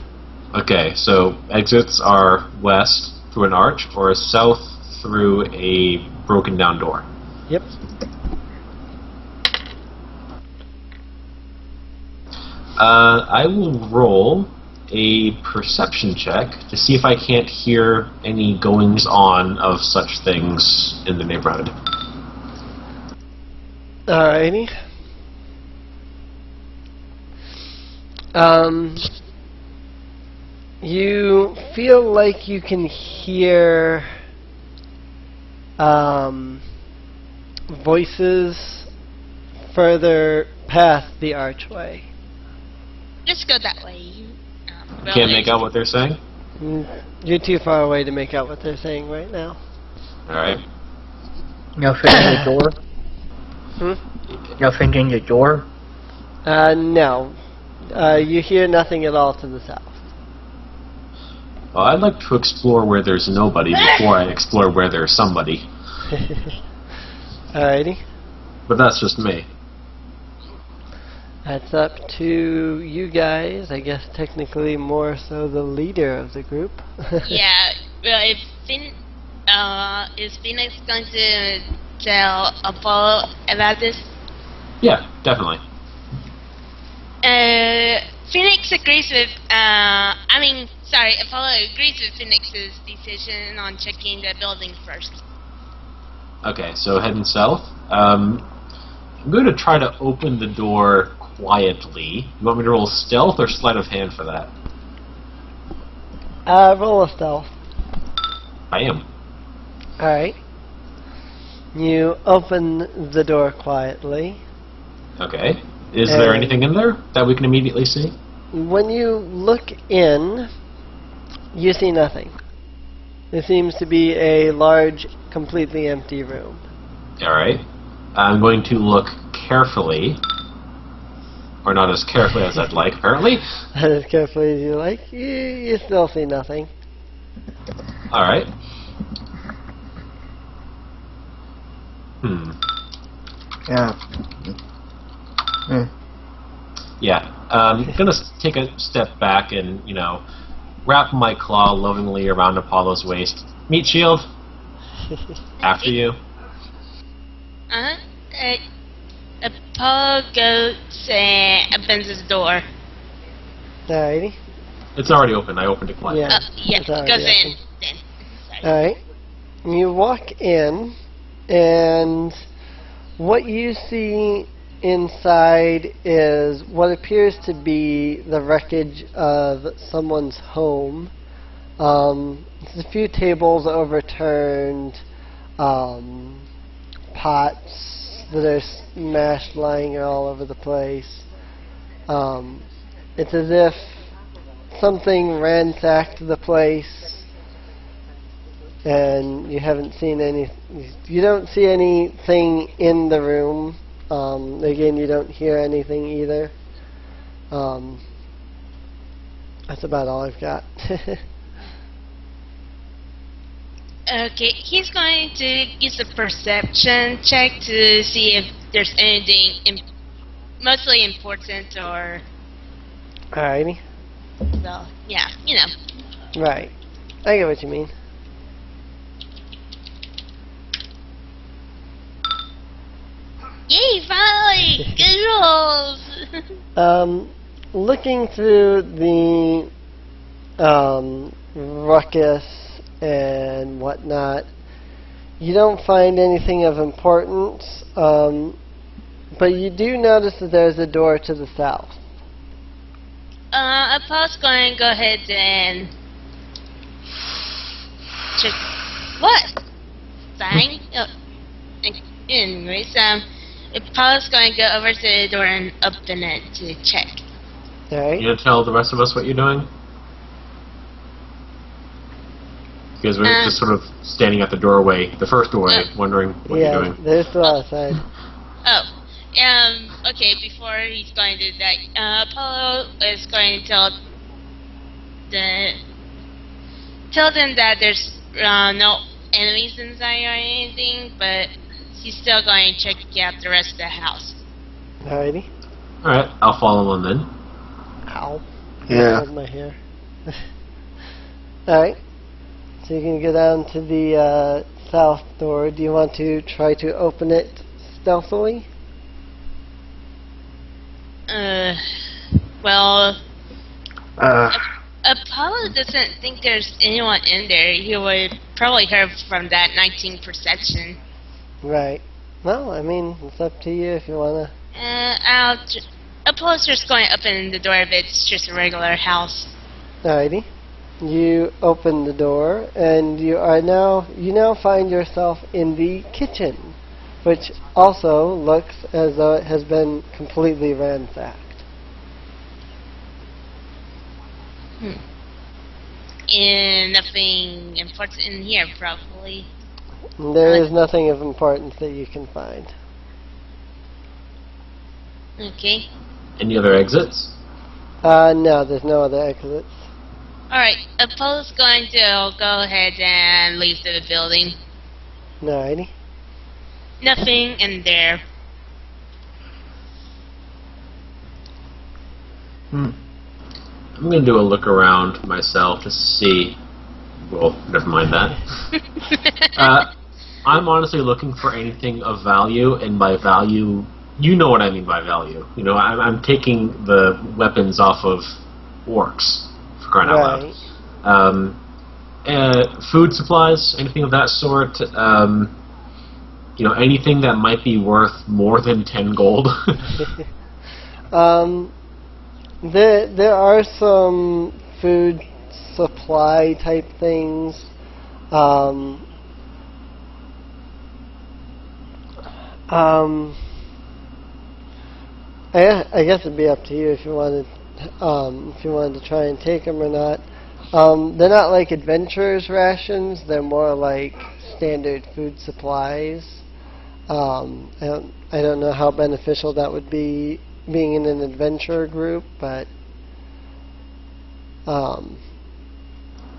Okay, so exits are west through an arch, or south through a broken down door? Yep. I will roll a perception check to see if I can't hear any goings on of such things in the neighborhood. Alrighty. You feel like you can hear voices further past the archway. Let's go that way. Can't make out what they're saying? You're too far away to make out what they're saying right now. Alright. Nothing in the door? Hmm? Nothing in the door? No. You hear nothing at all to the south. Well, I'd like to explore where there's nobody before I explore where there's somebody. Alrighty. But that's just me. That's up to you guys. I guess technically more so the leader of the group. Yeah, well, is Phoenix going to tell Apollo about this? Yeah, definitely. Phoenix agrees with, Apollo agrees with Phoenix's decision on checking the building first. Okay, so heading south. I'm going to try to open the door quietly. You want me to roll stealth or sleight of hand for that? Roll a stealth. I am. Alright. You open the door quietly. Okay. Is there anything in there that we can immediately see? When you look in, you see nothing. There seems to be a large, completely empty room. Alright. I'm going to look carefully. Or not as carefully as I'd like, apparently. As carefully as you like. You still see nothing. Alright. Yeah. Yeah. I'm going to take a step back and, wrap my claw lovingly around Apollo's waist. Meat shield. After you. Apollo goes and opens his door. Alrighty. It's already open. I opened it quietly. Yeah. Yeah, It's already goes in. open. Then. Sorry. Alright. You walk in, and what you see inside is what appears to be the wreckage of someone's home. There's a few tables overturned, pots that are smashed lying all over the place. It's as if something ransacked the place, and you haven't seen any. You don't see anything in the room. Again, you don't hear anything either. That's about all I've got. Okay, he's going to use a perception check to see if there's anything mostly important or... Alrighty. Well, yeah, Right. I get what you mean. Yay, finally! Good rolls! Looking through the ruckus and whatnot, you don't find anything of importance, but you do notice that there's a door to the south. Apollo's going to go ahead and check. What? Fine. Anyways, Apollo's going to go over to the door and open it to check. Alright. You gonna tell the rest of us what you're doing? Because we're just sort of standing at the doorway, the first doorway, wondering what you're doing. Yeah, they're still outside. Okay, before he's going to do that, Apollo is going to tell them that there's no enemies inside or anything, but he's still going to check out the rest of the house. Alrighty. Alright, I'll follow him then. Ow. Yeah. Hold my hair. Alright. So you can go down to the south door. Do you want to try to open it stealthily? Well, Apollo doesn't think there's anyone in there. He would probably heard from that 19 perception. Right. Well, I mean, it's up to you if you wanna. Opposed just going to open the door if it's just a regular house. Alrighty. You open the door, and you now find yourself in the kitchen, which also looks as though it has been completely ransacked. And nothing important in here, probably. There is nothing of importance that you can find. Okay. Any other exits? No, there's no other exits. Alright, Apollo's going to go ahead and leave the building. Alrighty. Nothing in there. I'm going to do a look around myself just to see. Well, never mind that. I'm honestly looking for anything of value, and by value, you know what I mean by value. You know, I'm taking the weapons off of orcs, for crying out loud. Food supplies, anything of that sort. You know, anything that might be worth more than 10 gold. There are some food supply type things. I guess it'd be up to you if you wanted to try and take them or not. They're not like adventurers rations. They're more like standard food supplies. I don't know how beneficial that would be being in an adventure group, but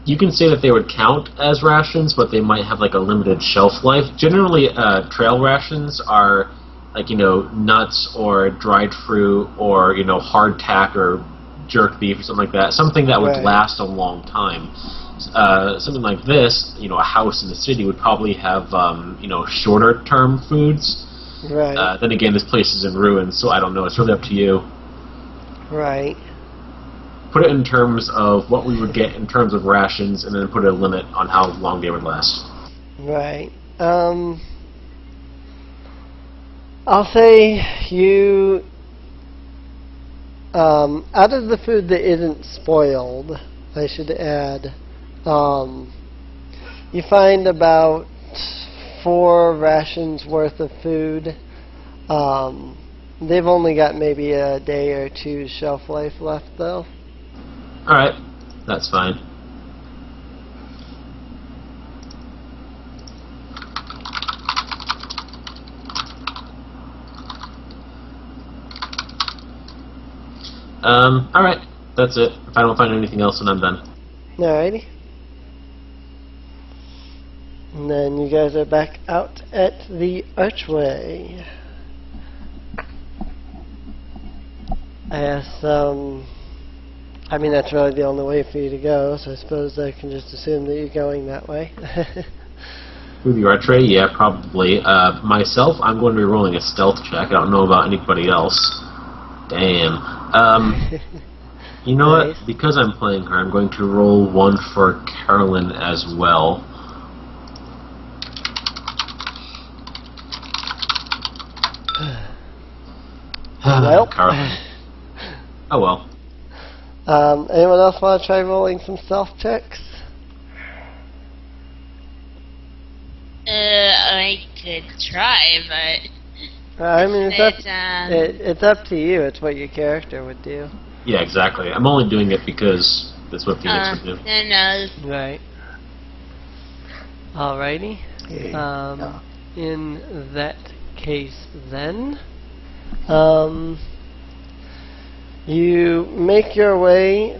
you can say that they would count as rations, but they might have like a limited shelf life. Generally, trail rations are like, you know, nuts or dried fruit or, you know, hardtack or jerk beef or something like that. Something that would last a long time. Something like this, you know, a house in the city would probably have, you know, shorter term foods. Right. Then again, this place is in ruins, so I don't know. It's really up to you. Right. Put it in terms of what we would get in terms of rations, and then put a limit on how long they would last. Right. I'll say you, out of the food that isn't spoiled, I should add, you find about 4 rations worth of food. They've only got maybe a day or 2 shelf life left, though. Alright, that's fine. Alright, that's it. If I don't find anything else, then I'm done. Alrighty. And then you guys are back out at the archway. I guess, I mean, that's really the only way for you to go, so I suppose I can just assume that you're going that way. Through the archway? Yeah, probably. Myself, I'm going to be rolling a stealth check. I don't know about anybody else. Damn. You know what? Because I'm playing her, I'm going to roll 1 for Carlyn as well. Well. Carlyn. Oh well. Anyone else want to try rolling some stealth checks? I could try, but... I mean, it's up to you. It's what your character would do. Yeah, exactly. I'm only doing it because that's what Phoenix would do. No. Right. Alrighty. In that case, then, you make your way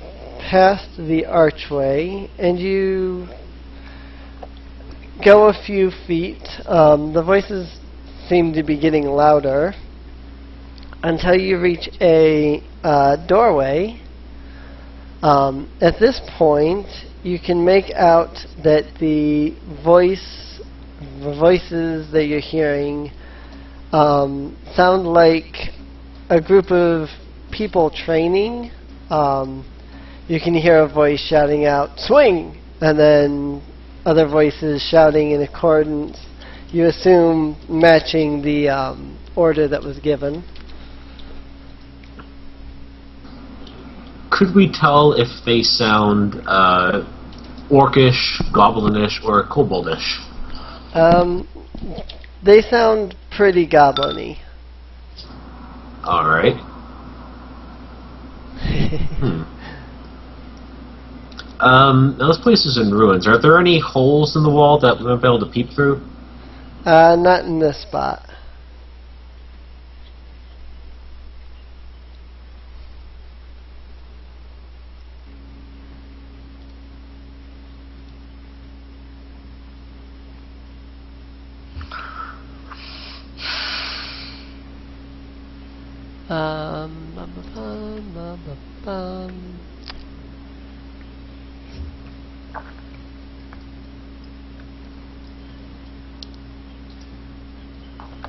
past the archway, and you go a few feet. The voices seem to be getting louder until you reach a doorway. At this point, you can make out that the voices that you're hearing sound like a group of people training. You can hear a voice shouting out, "Swing!" and then other voices shouting in accordance. you assume matching the order that was given. Could we tell if they sound orcish, goblinish, or koboldish? They sound pretty goblin-y. Alright. Now this place is in ruins. Are there any holes in the wall that we might be able to peep through? Not in this spot.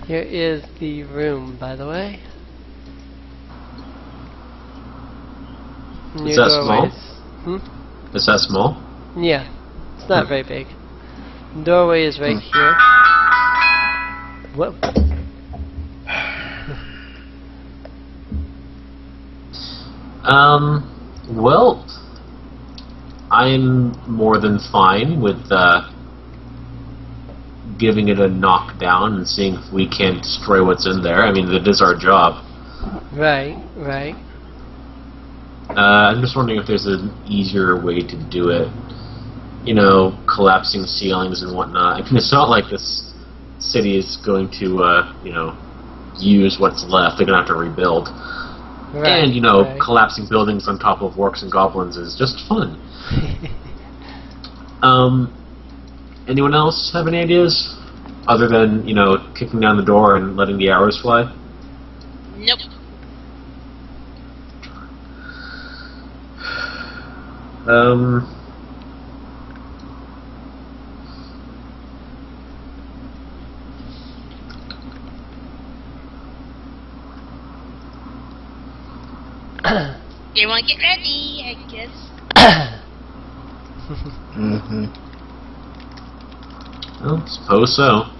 Here is the room, by the way. Is that small? Hmm? Is that small? Yeah. It's not very big. The doorway is right here. Whoa. Well, I'm more than fine with giving it a knockdown and seeing if we can't destroy what's in there. I mean, it is our job. Right, right. I'm just wondering if there's an easier way to do it. You know, collapsing ceilings and whatnot. I mean, it's not like this city is going to, you know, use what's left. They're going to have to rebuild. Right, and, you know, right. collapsing buildings on top of orcs and goblins is just fun. Anyone else have any ideas? Other than, you know, kicking down the door and letting the arrows fly? Nope. Everyone get ready, I guess. Mm-hmm. Well, suppose so.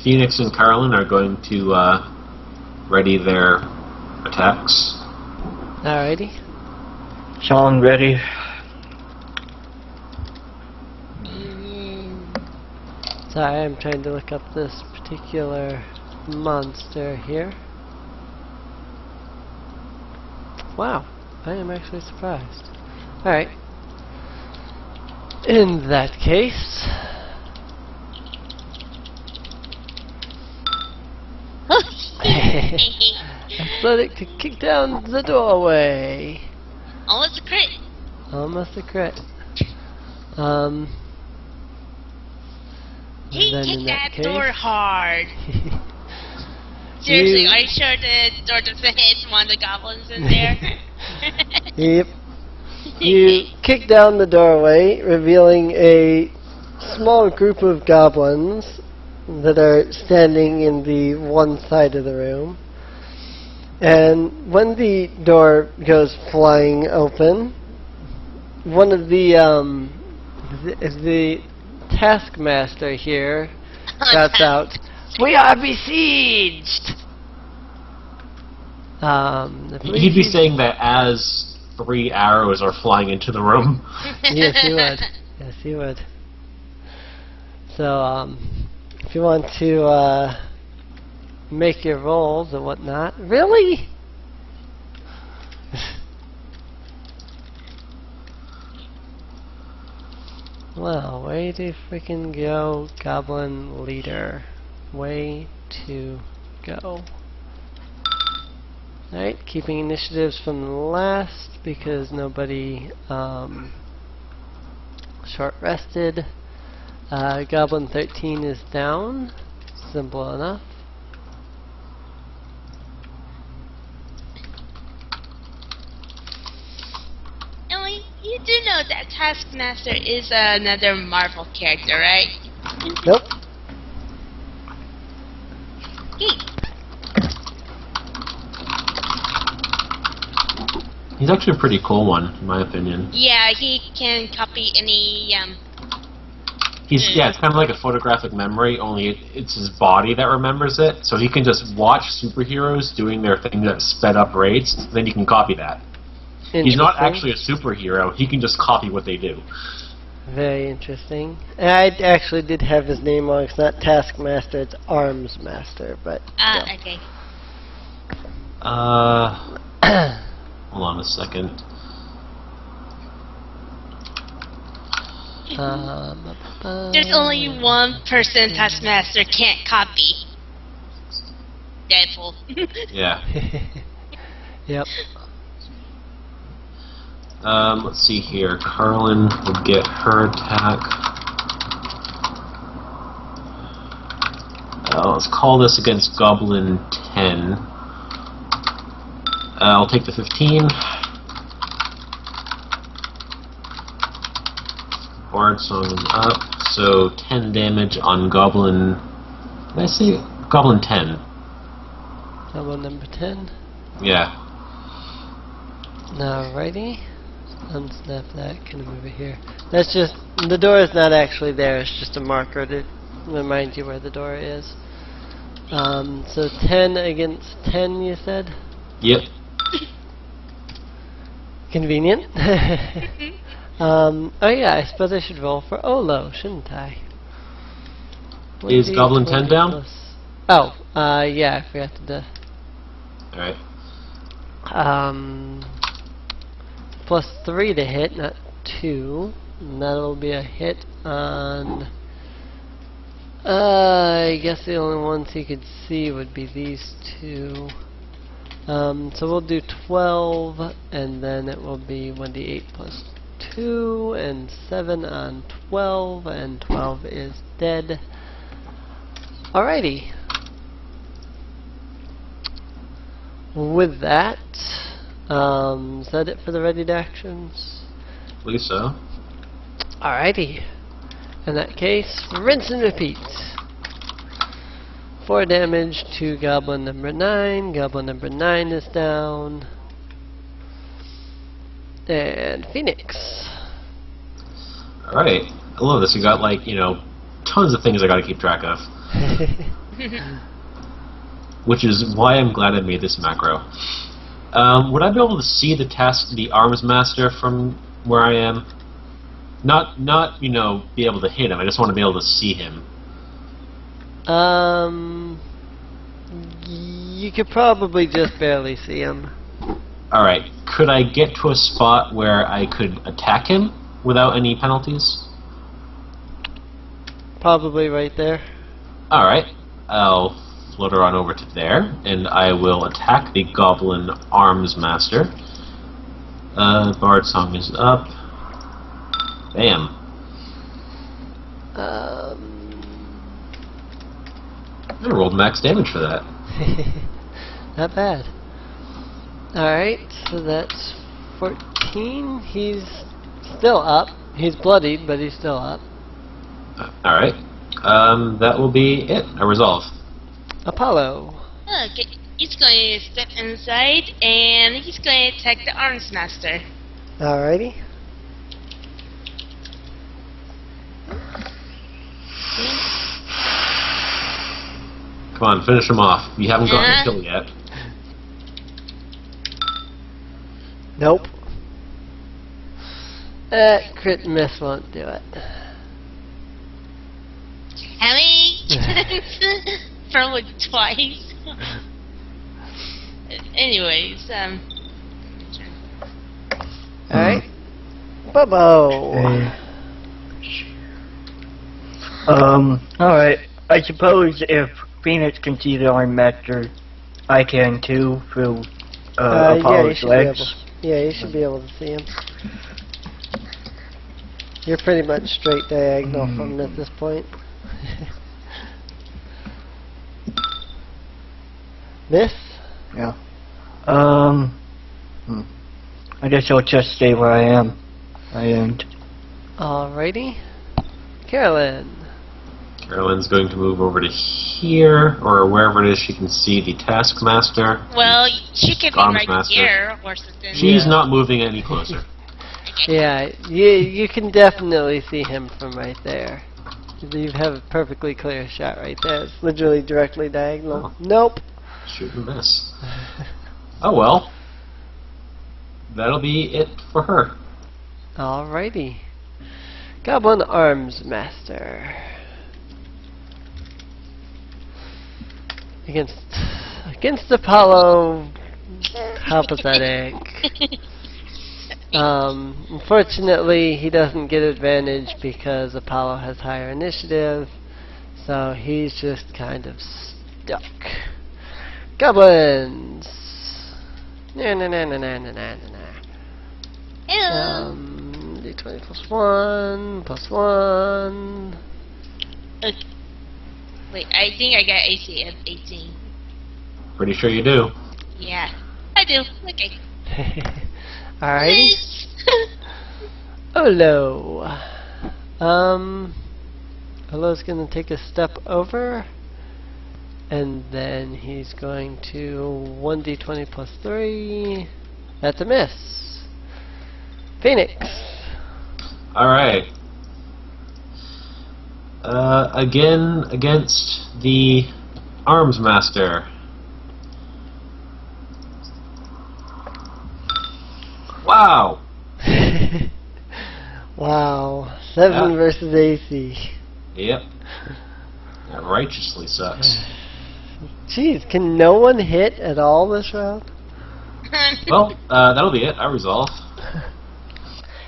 Phoenix and Carlyn are going to ready their attacks. Alrighty. Song ready. Sorry, I'm trying to look up this particular monster here. Wow, I am actually surprised. Alright. In that case... Athletic to kick down the doorway. Almost a crit. Almost a crit. Hey, then kick in that that door case- hard. Seriously, You- are you sure the door doesn't hit one of the goblins in there? Yep. You kick down the doorway, revealing a small group of goblins that are standing in the one side of the room. And when the door goes flying open, one of the taskmaster here shouts out, "We are besieged!" He'd be saying that as 3 arrows are flying into the room. Yes, he would. Yes, he would. So, if you want to make your rolls and whatnot, really? Well, way to freaking go, Goblin Leader. Way to go. Alright, keeping initiatives from the last because nobody short rested. Goblin 13 is down. Simple enough. Emily, you do know that Taskmaster is another Marvel character, right? Nope. Hey, He's actually a pretty cool one, in my opinion. Yeah, he can copy any. It's kind of like a photographic memory, only it's his body that remembers it, so he can just watch superheroes doing their thing at sped up rates, then you can copy that. He's not actually a superhero, he can just copy what they do. Very interesting. And I actually did have his name wrong. It's not Taskmaster, it's Arms Master, but... yeah. Okay. Hold on a second. There's only one person Taskmaster can't copy. Deadpool. Yeah. Yep. Let's see here. Carlyn will get her attack. Let's call this against Goblin 10. I'll take the 15. Bard Song is up, so 10 damage on Goblin... Did I say Goblin 10? Goblin number 10. Yeah. Alrighty. Unsnap that, can move it here. That's just, the door is not actually there, it's just a marker to remind you where the door is. So 10 against 10, you said? Yep. Convenient. Oh yeah, I suppose I should roll for Olo, shouldn't I? Is Goblin 10 down? Oh, yeah, I forgot to do. Alright. Plus 3 to hit, not 2. And that'll be a hit on... I guess the only ones he could see would be these two. So we'll do 12, and then it will be 1d8 plus 2, and 7 on 12, and 12 is dead. Alrighty. With that, is that it for the readied actions? I believe so. Alrighty. In that case, rinse and repeat. 4 damage to Goblin number 9. Goblin number 9 is down. And Phoenix. Alright. I love this. You got, like, you know, tons of things I gotta keep track of. Which is why I'm glad I made this macro. Would I be able to see the Arms Master from where I am? Not, you know, be able to hit him. I just want to be able to see him. You could probably just barely see him. Alright. Could I get to a spot where I could attack him without any penalties? Probably right there. Alright. I'll flutter on over to there, and I will attack the Goblin Arms Master. Bard Song is up. Bam. I rolled max damage for that. Not bad. Alright, so that's 14. He's still up. He's bloodied, but he's still up. Alright. That will be it. I resolve. Apollo. Okay, he's going to step inside, and he's going to attack the Arms Master. Alrighty. Come on, finish him off. You haven't gotten a kill yet. Nope. That crit miss won't do it. How many times? For like twice. Anyways, Alright. Bobbo. Alright. I suppose if Phoenix can see the Arm Master, I can too, through Apollo's legs. You should be able to see him. You're pretty much straight diagonal from him at this point. Miss? Yeah. I guess I'll just stay where I am. Alrighty. Carlyn. Carolyn's going to move over to here, or wherever it is she can see the Taskmaster. Well, she could be Arms right Master. here or something. She's Yeah. not moving any closer. Okay. Yeah, you can definitely see him from right there. You have a perfectly clear shot right there. It's literally directly diagonal. Oh. Nope. Shoot and miss. Oh well. That'll be it for her. Alrighty. Goblin Arms Master. Against Apollo. How pathetic. Unfortunately, he doesn't get advantage because Apollo has higher initiative, so he's just kind of stuck. Goblins! Hello. D20 plus 1. Wait, I think I got AC of 18. Pretty sure you do. Yeah, I do. Okay. Alrighty. Olo. Olo's gonna take a step over, and then he's going to 1d20 plus 3. That's a miss. Phoenix. Alright. Again, against the Arms Master. Wow! Wow. 7 Yeah. versus AC. Yep. That righteously sucks. Jeez, can no one hit at all this round? Well, that'll be it. I resolve.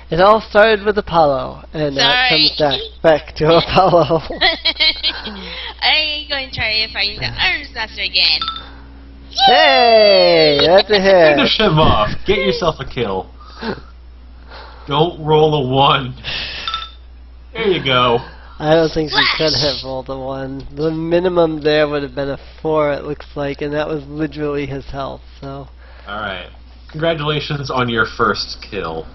It all started with Apollo, and now it Sorry. comes back to Apollo. I'm going to try to find the Arms Master again. Hey, that's a hit. Finish him off. Get yourself a kill. Don't roll a 1. There you go. I don't think she could have rolled a 1. The minimum there would have been a 4, it looks like, and that was literally his health, so. Alright. Congratulations on your first kill.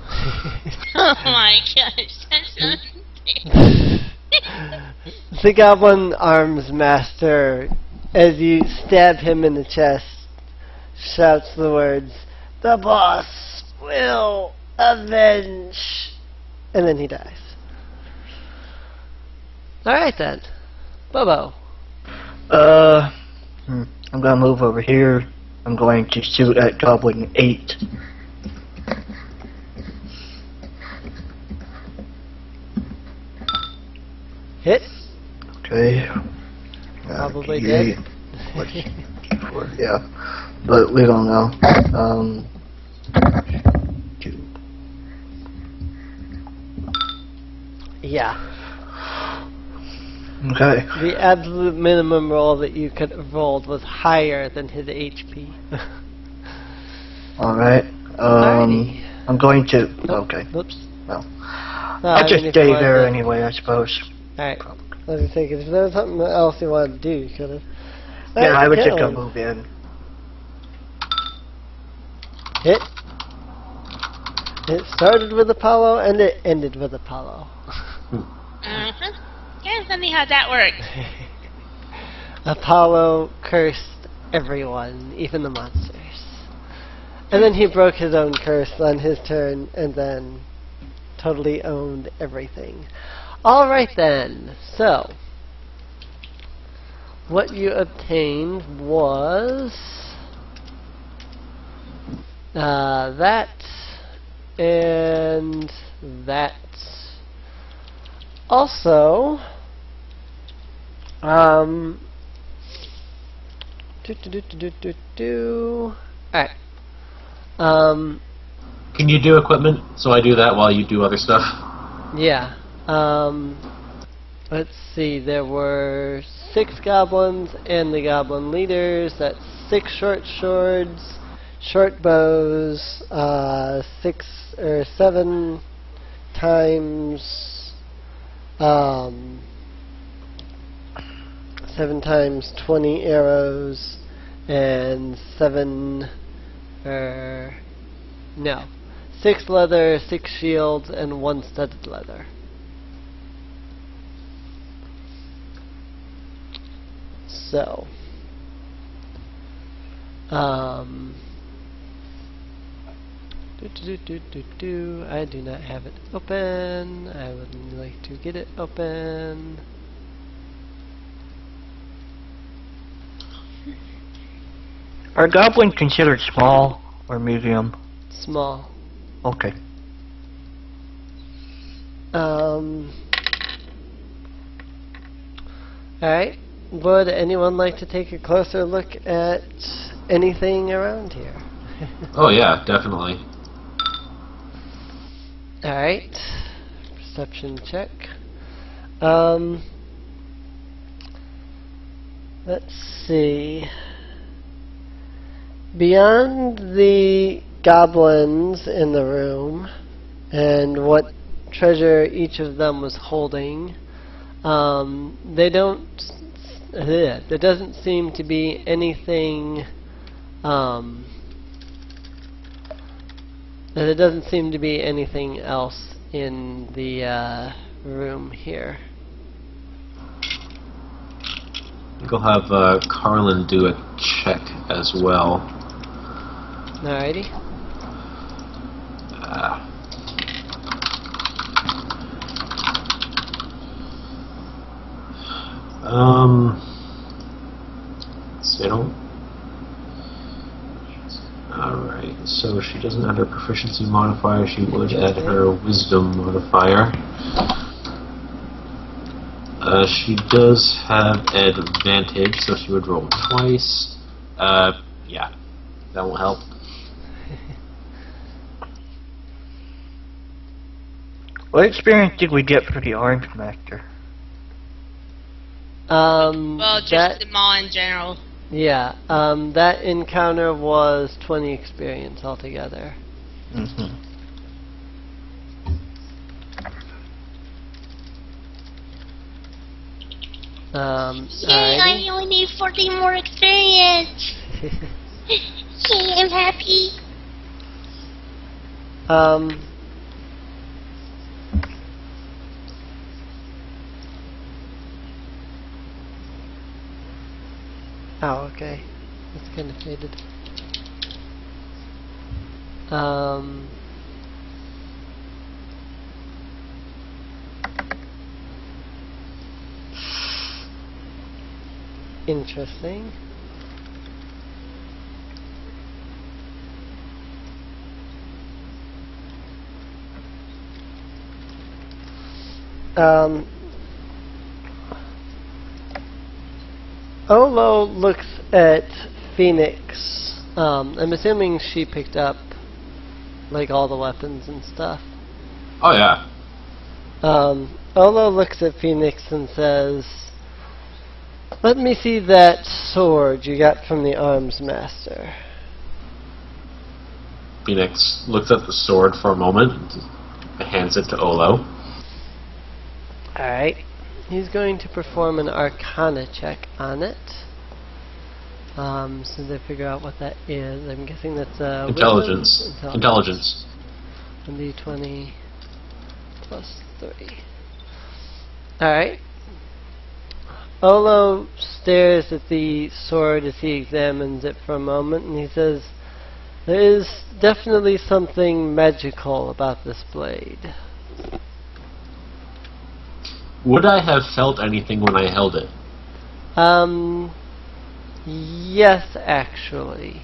Oh my gosh, that's so The Goblin Arms Master, as you stab him in the chest, shouts the words, "The boss will avenge," and then he dies. Alright then. Bobbo. I'm gonna move over here. I'm going to shoot at Goblin 8. Hit. Okay. Probably D8. dead. What's D4? Yeah. But we don't know. 2. Yeah. Okay. The absolute minimum roll that you could have rolled was higher than his HP. Alright. Alrighty. I'm going to... Nope. Okay. Whoops. Well. No, I'll just if stay you wanted there to- anyway, I suppose. Alright. I was just thinking, if there was something else you wanted to do, you could have. Yeah, I was just Carlyn. gonna move in. Hit. It started with Apollo and it ended with Apollo. Uh-huh. Yeah, tell me how that worked. Apollo cursed everyone, even the monsters. And then he broke his own curse on his turn and then totally owned everything. Alright then, so what you obtained was that and that. Also, alright. Can you do equipment so I do that while you do other stuff? Yeah. Let's see, there were 6 goblins and the goblin leaders. That's 6 short swords, short bows, 6 or 7 times 7 times 20 arrows and 6 leather, 6 shields, and 1 studded leather. So, I do not have it open. I would like to get it open. Are goblins considered small or medium? Small. Okay. Alright. Would anyone like to take a closer look at anything around here? Oh yeah, definitely. Alright. Perception check. Let's see. Beyond the goblins in the room and what treasure each of them was holding, there doesn't seem to be anything, there doesn't seem to be anything else in the room here. I think I'll have Carlyn do a check as well. Alrighty. So I don't. Alright, so she doesn't add her proficiency modifier, she would add her wisdom modifier. She does have advantage, so she would roll twice. Yeah, that won't help. What experience did we get for the Orange Master? Well, just them all in general. Yeah, that encounter was 20 experience altogether. Mm-hmm. Yay, alrighty. I only need 14 more experience! Yay, I'm happy! Oh, okay. That's kind of faded. Interesting. Olo looks at Phoenix. I'm assuming she picked up like all the weapons and stuff. Oh yeah. Olo looks at Phoenix and says, "Let me see that sword you got from the arms master." Phoenix looks at the sword for a moment and hands it to Olo. Alright. He's going to perform an Arcana check on it. So they figure out what that is. I'm guessing that's Intelligence. wisdom? Intelligence. 1d20 plus 3. Alright. Olo stares at the sword as he examines it for a moment, and he says, "There is definitely something magical about this blade." Would I have felt anything when I held it? Yes, actually.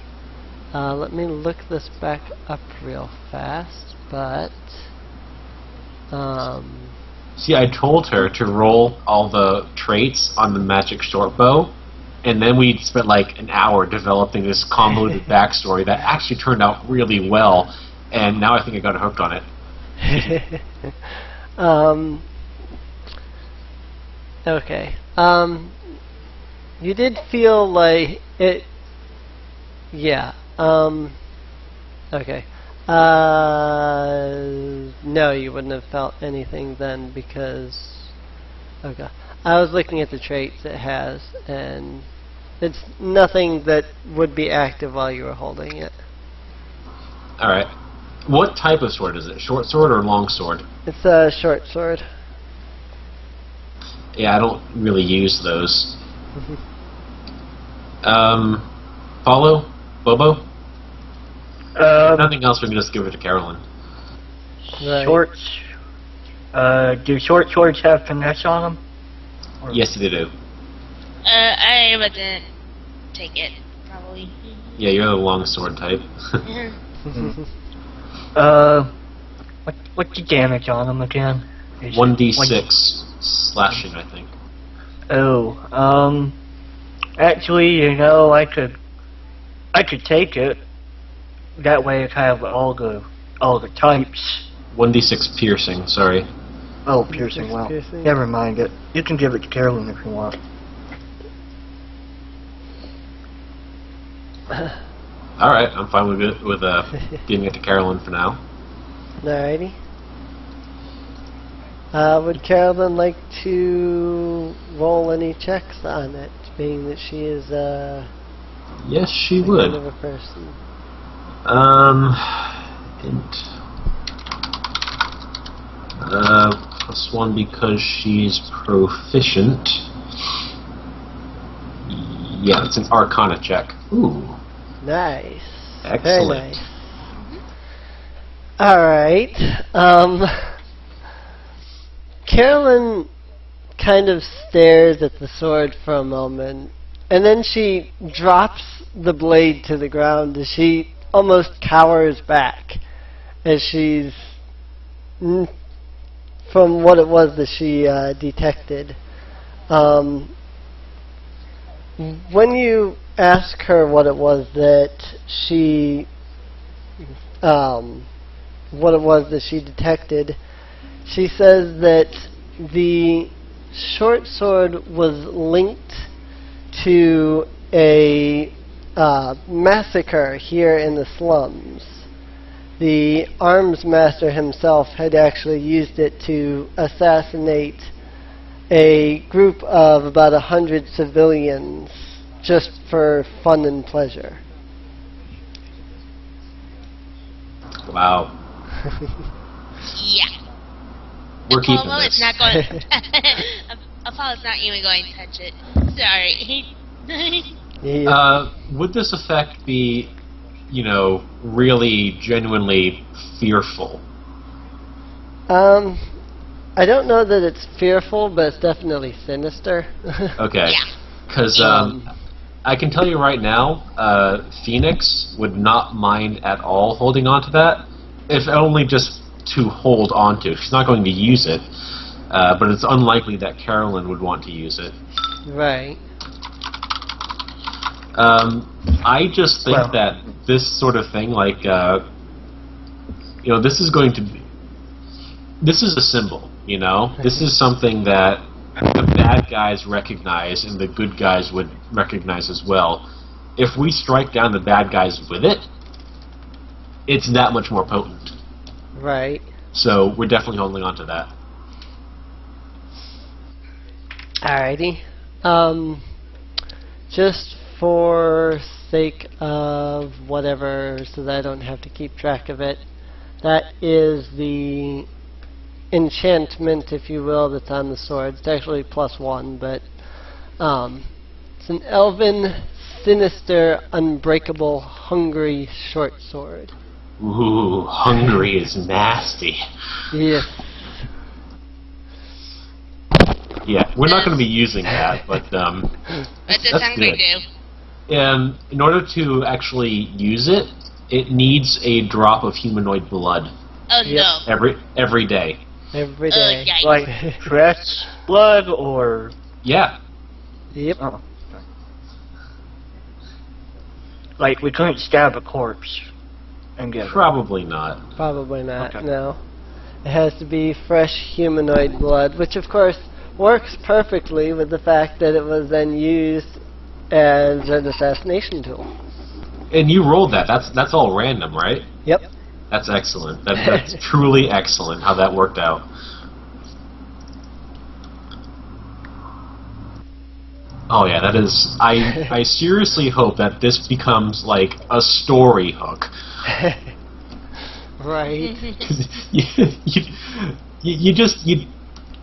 Let me look this back up real fast, but, See, I told her to roll all the traits on the magic short bow, and then we spent like an hour developing this convoluted backstory that actually turned out really well, and now I think I got hooked on it. Okay. You did feel like it... Yeah. Okay. No, you wouldn't have felt anything then because... Okay. I was looking at the traits it has, and it's nothing that would be active while you were holding it. Alright. What type of sword is it? Short sword or long sword? It's a short sword. Yeah, I don't really use those. Follow? Bobbo? Nothing else, we can just give it to Carlyn. Right. Shorts. Do short swords have finesse on them? Or- Yes, they do. I wouldn't take it, probably. Yeah, you're the longsword type. What's the damage on them again? 1d6 slashing, I think. Oh, actually, you know, I could take it. That way, I have all the types. 1d6 piercing, sorry. Oh, piercing. Well, Piercing. never mind it. You can give it to Carolyn if you want. Alright, I'm fine with it, with giving it to Carolyn for now. Alrighty. Would Carolyn like to roll any checks on it, being that she is Yes, she kind would. of a person? Int. +1 because she's proficient. Yeah, it's an Arcana check. Ooh. Nice. Excellent. Very nice. Alright. Carolyn kind of stares at the sword for a moment, and then she drops the blade to the ground as she almost cowers back as she's, from what it was that she detected. When you ask her what it was that she detected, she says that the short sword was linked to a massacre here in the slums. The arms master himself had actually used it to assassinate a group of about 100 civilians just for fun and pleasure. Wow. Yeah. We're keeping Apollo this. is not going. Apollo's not even going to touch it. Sorry. Yeah. Would this effect be, you know, really genuinely fearful? I don't know that it's fearful, but it's definitely sinister. Okay. Yeah. Because I can tell you right now, Phoenix would not mind at all holding on to that, if only just to hold on to. She's not going to use it, but it's unlikely that Carolyn would want to use it. Right. I just think Well- that this sort of thing, like, you know, this is going to be... This is a symbol, you know? This is something that the bad guys recognize and the good guys would recognize as well. If we strike down the bad guys with it, it's that much more potent. Right. So we're definitely holding on to that. Alrighty. Just for sake of whatever, so that I don't have to keep track of it, that is the enchantment, if you will, that's on the sword. It's actually +1, but it's an elven, sinister, unbreakable, hungry short sword. Ooh, hungry is nasty. Yes. Yeah, we're not going to be using that, but What does that's hungry good. do? In order to actually use it, it needs a drop of humanoid blood Oh Yep. no. every day. Every Oh, day. yikes. Like fresh blood or... Yeah. Yep. Oh. Like, we couldn't stab a corpse and get it. Probably not. Probably not, Okay. no. It has to be fresh humanoid blood, which of course works perfectly with the fact that it was then used as an assassination tool. And you rolled that. That's all random, right? Yep. That's excellent. That's truly excellent how that worked out. Oh yeah, that is... I seriously hope that this becomes like a story hook. Right. You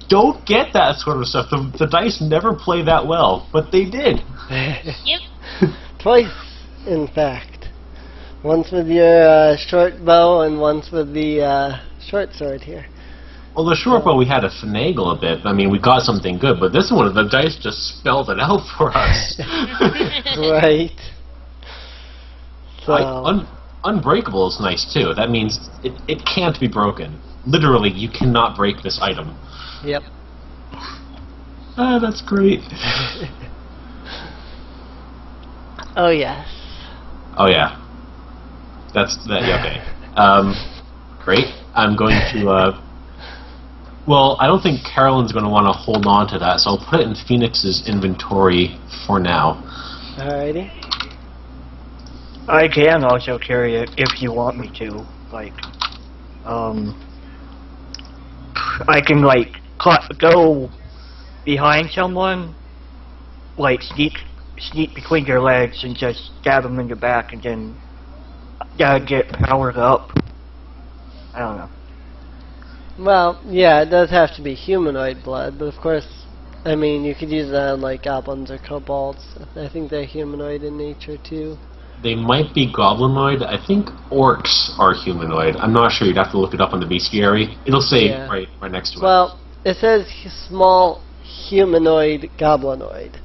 don't get that sort of stuff. The dice never play that well, but they did. Yep. Twice, in fact. Once with your short bow and once with the short sword here. Well, the short bow we had to finagle a bit. I mean, we got something good, but this one, the dice just spelled it out for us. Right. So. Unbreakable is nice too. That means it can't be broken. Literally, you cannot break this item. Yep. Ah, that's great. Oh yes. Oh yeah. Yeah, okay. Great. I'm going to. Well, I don't think Carolyn's going to want to hold on to that, so I'll put it in Phoenix's inventory for now. Alrighty. I can also carry it if you want me to. Like, I can go behind someone, like sneak between their legs and just stab them in the back, and then get powered up. I don't know. Well, yeah, it does have to be humanoid blood, but of course, I mean, you could use that on like goblins or kobolds. I think they're humanoid in nature too. They might be goblinoid. I think orcs are humanoid. I'm not sure. You'd have to look it up on the bestiary. It'll say right next to it. Well, it says small humanoid goblinoid.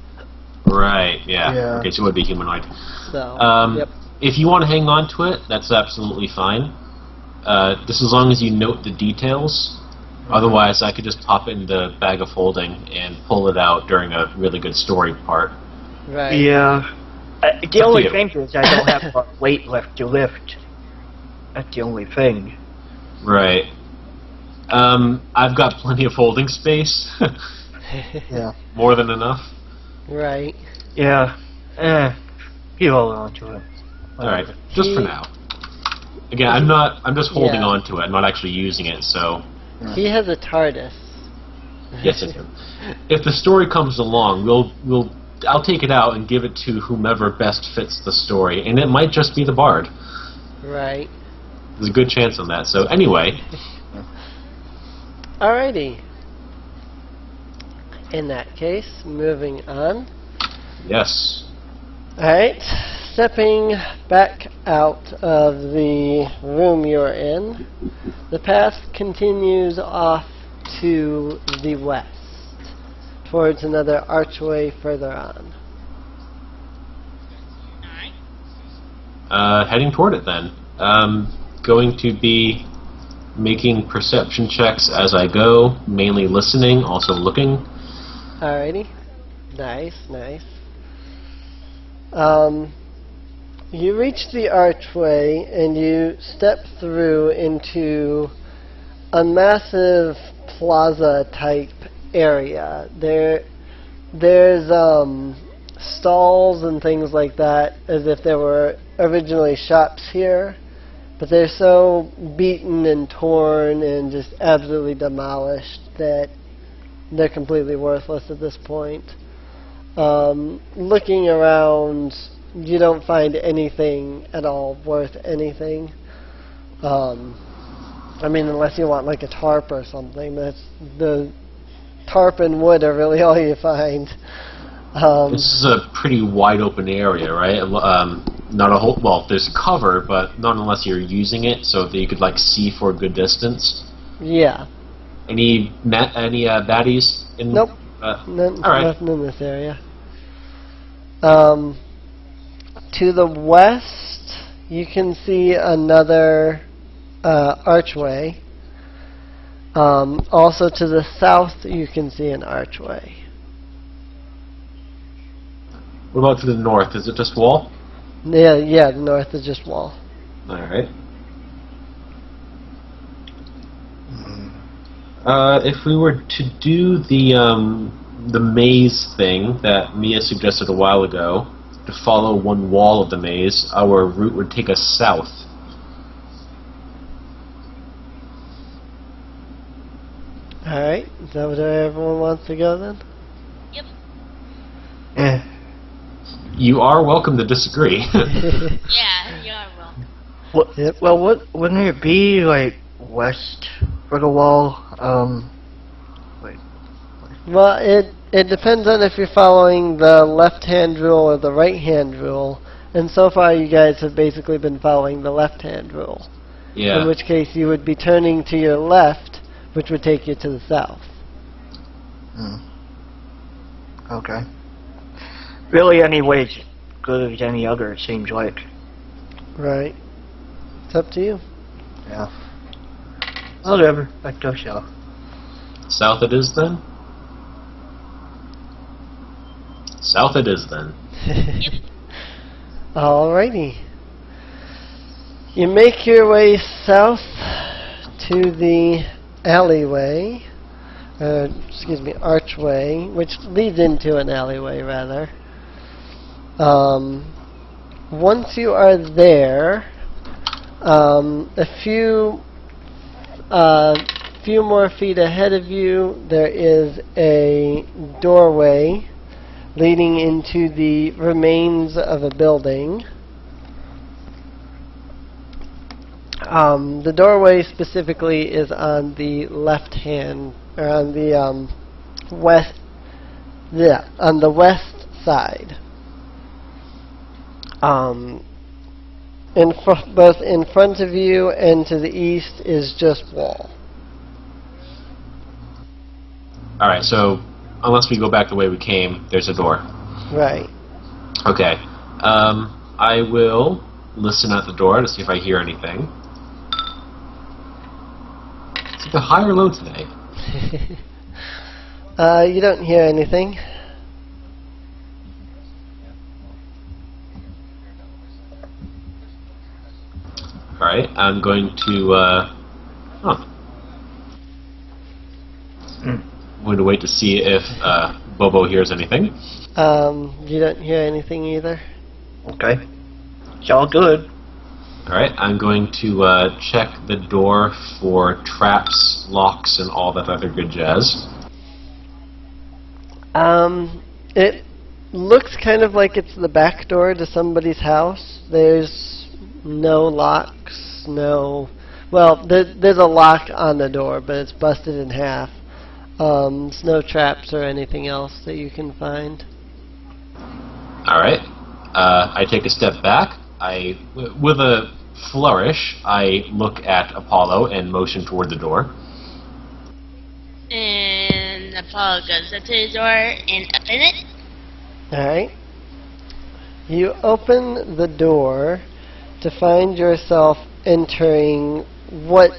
Right, yeah. Okay, so it would be humanoid. So, yep. If you want to hang on to it, that's absolutely fine. Just as long as you note the details. Otherwise, I could just pop it in the bag of holding and pull it out during a really good story part. Right. Yeah. The only thing is I don't have enough weight left to lift. That's the only thing. Right. I've got plenty of holding space. Yeah. More than enough. Right. Yeah. You hold on to it. Alright, just for now. Again, I'm just holding on to it. I'm not actually using it, so... He has a TARDIS. Yes, I do. If the story comes along, I'll take it out and give it to whomever best fits the story, and it might just be the bard. Right. There's a good chance on that. So anyway. Alrighty. In that case, moving on. Yes. Alright. Stepping back out of the room you're in, the path continues off to the west, towards another archway further on. Alright. Heading toward it then. Going to be making perception checks as I go, mainly listening, also looking. Alrighty. Nice, nice. You reach the archway and you step through into a massive plaza type area. There's stalls and things like that as if there were originally shops here, but they're so beaten and torn and just absolutely demolished that they're completely worthless at this point. Looking around, you don't find anything at all worth anything. I mean, unless you want like a tarp or something. That's the tarp and wood are really all you find. This is a pretty wide open area, right? Not a whole. Well, there's cover, but not unless you're using it, so that you could like see for a good distance. Yeah. Any baddies? Nope. Nothing in this area. To the west, you can see another archway. Also to the south, you can see an archway. What about to the north? Is it just wall? Yeah, the north is just wall. Alright. If we were to do the maze thing that Mia suggested a while ago, to follow one wall of the maze, our route would take us south. Alright, is that where everyone wants to go then? Yep. You are welcome to disagree. Yeah, you are welcome. Well, wouldn't it be like west for the wall? Well, It depends on if you're following the left-hand rule or the right-hand rule. And so far, you guys have basically been following the left-hand rule. Yeah. In which case, you would be turning to your left, which would take you to the south. Okay. Really, any way as good as any other, it seems like. Right. It's up to you. Yeah. Whatever. I go south. South it is then? South it is then. Yep. Alrighty. You make your way south to the alleyway, archway, which leads into an alleyway, rather. Once you are there, a few more feet ahead of you, there is a doorway leading into the remains of a building. The doorway specifically is on the left hand, or on the west. Yeah, on the west side. Both in front of you and to the east is just wall. Alright, so unless we go back the way we came, there's a door. Right. Okay. I will listen at the door to see if I hear anything. Is it high or low today? You don't hear anything. Alright, I'm going to, I'm going to wait to see if, Bobbo hears anything. You don't hear anything either. Okay. It's all good. Alright, I'm going to, check the door for traps, locks, and all that other good jazz. It looks kind of like it's the back door to somebody's house. There's no locks, well, there's a lock on the door, but it's busted in half. There's no traps or anything else that you can find. Alright, I take a step back. With a flourish, I look at Apollo and motion toward the door. And Apollo goes up to the door and open it. Alright. You open the door to find yourself entering what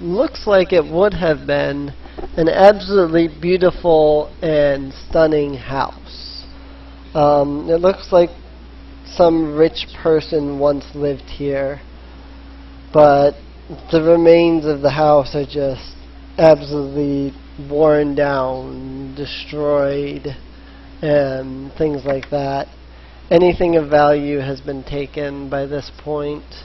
looks like it would have been an absolutely beautiful and stunning house. It looks like some rich person once lived here, but the remains of the house are just absolutely worn down, destroyed, and things like that. Anything of value has been taken by this point.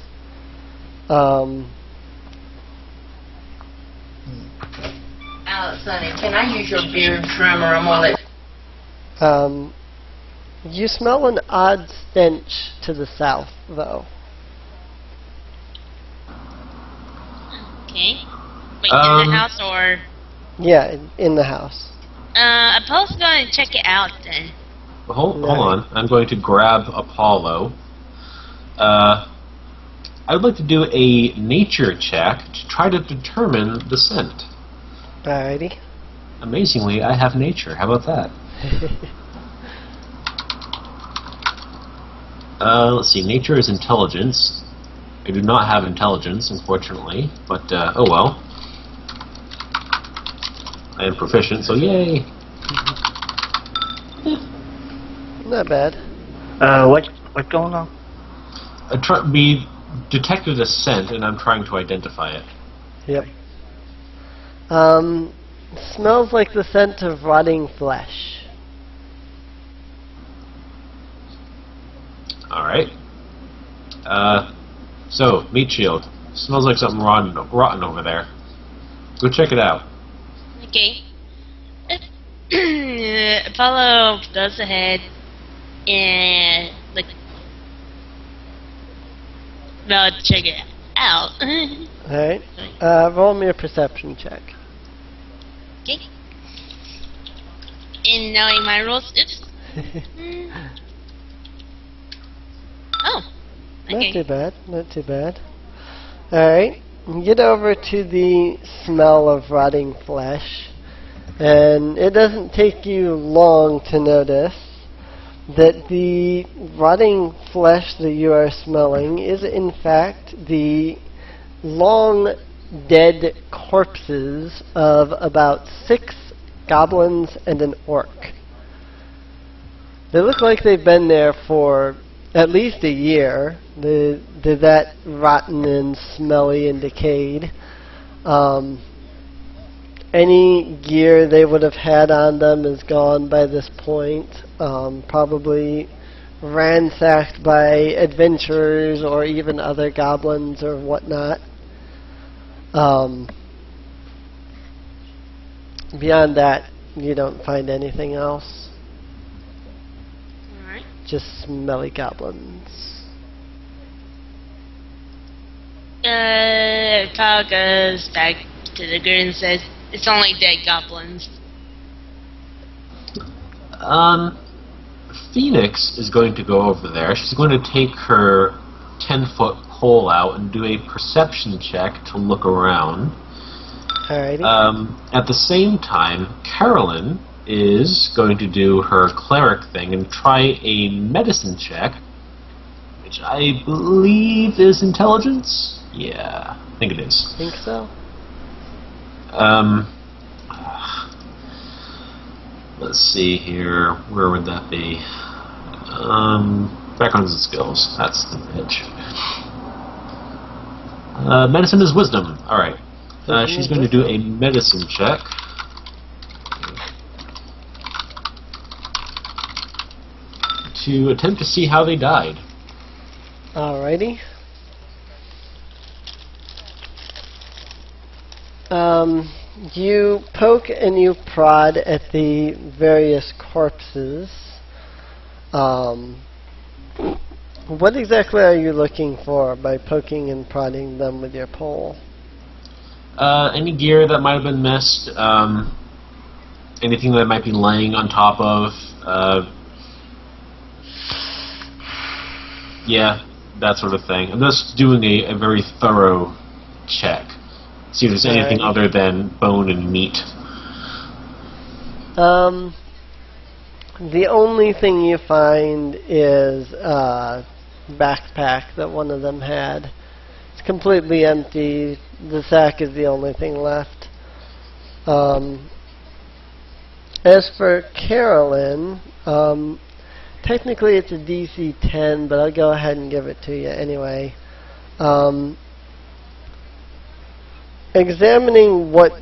Sonny, can I use your beard trimmer? I'm gonna let. You smell an odd stench to the south, though. Okay. Wait, in the house or? Yeah, in the house. Apollo's going to check it out then. Hold on. I'm going to grab Apollo. I would like to do a nature check to try to determine the scent. Alrighty. Amazingly, I have nature. How about that? Let's see. Nature is intelligence. I do not have intelligence, unfortunately, but oh well. I am proficient, so yay! Not bad. What's going on? We detected a scent, and I'm trying to identify it. Yep. Smells like the scent of rotting flesh. Alright. So, meat shield. Smells like something rotten over there. Go check it out. Okay. Apollo goes ahead and check it out. Alright. Roll me a perception check. Okay. in knowing my rules. Oops. Oh. Not Okay. too bad, not too bad. Alright, get over to the smell of rotting flesh, and it doesn't take you long to notice that the rotting flesh that you are smelling is in fact the long dead corpses of about 6 goblins and an orc. They look like they've been there for at least a year. They're that rotten and smelly and decayed. Any gear they would have had on them is gone by this point. Probably ransacked by adventurers or even other goblins or whatnot. Beyond that, you don't find anything else. Alright. Just smelly goblins. Kyle goes back to the group and says, it's only dead goblins. Phoenix is going to go over there. She's going to take her 10-foot pole out and do a perception check to look around. Alrighty. At the same time, Carlyn is going to do her cleric thing and try a medicine check, which I believe is intelligence? Yeah, I think it is. Think so? Let's see here. Where would that be? Backgrounds and skills. That's the pitch. Medicine is wisdom. Alright. She's going to do a medicine check. To attempt to see how they died. Alrighty. You poke and you prod at the various corpses. What exactly are you looking for by poking and prodding them with your pole? Any gear that might have been missed, anything that might be laying on top of, yeah, that sort of thing. I'm just doing a very thorough check. See if there's anything other than bone and meat. The only thing you find is a backpack that one of them had. It's completely empty. The sack is the only thing left. As for Carlyn, technically it's a DC 10, but I'll go ahead and give it to you anyway. Examining what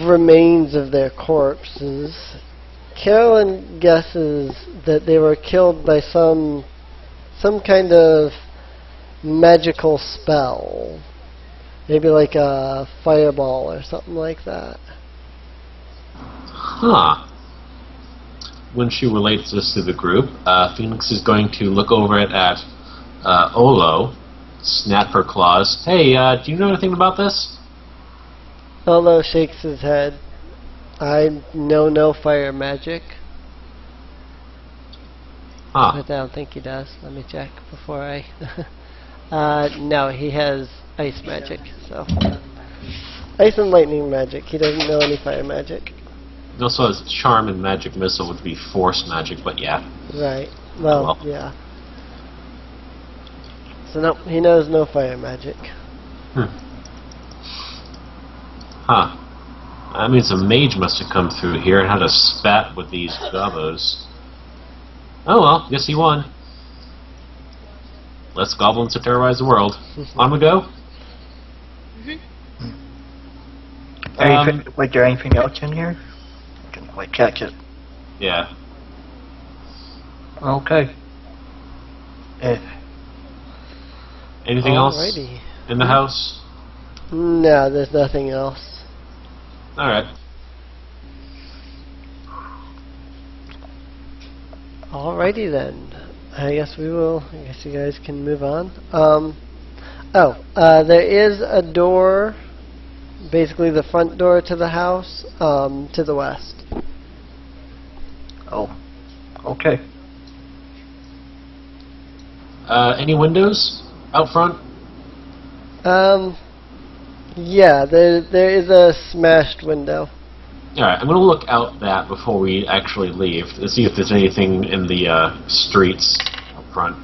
remains of their corpses, Carolyn guesses that they were killed by some kind of magical spell. Maybe like a fireball or something like that. Huh. When she relates this to the group, Phoenix is going to look over it at Olo, snap her claws. Hey, do you know anything about this? Olo shakes his head. I know no fire magic. Huh. But I don't think he does. Let me check before I... no, he has ice magic, so... Ice and lightning magic. He doesn't know any fire magic. He also has charm and magic missile, which would be force magic, but yeah. Right. Well, yeah. So no, he knows no fire magic. Huh. That means a mage must have come through here and had a spat with these gobbos. Oh well, guess he won. Less goblins to terrorize the world. On we go? Was there anything else in here? I didn't quite catch it. Yeah. Okay. Anything else Alrighty. in the house? No, there's nothing else. Alright. Alrighty then. I guess you guys can move on. There is a door, basically the front door to the house, to the west. Oh, okay. Any windows out front? Yeah, there is a smashed window. Alright, I'm going to look out that before we actually leave to see if there's anything in the streets up front.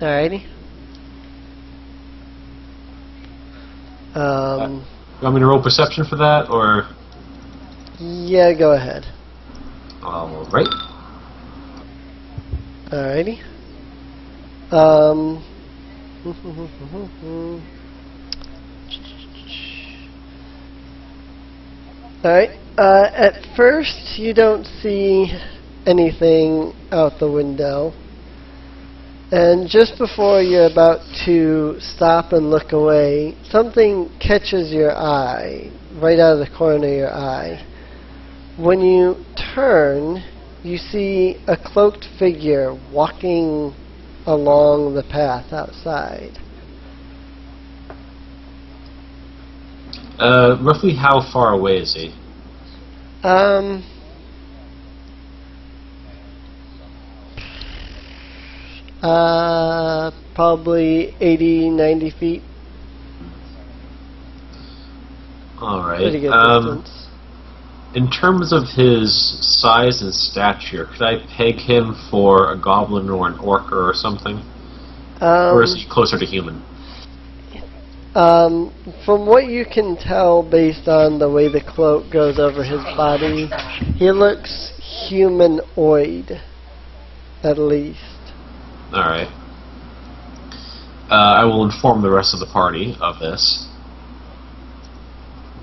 Alrighty. You want me to roll perception for that, or...? Yeah, go ahead. Alright. Alrighty. Alright. At first, you don't see anything out the window. And just before you're about to stop and look away, something catches your eye, right out of the corner of your eye. When you turn, you see a cloaked figure walking along the path outside. Roughly how far away is he? Probably 80, 90 feet. Alright. Pretty good distance. In terms of his size and stature, could I peg him for a goblin or an orc or something? Or is he closer to human? From what you can tell based on the way the cloak goes over his body, he looks humanoid, at least. Alright. I will inform the rest of the party of this.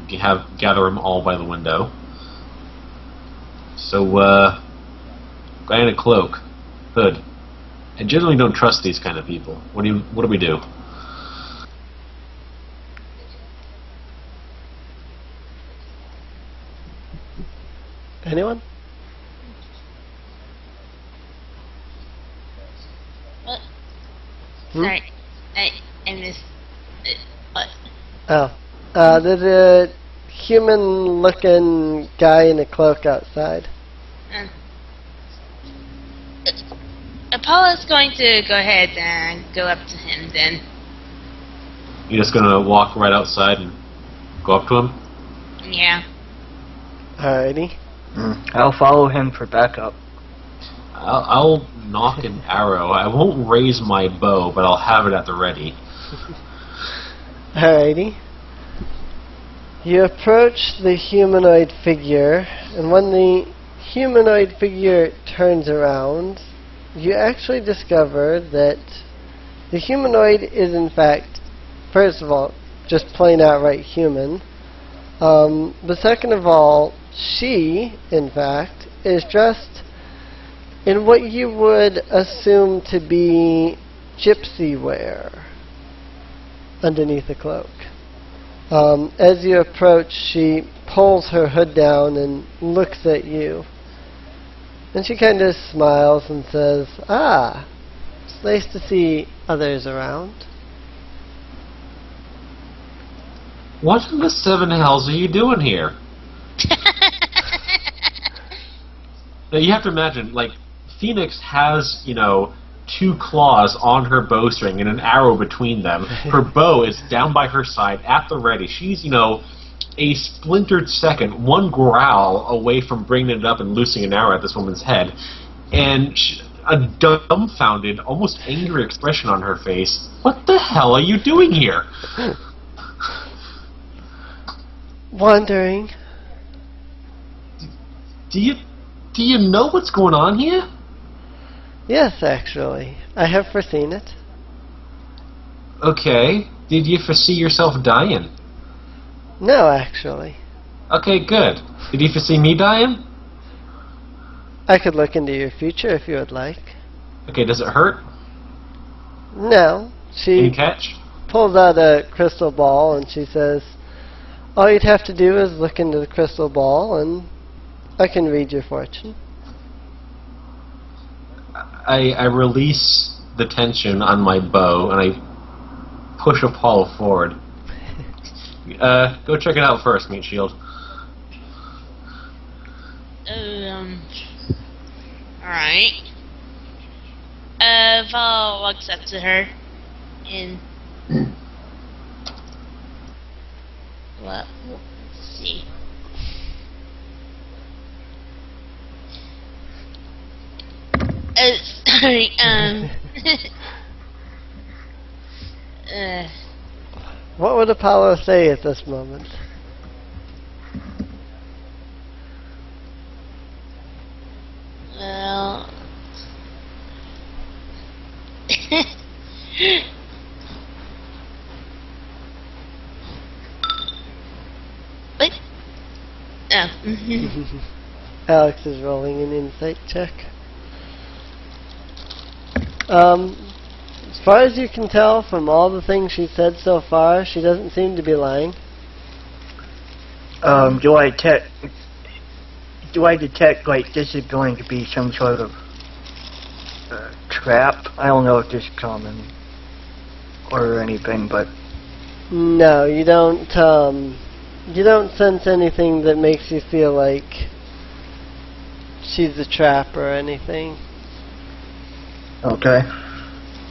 Gather them all by the window. So, guy in a cloak, hood. I generally don't trust these kind of people. What do we do? Anyone? Sorry, I missed. What? Oh. There's a human-looking guy in a cloak outside. Apollo's going to go ahead and go up to him then. You just gonna walk right outside and go up to him? Yeah. Alrighty. I'll follow him for backup. I'll knock an arrow. I won't raise my bow, but I'll have it at the ready. Alrighty. You approach the humanoid figure, and when the humanoid figure turns around, you actually discover that the humanoid is in fact, first of all, just plain outright human. But second of all, she, in fact, is dressed in what you would assume to be gypsy wear underneath the cloak. As you approach, she pulls her hood down and looks at you. And she kind of smiles and says, "Ah, it's nice to see others around." What in the seven hells are you doing here? Now you have to imagine, like, Phoenix has, two claws on her bowstring and an arrow between them. Her bow is down by her side at the ready. She's, a splintered second, one growl away from bringing it up and loosing an arrow at this woman's head. And a dumbfounded, almost angry expression on her face. What the hell are you doing here? Wandering. Do you know what's going on here? Yes, actually. I have foreseen it. Okay. Did you foresee yourself dying? No, actually. Okay, good. Did you foresee me dying? I could look into your future if you would like. Okay, does it hurt? No. Can you She catch? pulls out a crystal ball and she says, "All you'd have to do is look into the crystal ball and I can read your fortune." I release the tension on my bow and I push Apollo forward. Go check it out first, Meat Shield. Alright. Val walks up to her and well, let's see. Sorry, What would Apollo say at this moment? well, what? Oh. Alex is rolling an insight check. As far as you can tell from all the things she said so far, she doesn't seem to be lying. Do I detect like this is going to be some sort of trap? I don't know if this is common or anything, but No, you don't sense anything that makes you feel like she's a trap or anything. okay.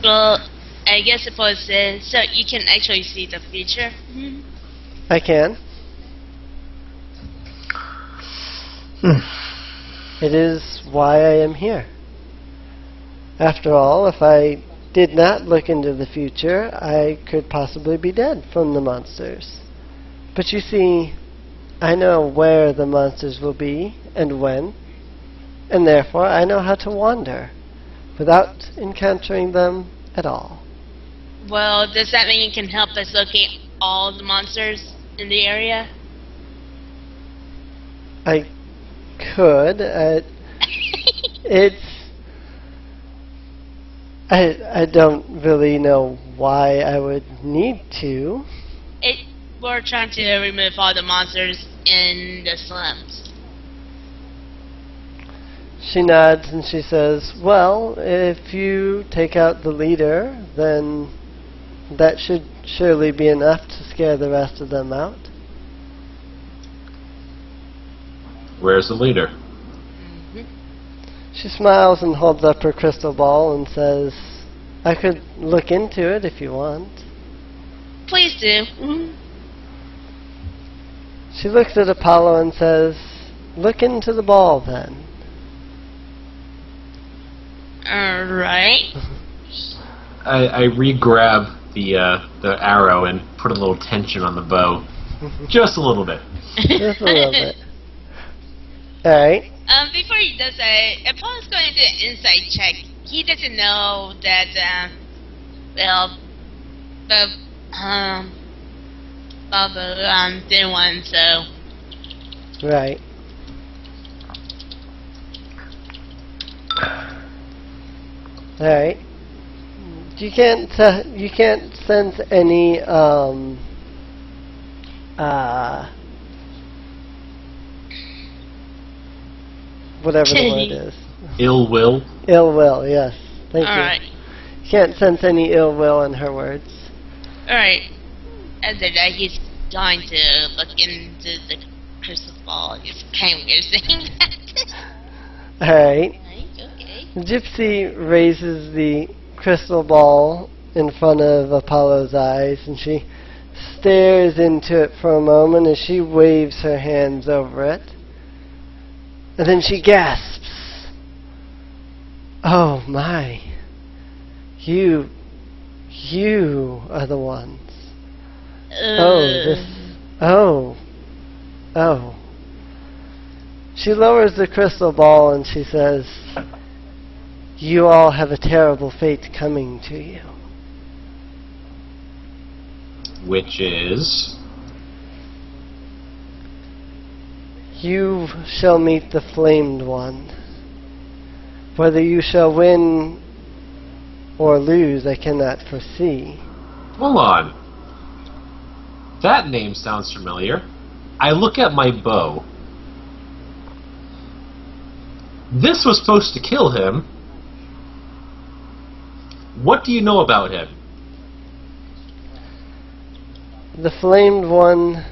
Well, I guess suppose so you can actually see the future. I can. It is why I am here. After all, if I did not look into the future, I could possibly be dead from the monsters. But you see, I know where the monsters will be and when, and therefore I know how to wander without encountering them at all. Well, does that mean you can help us locate all the monsters in the area? I could. I don't really know why I would need to. We're trying to remove all the monsters in the slums. She nods and she says, well, if you take out the leader, then that should surely be enough to scare the rest of them out. Where's the leader? She smiles and holds up her crystal ball and says, I could look into it if you want. Please do. She looks at Apollo and says, look into the ball then. Alright. I re-grab the arrow and put a little tension on the bow. Just a little bit. Just a little bit. Alright. Before he does that, Apollo's going to do an insight check. He doesn't know that, Bobbo, did one, so. Right. Alright. You can't sense any, whatever the word is. Ill will? Ill will, yes. Thank Alright. you. You can't sense any ill will in her words. Alright. After that, he's going to look into the crystal ball. It's kind of weird saying that. Alright. Okay. The gypsy raises the crystal ball in front of Apollo's eyes and she stares into it for a moment as she waves her hands over it. And then she gasps. Oh my. You are the ones. Oh. She lowers the crystal ball and she says, you all have a terrible fate coming to you. Which is? You shall meet the Flamed One. Whether you shall win or lose, I cannot foresee. Hold on. That name sounds familiar. I look at my bow. This was supposed to kill him. What do you know about him? The Flamed One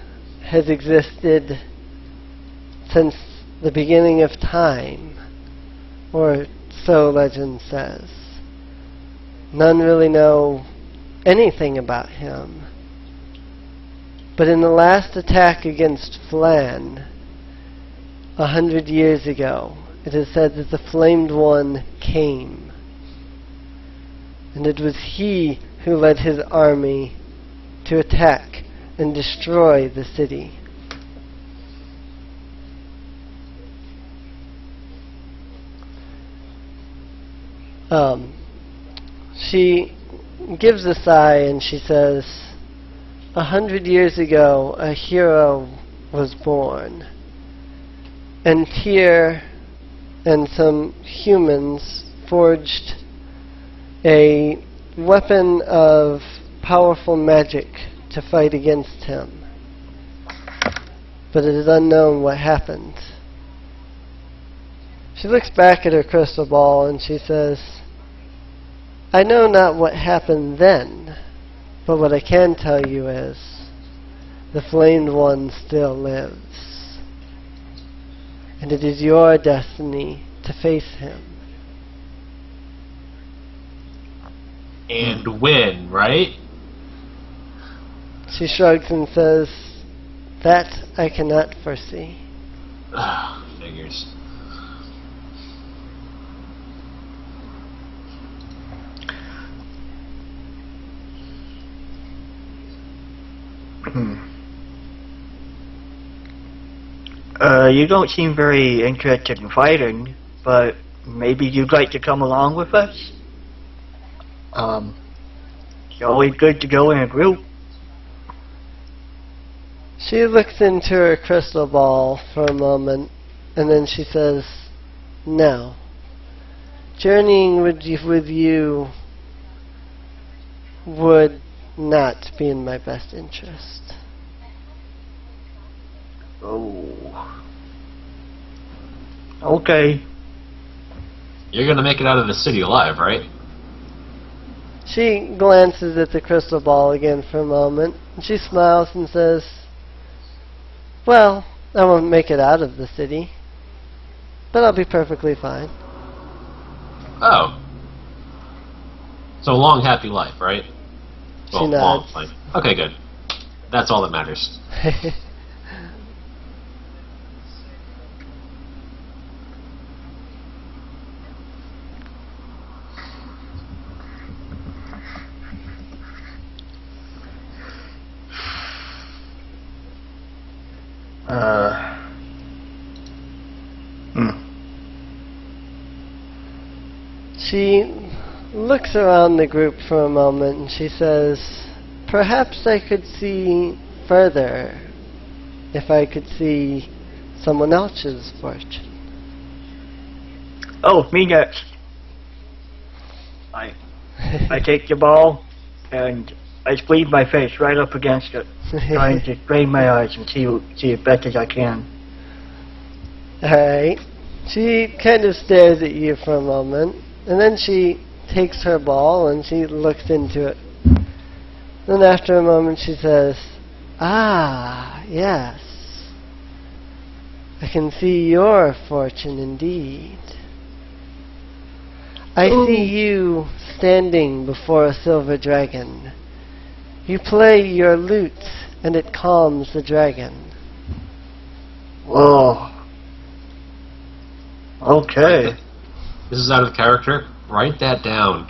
has existed since the beginning of time, or so legend says. None really know anything about him. But in the last attack against Flan, 100 years ago, it is said that the Flamed One came. And it was he who led his army to attack and destroy the city. She gives a sigh and she says, 100 years ago, a hero was born. And Tyr and some humans forged a weapon of powerful magic to fight against him. But it is unknown what happened. She looks back at her crystal ball and she says, I know not what happened then, but what I can tell you is, the Flamed One still lives. And it is your destiny to face him. And win, right? She shrugs and says, that I cannot foresee. Figures. You don't seem very interested in fighting, but maybe you'd like to come along with us? It's always good to go in a group. She looks into her crystal ball for a moment, and then she says, no. Journeying with you would not be in my best interest. Oh. Okay. You're gonna make it out of the city alive, right? She glances at the crystal ball again for a moment, and she smiles and says, well, I won't make it out of the city, but I'll be perfectly fine. Oh. So long, happy life, right? She nods. Long life. Okay, good. That's all that matters. She looks around the group for a moment and she says, perhaps I could see further if I could see someone else's fortune. Oh, me next. I take the ball and I squeeze my face right up against it, trying to strain my eyes and see as best as I can. Alright. She kind of stares at you for a moment, and then she takes her ball and she looks into it. Then after a moment she says, ah, yes. I can see your fortune indeed. I see you standing before a silver dragon. You play your lute and it calms the dragon. Whoa. Okay. This is out of character. Write that down.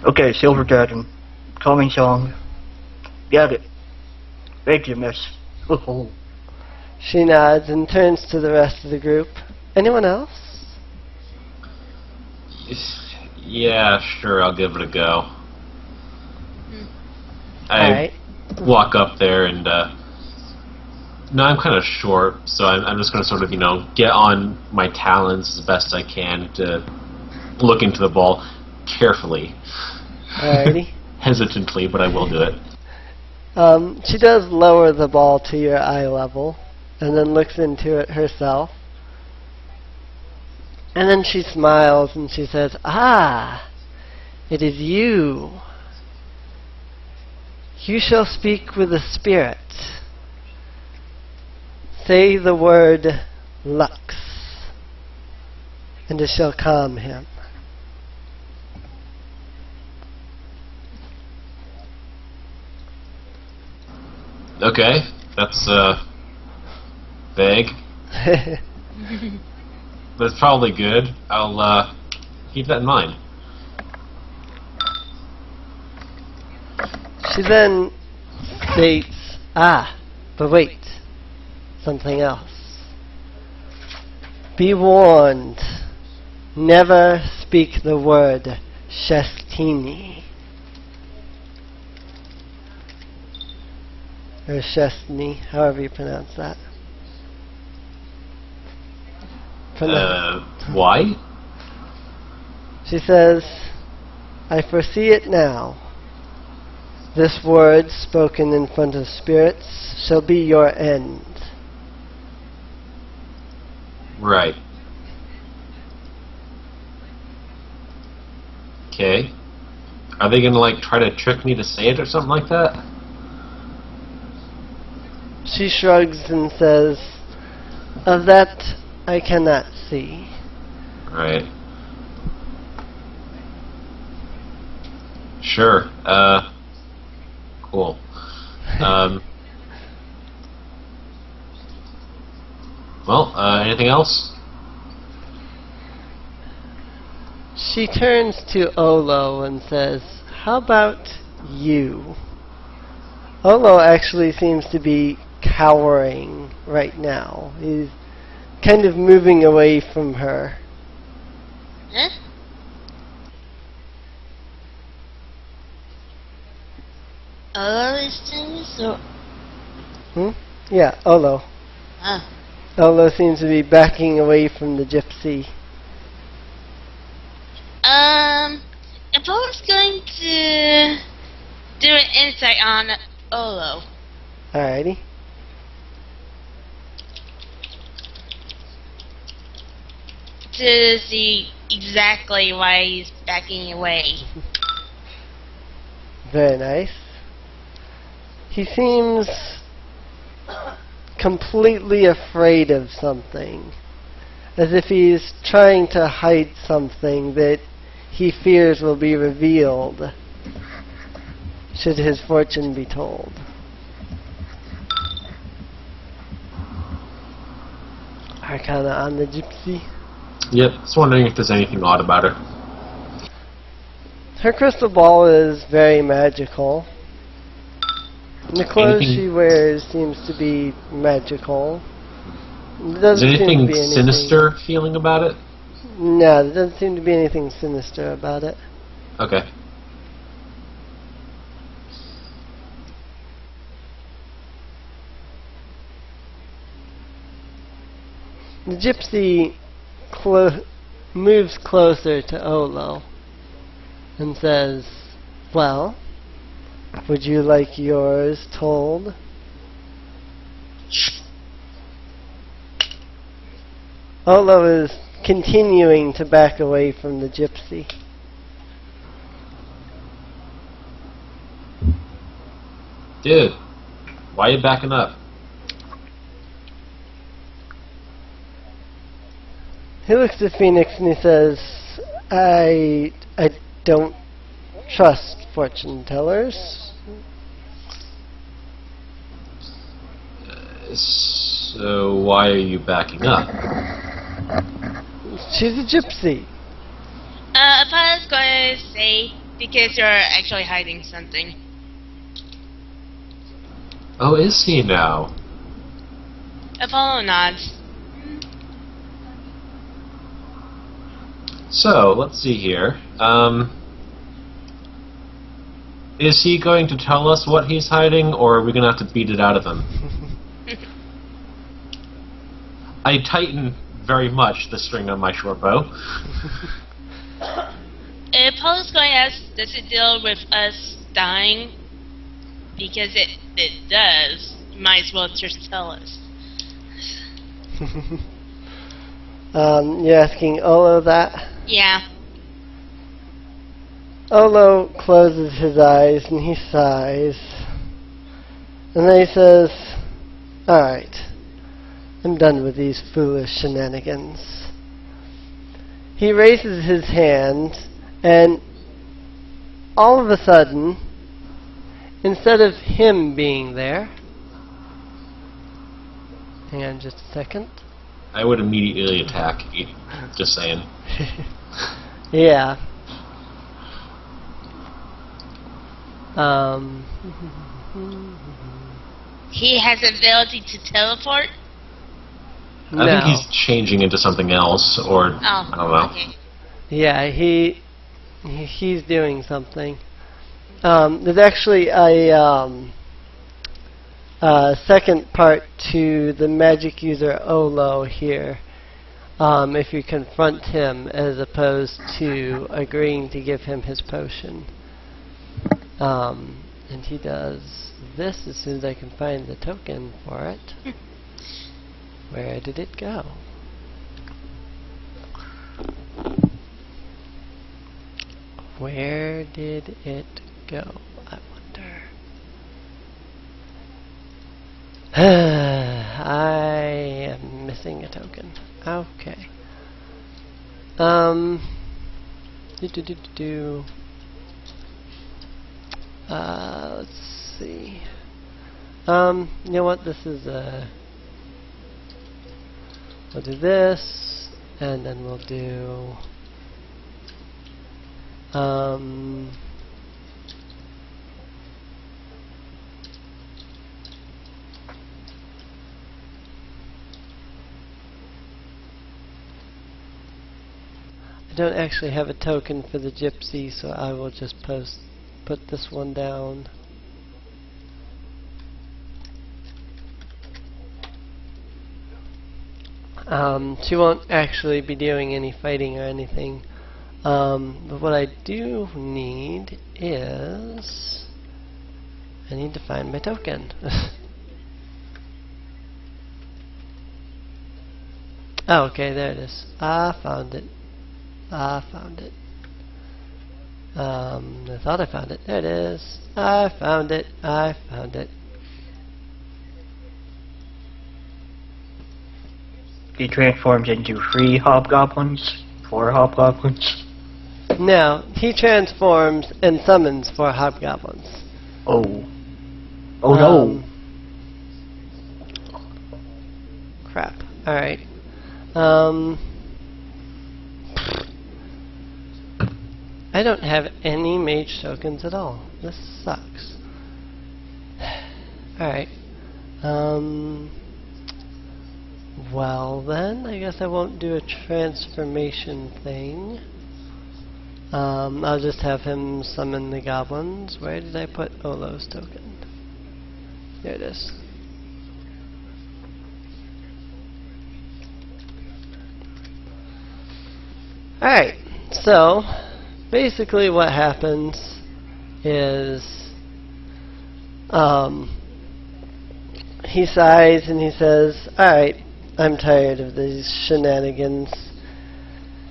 Okay, Silver Dragon. Calming song. Got it. Thank you, miss. Oh. She nods and turns to the rest of the group. Anyone else? Yeah, sure, I'll give it a go. I Alright. walk up there and, no, I'm kind of short, so I'm just going to sort of, get on my talons as best I can to look into the ball carefully. Alrighty. Hesitantly, but I will do it. She does lower the ball to your eye level, and then looks into it herself. And then she smiles and she says, ah, it is you. You shall speak with the spirit. Say the word Lux, and it shall calm him. Okay, that's vague, but it's probably good. I'll keep that in mind. She then states, but wait, something else. Be warned, never speak the word Shestini. Or Shestini, however you pronounce that. Why? She says, I foresee it now. This word spoken in front of spirits shall be your end. Right. Okay. Are they gonna like try to trick me to say it or something like that? She shrugs and says, of that I cannot see. Right. Sure. Cool. Well, anything else? She turns to Olo and says, how about you? Olo actually seems to be cowering right now. He's kind of moving away from her. Huh? Olo is doing this or? Yeah, Olo. Oh. Olo seems to be backing away from the gypsy. If I was going to do an insight on Olo. Alrighty. To see exactly why he's backing away. Very nice. He seems completely afraid of something. As if he's trying to hide something that he fears will be revealed should his fortune be told. Arcana on the gypsy. Yep, just wondering if there's anything odd about her. Her crystal ball is very magical. And the clothes she wears seems to be magical. Is there anything sinister feeling about it? No, there doesn't seem to be anything sinister about it. Okay. The gypsy moves closer to Olo and says, well, would you like yours told? Olo is continuing to back away from the gypsy. Dude, why are you backing up? He looks at Phoenix and he says, I don't trust fortune tellers. So why are you backing up? She's a gypsy. If I was going to say, because you're actually hiding something. Oh, is he now? Apollo nods. So, let's see here. Is he going to tell us what he's hiding, or are we going to have to beat it out of him? I tighten very much the string on my short bow. If Apollo's going to ask, does it deal with us dying? Because it does. You might as well just tell us. You're asking Olo that? Yeah. Olo closes his eyes and he sighs. And then he says, alright, I'm done with these foolish shenanigans. He raises his hand, and all of a sudden, instead of him being there, hang on just a second. I would immediately attack. Just saying. Yeah. He has the ability to teleport? No. I think he's changing into something else, or Oh, I don't know. okay. Yeah, he's doing something. There's actually a second part to the magic user Olo here. If you confront him as opposed to agreeing to give him his potion. And he does this as soon as I can find the token for it. Where did it go? Where did it go? I wonder. I am missing a token. Okay. Let's see. You know what? This is we'll do this, and then we'll do I don't actually have a token for the gypsy, so I will just put this one down. She won't actually be doing any fighting or anything. But what I do need is I need to find my token. Oh, okay, there it is. I found it. I found it. I thought I found it. There it is. I found it. I found it. He transforms into 3 hobgoblins, 4 hobgoblins. No, he transforms and summons 4 hobgoblins. Oh. Oh no. Crap. Alright. I don't have any mage tokens at all. This sucks. Alright. Well then, I guess I won't do a transformation thing. I'll just have him summon the goblins. Where did I put Olo's token? There it is. Alright, so basically what happens is he sighs and he says, alright, I'm tired of these shenanigans.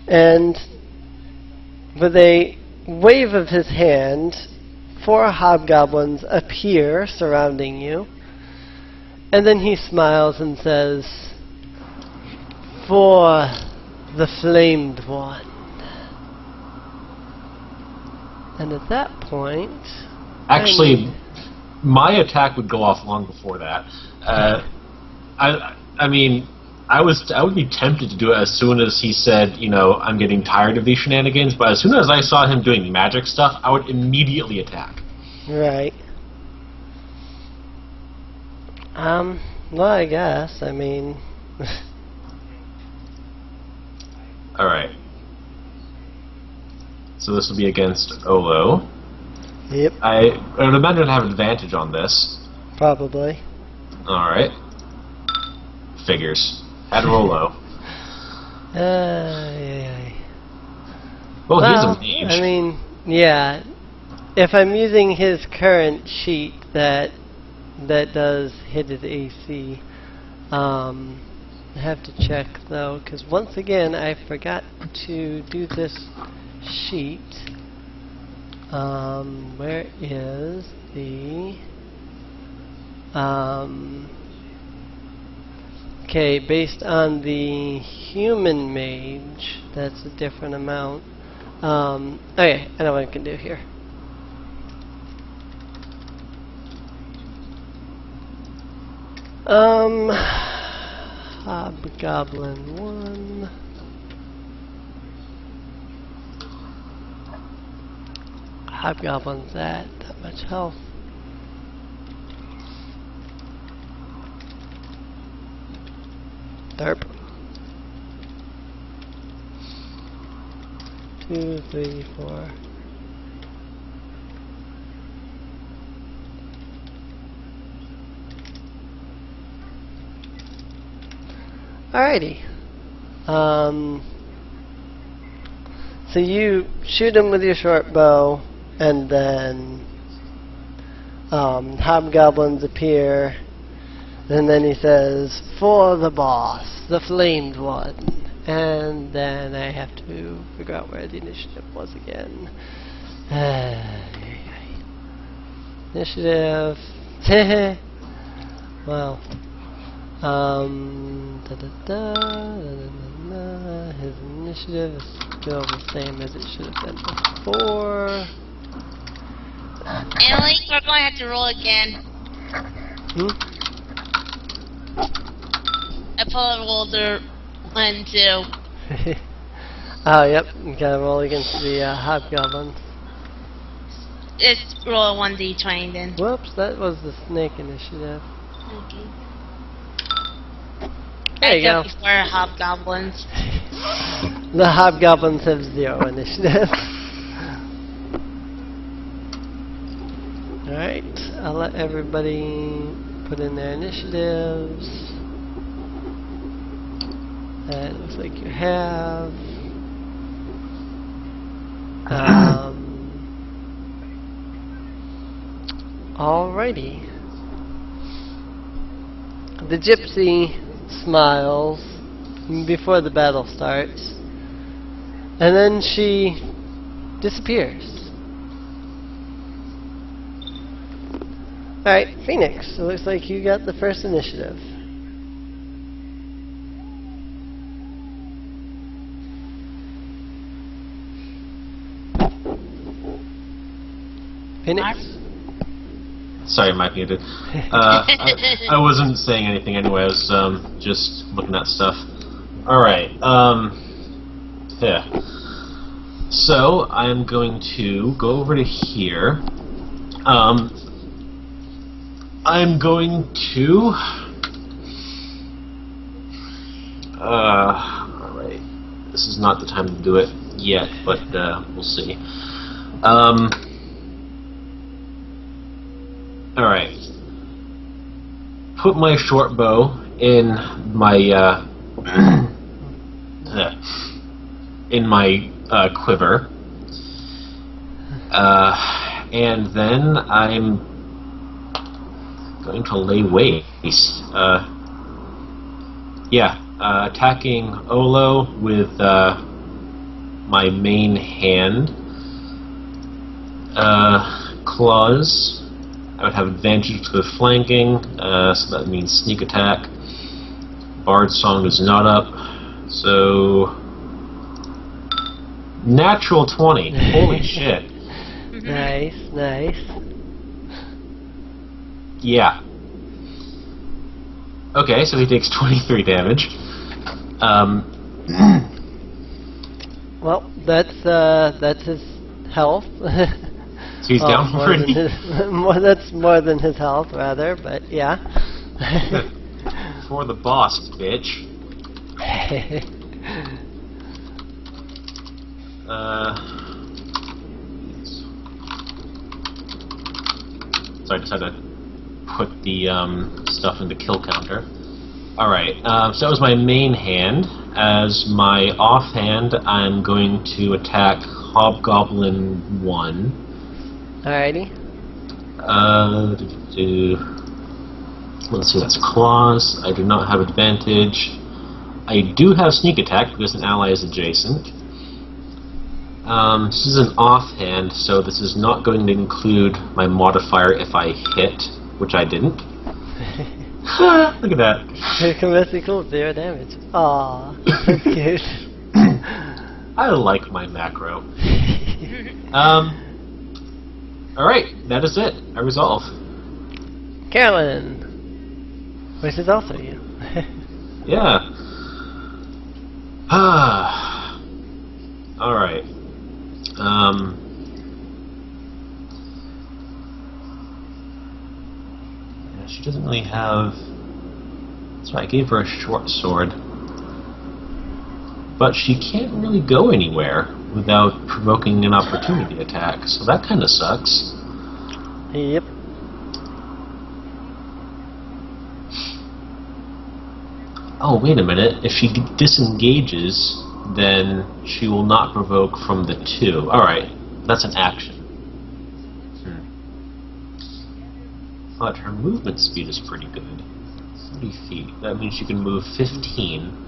And with a wave of his hand, 4 hobgoblins appear surrounding you. And then he smiles and says, for the flamed one. And at that point... Actually, my attack would go off long before that. I mean, I would be tempted to do it as soon as he said, you know, I'm getting tired of these shenanigans, but as soon as I saw him doing magic stuff, I would immediately attack. Right. Well, I guess, I mean... Alright. So this will be against Olo. Yep, I would imagine I have advantage on this. probably. Alright. Figures. Had to roll low. Yeah. Well, he's Well, a mage. I mean, yeah. If I'm using his current sheet that does hit his AC, I have to check though, because once again I forgot to do this sheet. Where is the Okay, based on the human mage, that's a different amount. Okay, I know what I can do here. Hobgoblin 1. Hobgoblin's at that much health. Derp. 2, 3, 4. Alrighty. So you shoot him with your short bow, and then hobgoblins appear, and then he says, "For the boss, the flamed one." And then I have to figure out where the initiative was again. Initiative. Well. His initiative is still the same as it should have been before. Emily, we're going to have to roll again. I rolled a 1, 2. Oh, yep. You gotta roll against the hobgoblins. It's roll a 1d20 then. Whoops, that was the snake initiative. Okay. There you go. Before hobgoblins. The hobgoblins have 0 initiative. Alright, I'll let everybody put in their initiatives. It looks like you have. Alrighty. The gypsy smiles before the battle starts, and then she disappears. Alright, Phoenix, it looks like you got the first initiative. Phoenix? Sorry, mic muted. I wasn't saying anything anyway. I was just looking at stuff. All right. Yeah. So I'm going to go over to here. I'm going to. All right. This is not the time to do it yet, but we'll see. Alright. Put my short bow in my quiver. And then I'm going to lay waste. Attacking Olo with my main hand. Claws. I would have advantage to the flanking, so that means sneak attack. Bard Song is not up, so natural 20. Holy shit! Nice, nice. Yeah. Okay, so he takes 23 damage. Well, that's his health. So he's down pretty. That's more than his health, rather, but yeah. For the boss, bitch. So I just had to put the stuff into kill counter. Alright, so that was my main hand. As my offhand, I'm going to attack Hobgoblin 1. Alrighty. Let's see, that's claws. I do not have advantage. I do have sneak attack because an ally is adjacent. This is an offhand, so this is not going to include my modifier if I hit, which I didn't. Look at that. Conversely cool, 0 damage. Aw, that's cute. I like my macro. Alright, that is it. I resolve. Carlyn! Which is also you. Yeah. Alright. Yeah, she doesn't really have... That's right, I gave her a short sword. But she can't really go anywhere without provoking an opportunity attack, so that kinda sucks. Yep. Oh, wait a minute. If she disengages, then she will not provoke from the 2. Alright, that's an action. But her movement speed is pretty good. 30 feet. That means she can move 15.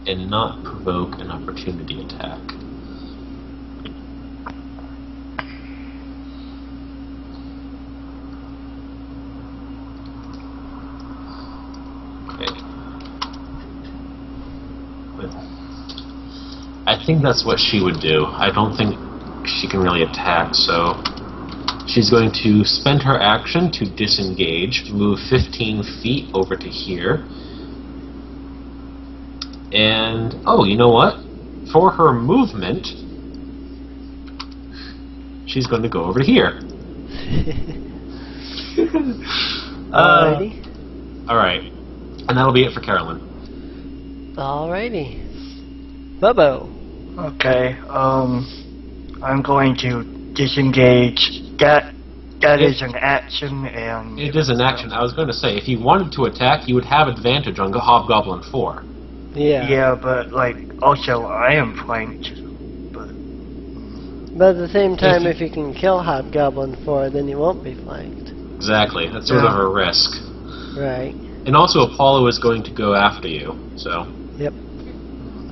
And not provoke an opportunity attack. I think that's what she would do. I don't think she can really attack, so she's going to spend her action to disengage, move 15 feet over to here, and oh, you know what? For her movement, she's going to go over to here. Alrighty. Alright, and that'll be it for Carlyn. Alrighty. Bobbo. Okay, I'm going to disengage. That is an action, and... It is an action. I was going to say, if you wanted to attack, you would have advantage on Hobgoblin 4. Yeah. Yeah, but, like, also, I am flanked. But But at the same time, if you can kill Hobgoblin 4, then you won't be flanked. Exactly. That's sort of a risk. Right. And also, Apollo is going to go after you, so... Yep.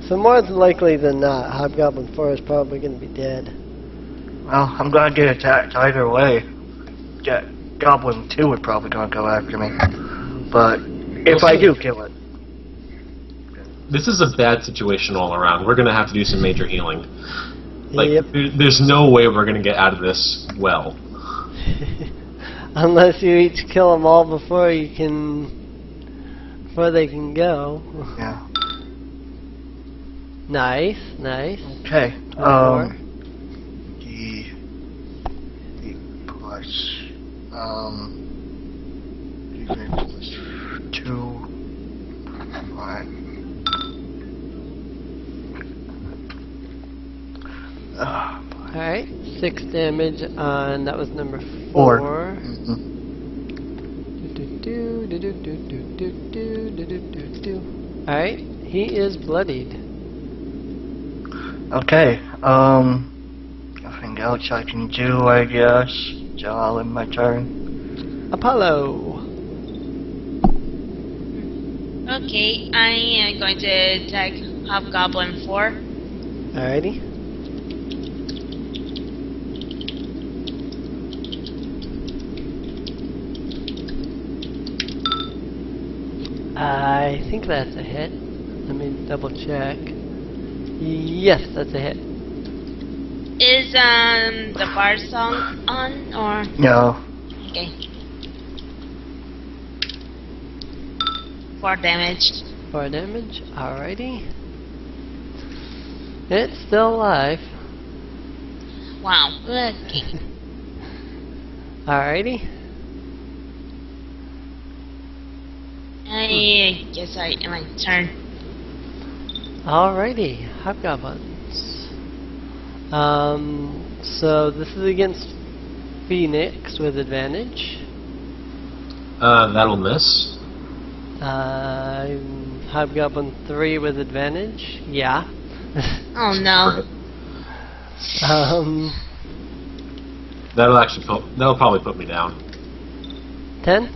So more than likely than not, Hobgoblin 4 is probably going to be dead. well, I'm gonna get attacked either way. Yeah, Goblin 2 would probably gonna go after me. But if I do kill it. This is a bad situation all around. We're going to have to do some major healing. Like, Yep. there's no way we're going to get out of this well. Unless you each kill them all before they can go. Yeah. Nice, nice. Okay. 24. D plus plus 2. Alright. Alright, 6 damage on, that was number 4. 4. Alright, he is bloodied. Okay, nothing else I can do, I guess. So I'll end my turn. Apollo. Okay, I am going to attack Hobgoblin 4. Alrighty. I think that's a hit. Let me double check. Yes, that's a hit. Is the bar song on or No. okay? 4 damage. 4 damage. Alrighty. It's still alive. Wow. Okay. Alrighty. I guess my turn. Alrighty. Hobgoblins. So this is against Phoenix with advantage. That'll miss. Hobgoblin 3 with advantage. Yeah. Oh no. That'll probably put me down. 10?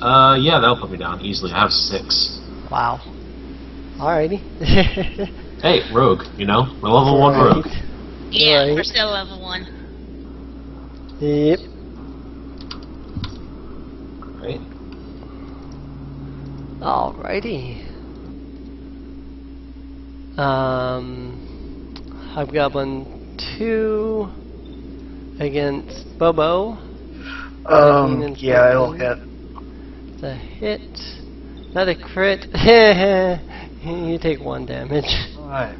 Yeah, that'll put me down easily. I have 6. Wow. Alrighty. Hey, rogue, you know? We're level 1 rogue. Yeah, Right. we're still level 1. Yep. Right. Alrighty. Hobgoblin 2 against Bobbo. 13 and Yeah, it'll 14. hit. It's a hit. Not a crit. You take 1 damage. Alright.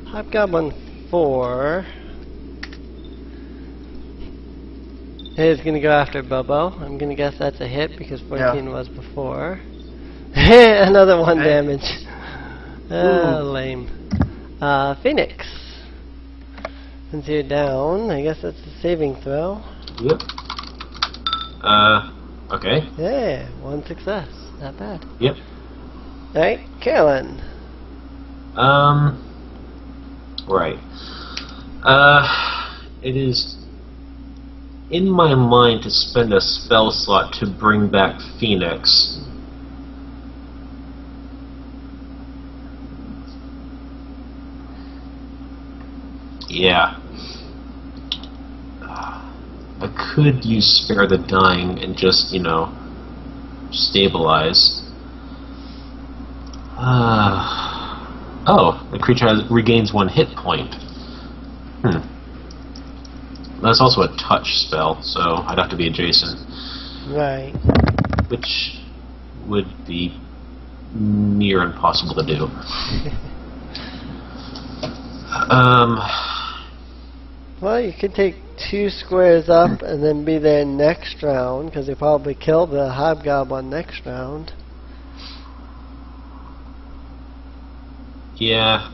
Hobgoblin 4 is going to go after Bobbo. I'm going to guess that's a hit because 14 was before. Another 1 Okay. damage. Lame. Phoenix. Since you're down, I guess that's a saving throw. Yep. Okay. Yeah, 1 success. Not bad. Yep. Alright, Carlyn. Right. It is in my mind to spend a spell slot to bring back Phoenix. Yeah. I could use Spare the Dying and just, stabilize. Oh, the creature regains 1 hit point. That's also a touch spell, so I'd have to be adjacent. Right. Which would be near impossible to do. Well, you could take 2 squares up and then be there next round, because you probably kill the Hobgoblin next round. Yeah,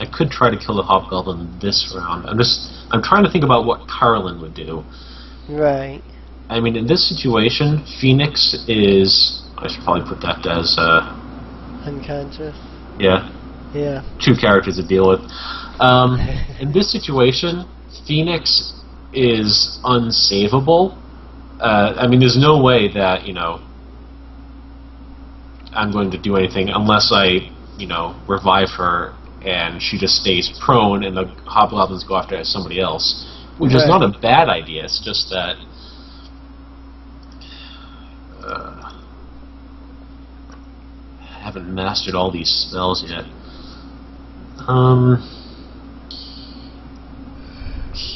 I could try to kill the Hobgoblin this round. I'm trying to think about what Carlyn would do. Right. I mean, in this situation, Phoenix is... I should probably put that as... Unconscious. yeah, Yeah. 2 characters to deal with. In this situation, Phoenix is unsavable. I mean, there's no way that, I'm going to do anything unless I, revive her and she just stays prone and the Hobgoblins go after somebody else. Which is not a bad idea, it's just that... I haven't mastered all these spells yet.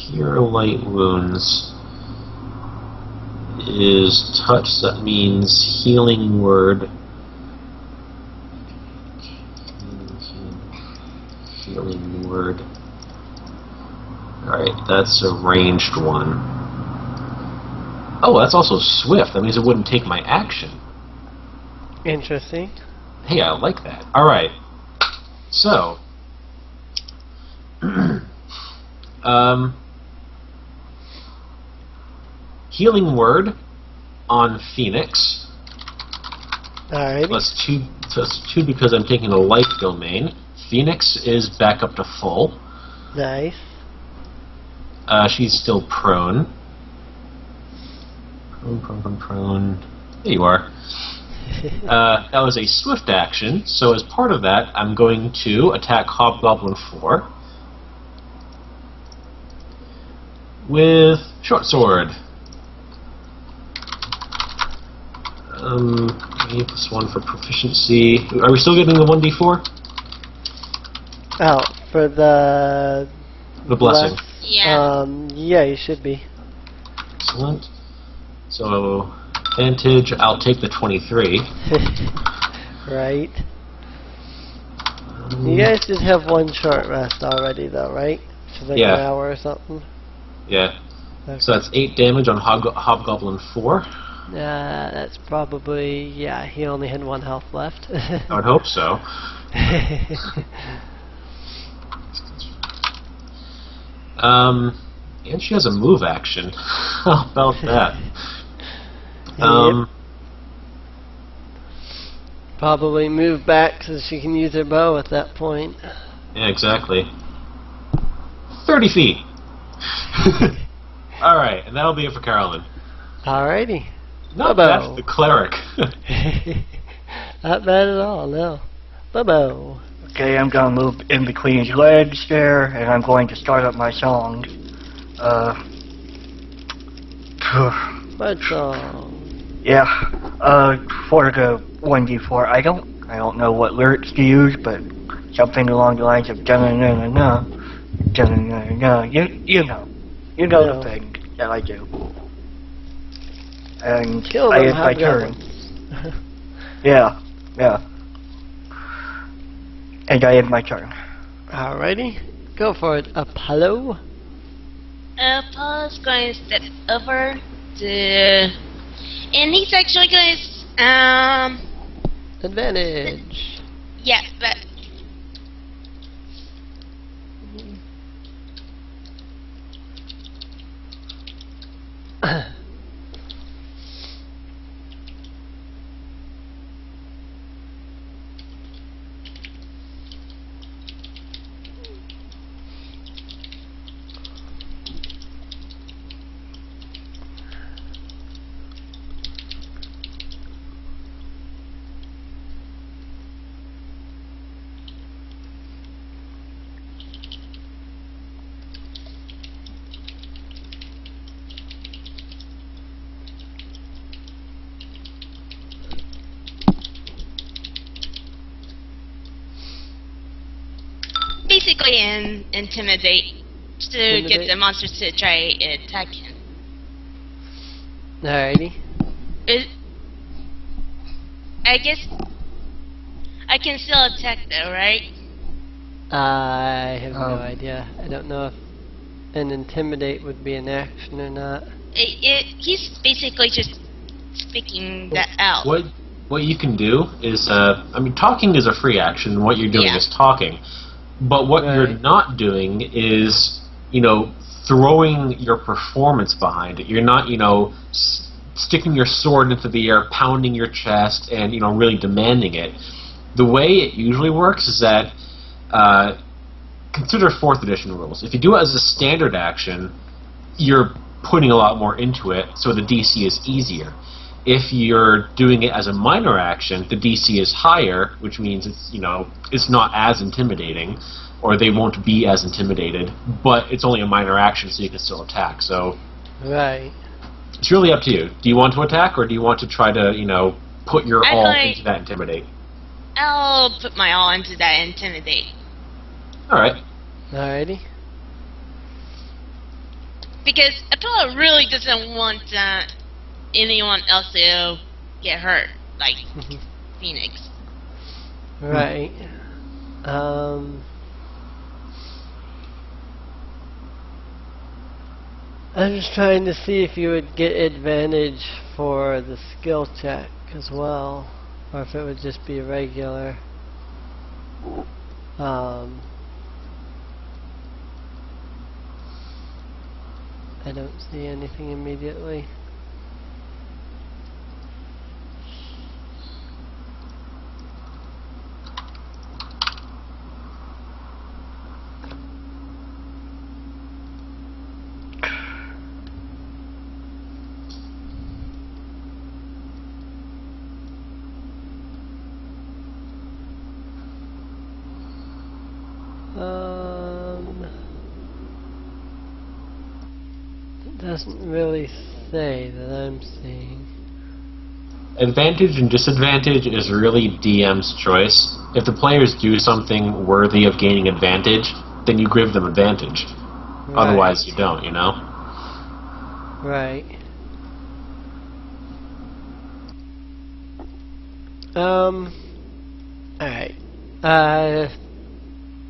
Cure Light Wounds is touch, that means Healing Word. Healing Word. Alright, that's a ranged one. Oh, that's also swift. That means it wouldn't take my action. Interesting. Hey, I like that. Alright. So, Healing Word on Phoenix. Alright. Plus 2 because I'm taking a life domain. Phoenix is back up to full. Nice. She's still prone. Prone. There you are. That was a swift action, so as part of that, I'm going to attack Hobgoblin 4 with Short Sword. +1 for proficiency. Are we still getting the 1d4? Oh, for the blessing. Yeah. Yeah, you should be. Excellent. So, advantage, I'll take the 23. Right. You guys did have 1 short rest already, though, right? Which is like an hour or something. Yeah. Okay. So that's 8 damage on Hobgoblin 4. That's probably, he only had 1 health left. I would hope so. And she has a move action. How about that? Yep. Probably move back so she can use her bow at that point. Yeah, exactly. 30 feet! Alright, and that'll be it for Carlyn. Alrighty. Not Bobbo. bad for the cleric. Not bad at all, no. Bobbo. Okay, I'm gonna move in between his legs there, and I'm going to start up my song. What song? Yeah, for the 1d4, I don't know what lyrics to use, but something along the lines of da-na-na-na-na, da-na-na-na-na, you know No. the thing that I do. And Kill I them end my turn. hobgoblins. Yeah. And I end my turn. Alrighty. Go for it, Apollo. Paul's going to step over to, and he's actually going to, Advantage. yeah, but basically intimidate to get the monsters to try attack him. Alrighty. I guess I can still attack though, right? I have no idea. I don't know if an intimidate would be an action or not. He's basically just speaking that out. What you can do is, I mean, talking is a free action. What you're doing is talking. But what you're not doing is, throwing your performance behind it. You're not, sticking your sword into the air, pounding your chest, and, really demanding it. The way it usually works is that, consider 4th edition rules. If you do it as a standard action, you're putting a lot more into it, so the DC is easier. If you're doing it as a minor action, the DC is higher, which means it's not as intimidating, or they won't be as intimidated, but it's only a minor action, so you can still attack. So it's really up to you. Do you want to attack, or do you want to try to, put your all into that intimidate? I'll put my all into that intimidate. Alright. Alrighty. Because Apollo really doesn't want anyone else to get hurt, like Phoenix. Right. I'm just trying to see if you would get advantage for the skill check as well, or if it would just be regular. I don't see anything immediately. It doesn't really say that I'm seeing. Advantage and disadvantage is really DM's choice. If the players do something worthy of gaining advantage, then you give them advantage. Otherwise, you don't, Right. Alright.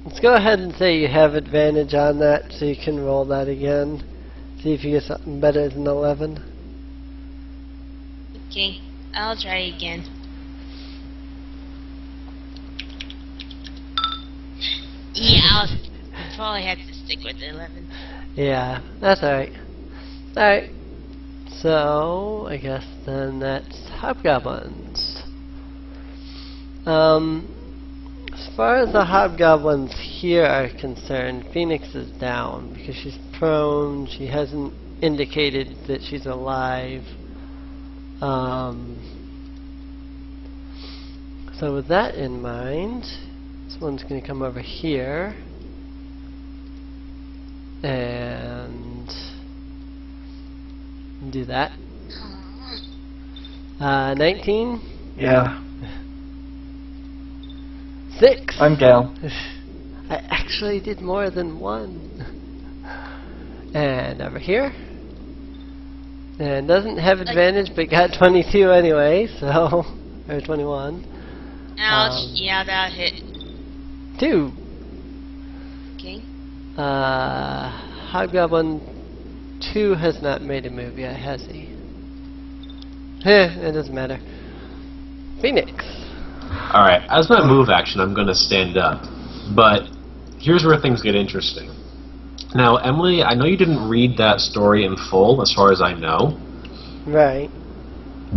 Let's go ahead and say you have advantage on that, so you can roll that again. See if you get something better than 11. Okay, I'll try again. Yeah, I'll probably have to stick with the 11. Yeah, that's alright. Alright. So, I guess then that's hobgoblins. As far as the hobgoblins here are concerned, Phoenix is down because she's prone. She hasn't indicated that she's alive. So with that in mind, this one's going to come over here and do that. 19? Yeah. 6! I'm down. I actually did more than one. And over here. And doesn't have advantage, but got 22 anyway, so... or 21. Ouch, yeah, that hit. 2. Okay. Hobgoblin 2 has not made a move yet, has he? It doesn't matter. Phoenix. Alright, as my move action, I'm going to stand up. But here's where things get interesting. Now, Emily, I know you didn't read that story in full, as far as I know. Right.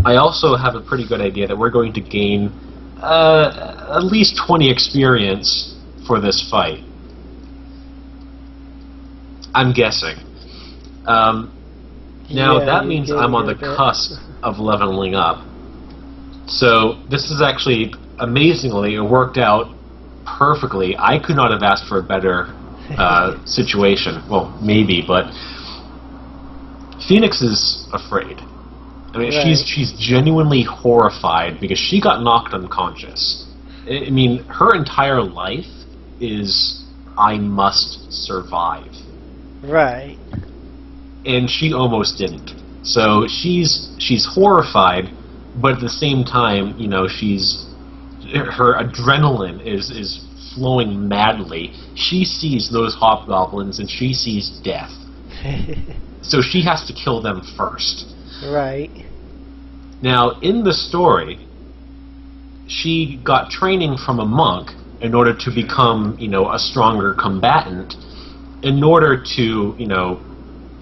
I also have a pretty good idea that we're going to gain at least 20 experience for this fight. I'm guessing. Now, Yeah, that you means gained I'm on the a bit. cusp of leveling up. So, this is actually, amazingly, it worked out perfectly. I could not have asked for a better situation. Well, maybe, but Phoenix is afraid. I mean, Right. she's genuinely horrified because she got knocked unconscious. I mean, her entire life is, I must survive. Right. And she almost didn't. So she's horrified, but at the same time, you know, her adrenaline is flowing madly. She sees those hobgoblins and she sees death. So she has to kill them first. Right. Now, in the story, she got training from a monk in order to become, you know, a stronger combatant, in order to, you know,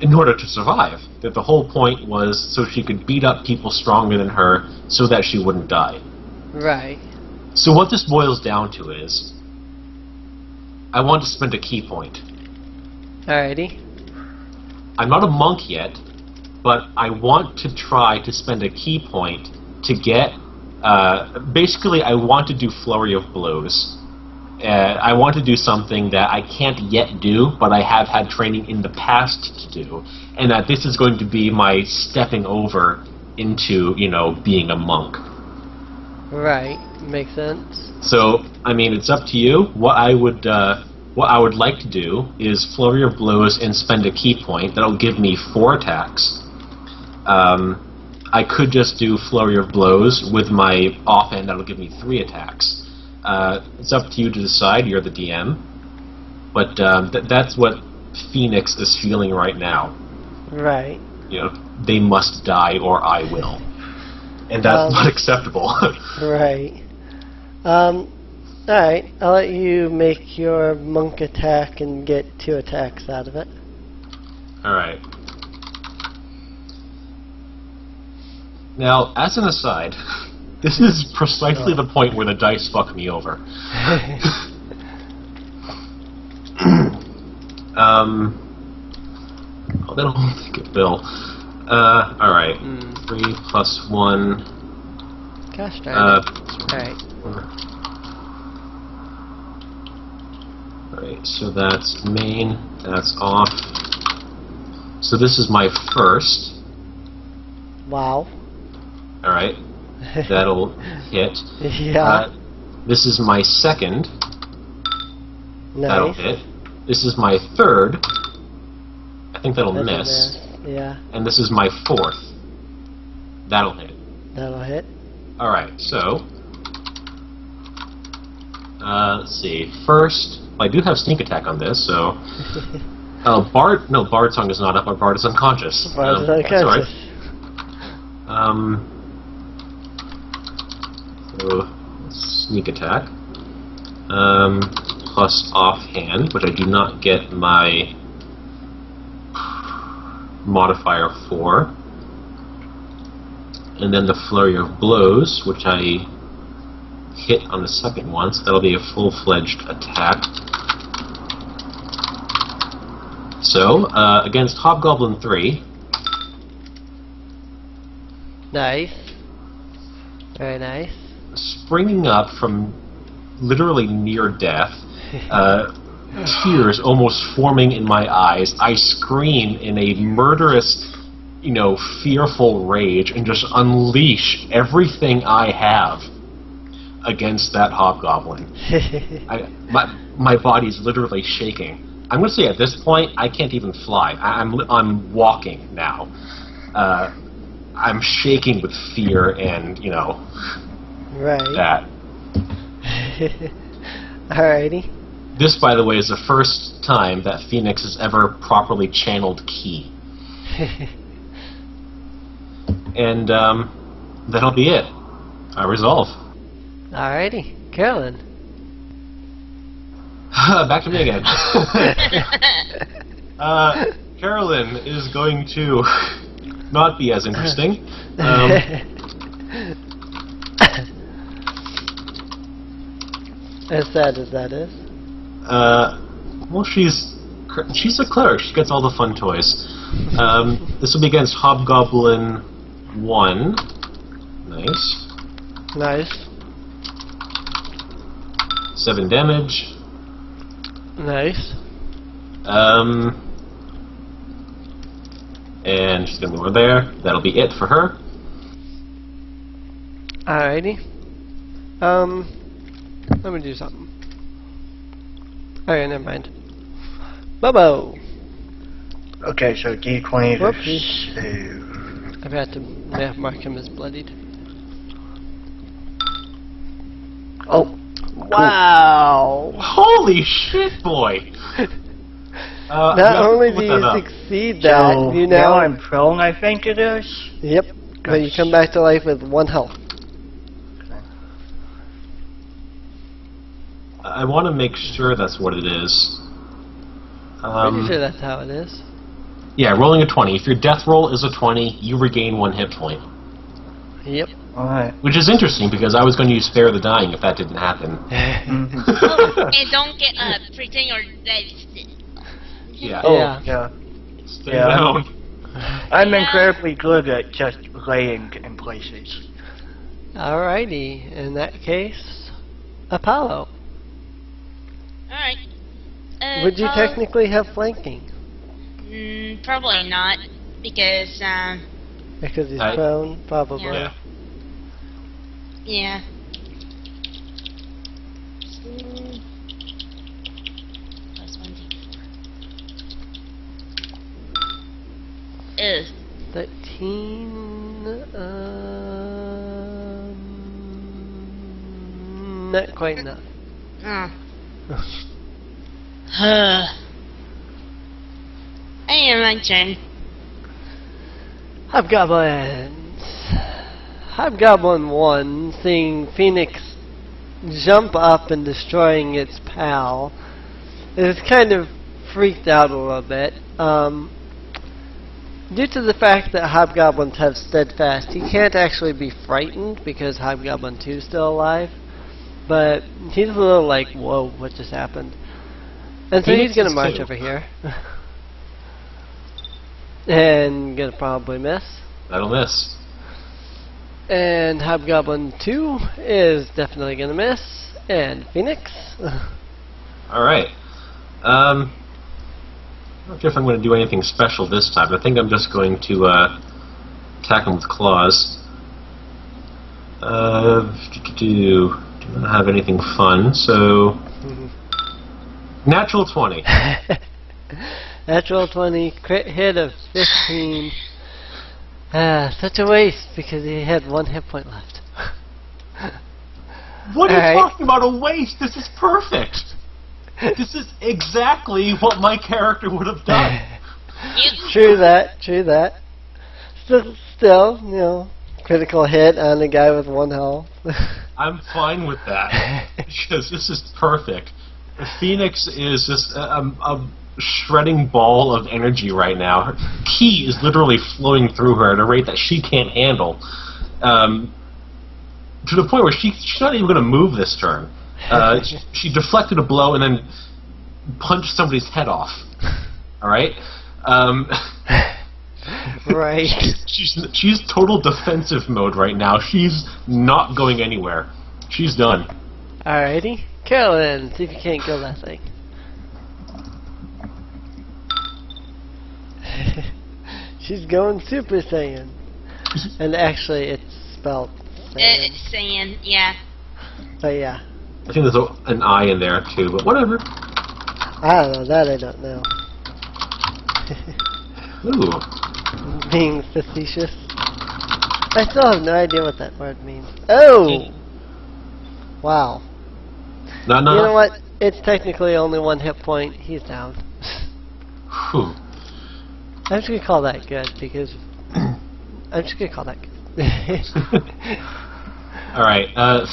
in order to survive. That the whole point was so she could beat up people stronger than her so that she wouldn't die. Right. So what this boils down to is, I want to spend a key point. Alrighty. I'm not a monk yet, but I want to try to spend a key point to get... basically, I want to do Flurry of Blows. I want to do something that I can't yet do, but I have had training in the past to do. And that this is going to be my stepping over into, you know, being a monk. Right. Makes sense. So, I mean, it's up to you. What I would like to do is Flurry of Blows and spend a key point. That'll give me 4 attacks. I could just do Flurry of Blows with my offhand. That'll give me 3 attacks. It's up to you to decide. You're the DM. But that's what Phoenix is feeling right now. Right. You know, they must die or I will. And that's not acceptable. Right. Alright, I'll let you make your monk attack and get 2 attacks out of it. Alright. Now, as an aside, this is precisely the point where the dice fuck me over. Oh, they don't think it will. Alright. 3 plus 1. Gosh darn it. Alright. Alright, so that's main, that's off. So this is my first. Wow. Alright, that'll hit. Yeah. This is my second. That'll Nice. hit. This is my third. I think that'll That's a miss. Yeah, And this is my fourth. That'll hit. that'll hit. Alright, so... let's see. First, I do have sneak attack on this, so... Bard... No, Bard Song is not up. Our Bard is unconscious. Bard's That's unconscious. alright. So, sneak attack. Plus offhand, but I do not get my modifier for. And then the Flurry of Blows, which I hit on the second one, so that'll be a full-fledged attack. So, against Hobgoblin 3. Nice. Very nice. springing up from literally near death, tears almost forming in my eyes. I scream in a murderous, fearful rage and just unleash everything I have against that hobgoblin. My body's literally shaking. I'm going to say at this point, I can't even fly. I'm walking now. I'm shaking with fear and, right. that. Alrighty. This, by the way, is the first time that Phoenix has ever properly channeled Ki. And that'll be it. I resolve. Alrighty. Carlyn. Back to me again. Carolyn is going to not be as interesting. As sad as that is. Well, she's a cleric. She gets all the fun toys. This will be against Hobgoblin 1. Nice. Nice. 7 damage. Nice. And she's gonna move over there. That'll be it for her. Alrighty. Let me do something. Okay, never mind. Bobbo! Okay, so D20 Whoops. to save. I've had to mark him as bloodied. Oh, Wow! Holy shit, boy! Not only do you succeed that, so you now now... I'm prone, I think it is. Yep. But you come back to life with 1 health. I want to make sure that's what it is. Pretty sure that's how it is. Yeah, rolling a 20. If your death roll is a 20, you regain 1 hit point. Yep. Alright. Which is interesting because I was going to use Spare the Dying if that didn't happen. And don't get up. Pretend you're dead. Yeah. Oh, Yeah. yeah. Stay Yeah, down. I'm incredibly good at just laying in places. Alrighty. In that case, Apollo. Alright. Would you Apollo? technically have flanking? Probably not. Because, Because he's I- prone? Probably. Yeah. yeah. Plus 1d4. Ugh. 13... not quite enough. And my turn. Hobgoblins. Hobgoblin 1, seeing Phoenix jump up and destroying its pal, is kind of freaked out a little bit. Due to the fact that Hobgoblins have steadfast, he can't actually be frightened because Hobgoblin 2 is still alive. But he's a little like, whoa, what just happened? And so Phoenix he's going to is march too. over here. And going to probably miss. That'll miss. And Hobgoblin 2 is definitely going to miss. And Phoenix. Alright. I'm not sure if I'm going to do anything special this time. I think I'm just going to attack him with claws. Do not have anything fun, so... Natural 20. Natural 20, crit hit of 15. Such a waste because he had 1 hit point left. What are you Alright. talking about? A waste? This is perfect! This is exactly what my character would have done. True that, true that. Still, you know, critical hit on a guy with 1 health. I'm fine with that because this is perfect. The Phoenix is just a shredding ball of energy right now. Her ki is literally flowing through her at a rate that she can't handle, to the point where she's not even going to move this turn. She deflected a blow and then punched somebody's head off. All right. Right. She's total defensive mode right now. She's not going anywhere. She's done. Alrighty. Carlyn, see if you can't kill that thing. She's going Super Saiyan. And actually, it's spelled Saiyan. Saying, yeah. But yeah. I think there's an I in there too, but whatever. I don't know. That I don't know. Ooh. Being facetious. I still have no idea what that word means. Oh! Wow. No. You know what? It's technically only 1 hit point. He's down. Whew. I'm just gonna call that good because I'm just gonna call that good. Alright,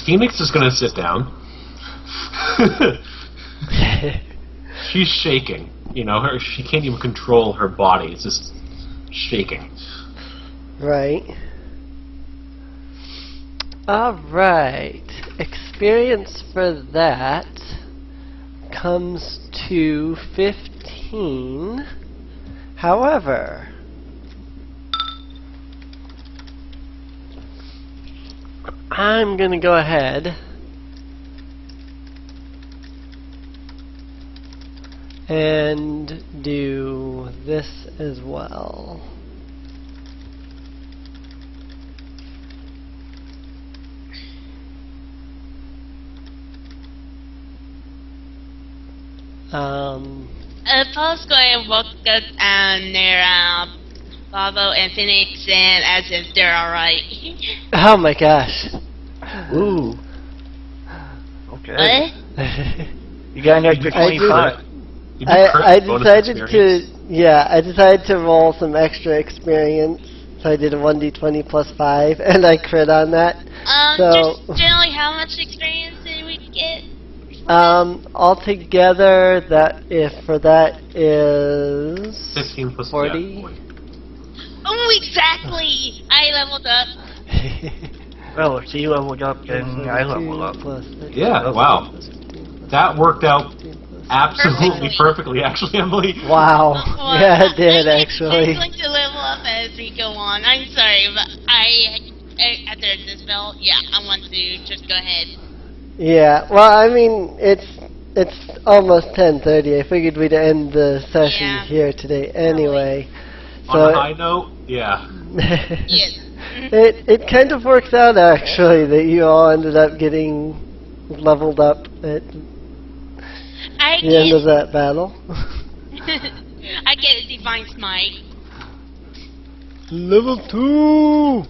Phoenix is gonna sit down. She's shaking. You know, she can't even control her body. It's just shaking. Right. Alright. Experience for that comes to 15. However, I'm gonna go ahead and do this as well. Paul's going to walk up near Bobbo and Phoenix and as if they're alright. Oh my gosh. Ooh. Okay. What? You got an extra 25. You do I bonus decided experience. I decided to roll some extra experience. So I did a 1d20 plus 5 and I crit on that. So Just generally how much experience did we get? altogether that is 15 plus 40. Yeah. Oh, exactly! I leveled up. Well, if you leveled up, then I leveled up. Yeah, wow. That worked out absolutely perfectly, actually, Emily. Wow. Well, Yeah, it did I'm actually. going to level up as we go on. I'm sorry, but after this spell, yeah, I want to just go ahead. Yeah. Well, I mean, it's almost 10:30. I figured we'd end the session Yeah. here today anyway. On a high note, yeah. Yes. It kind of works out actually that you all ended up getting leveled up at I the end of get, that battle. I get a divine smite. Level 2.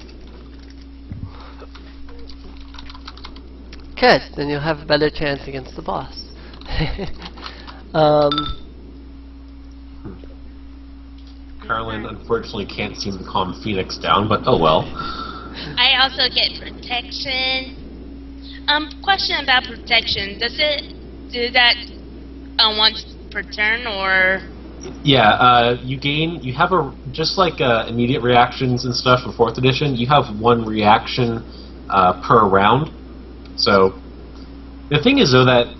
Good. Then you'll have a better chance against the boss. Carlyn unfortunately can't seem to calm Phoenix down, but oh well. I also get protection. Question about protection. Does it do that once per turn, or? Yeah, you have just like immediate reactions and stuff for 4th edition, you have 1 reaction per round. So, the thing is though that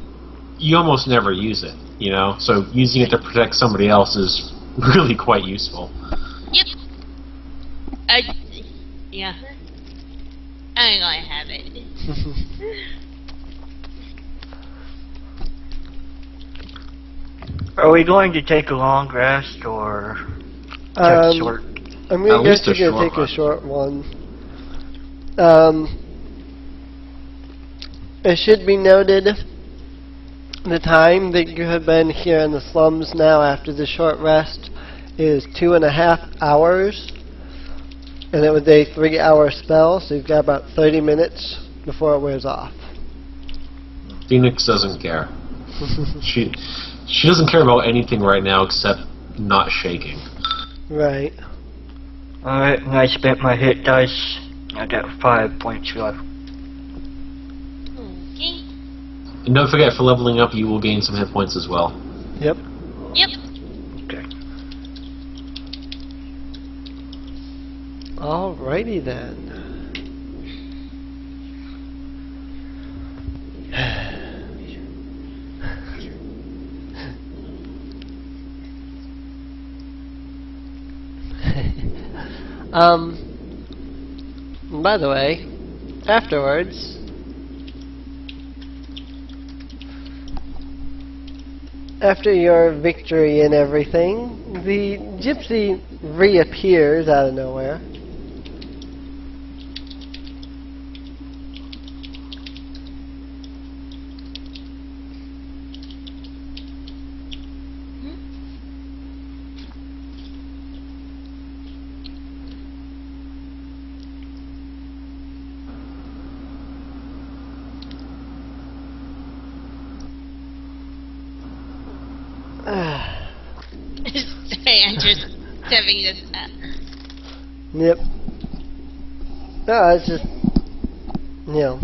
you almost never use it, you know? So using it to protect somebody else is really quite useful. Yep. Yeah. I'm gonna have it. Are we going to take a long rest or just short? I'm At gonna least guess a you're gonna short take a one. short one. It should be noted the time that you have been here in the slums now after the short rest is 2.5 hours. And it was a 3-hour spell, so you've got about 30 minutes before it wears off. Phoenix doesn't care. She doesn't care about anything right now except not shaking. Right. Alright, and I spent my hit dice. I got 5 points left. Okay. And don't forget, for leveling up, you will gain some hit points as well. Yep. Yep. Okay. Alrighty then. By the way, afterwards, after your victory and everything, the gypsy reappears out of nowhere. Sorry, I'm just typing this up. Yep. No, it's just, you know.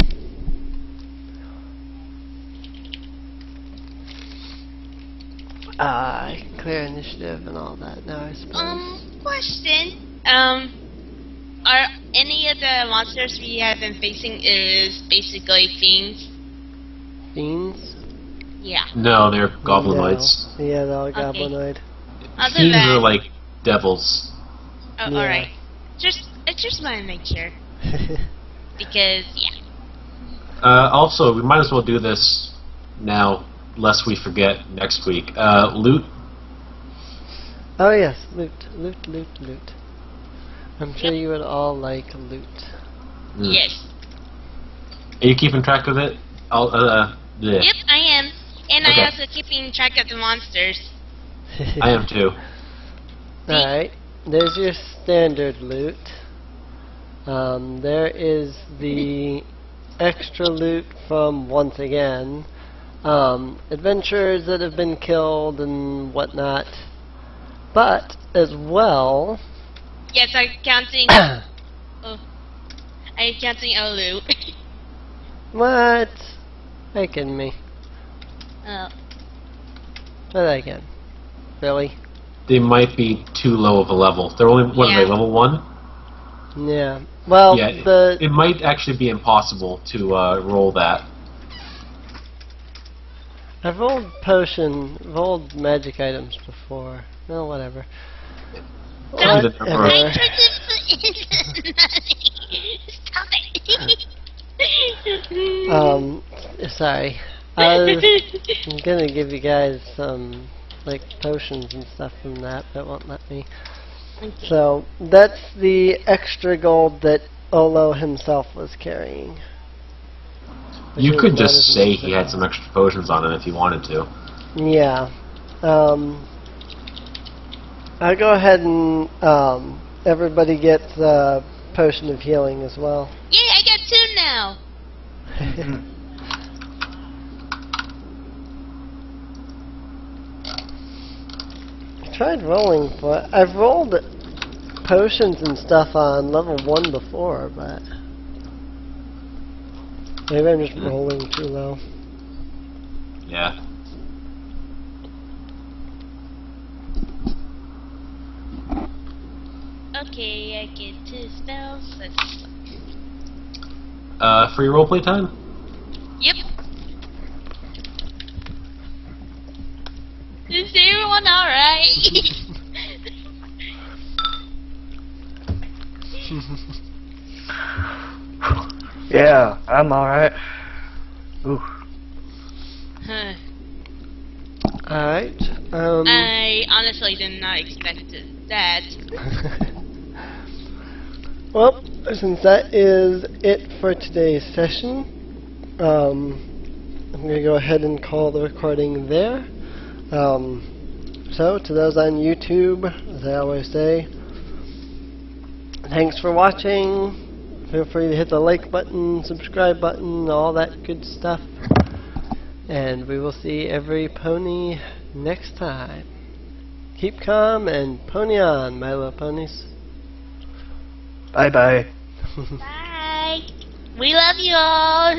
Clear initiative and all that now, I suppose. Question. Are any of the monsters we have been facing is basically fiends? Fiends? Yeah. No, they're goblinoids. No. Yeah, they're all goblinoid. Other Fiends than, are like devils. oh, Yeah. alright. I just want to make sure. Because, yeah. Also, we might as well do this now, lest we forget next week. Loot. Oh yes, loot. I'm sure you would all like loot. Yes. Are you keeping track of it? Yeah. Yep, I am. And Okay. I also keeping track of the monsters. I am too. Alright, there's your standard loot. There is the extra loot from, once again, adventurers that have been killed and whatnot. But, as well... Yes, I'm counting... oh. I'm counting a loot. What? Are you kidding me? Oh. What again? Really? They might be too low of a level. They're only, what are they, level 1? Yeah. Well, Yeah, it might actually be impossible to roll that. I've rolled magic items before. No, whatever. Don't- Whatever. I tried to... Stop it! Sorry. I'm gonna give you guys some, like, potions and stuff from that, but it won't let me. Okay. So, that's the extra gold that Olo himself was carrying. Which You is could about just as say much he had some extra potions on him if you wanted to. Yeah. I'll go ahead and, everybody gets a potion of healing as well. Yeah, I got 2 now. I tried rolling for I've rolled potions and stuff on level 1 before, but maybe I'm just rolling too low. Yeah. Okay, I get 2 spells. Let's... Free roleplay time? Yep. Is everyone alright? Yeah, I'm alright. Ooh. Huh. Alright. I honestly did not expect that. Well, since that is it for today's session, I'm going to go ahead and call the recording there. So, to those on YouTube, as I always say, thanks for watching. Feel free to hit the like button, subscribe button, all that good stuff. And we will see every pony next time. Keep calm and pony on, my little ponies. Bye bye. Bye. We love you all.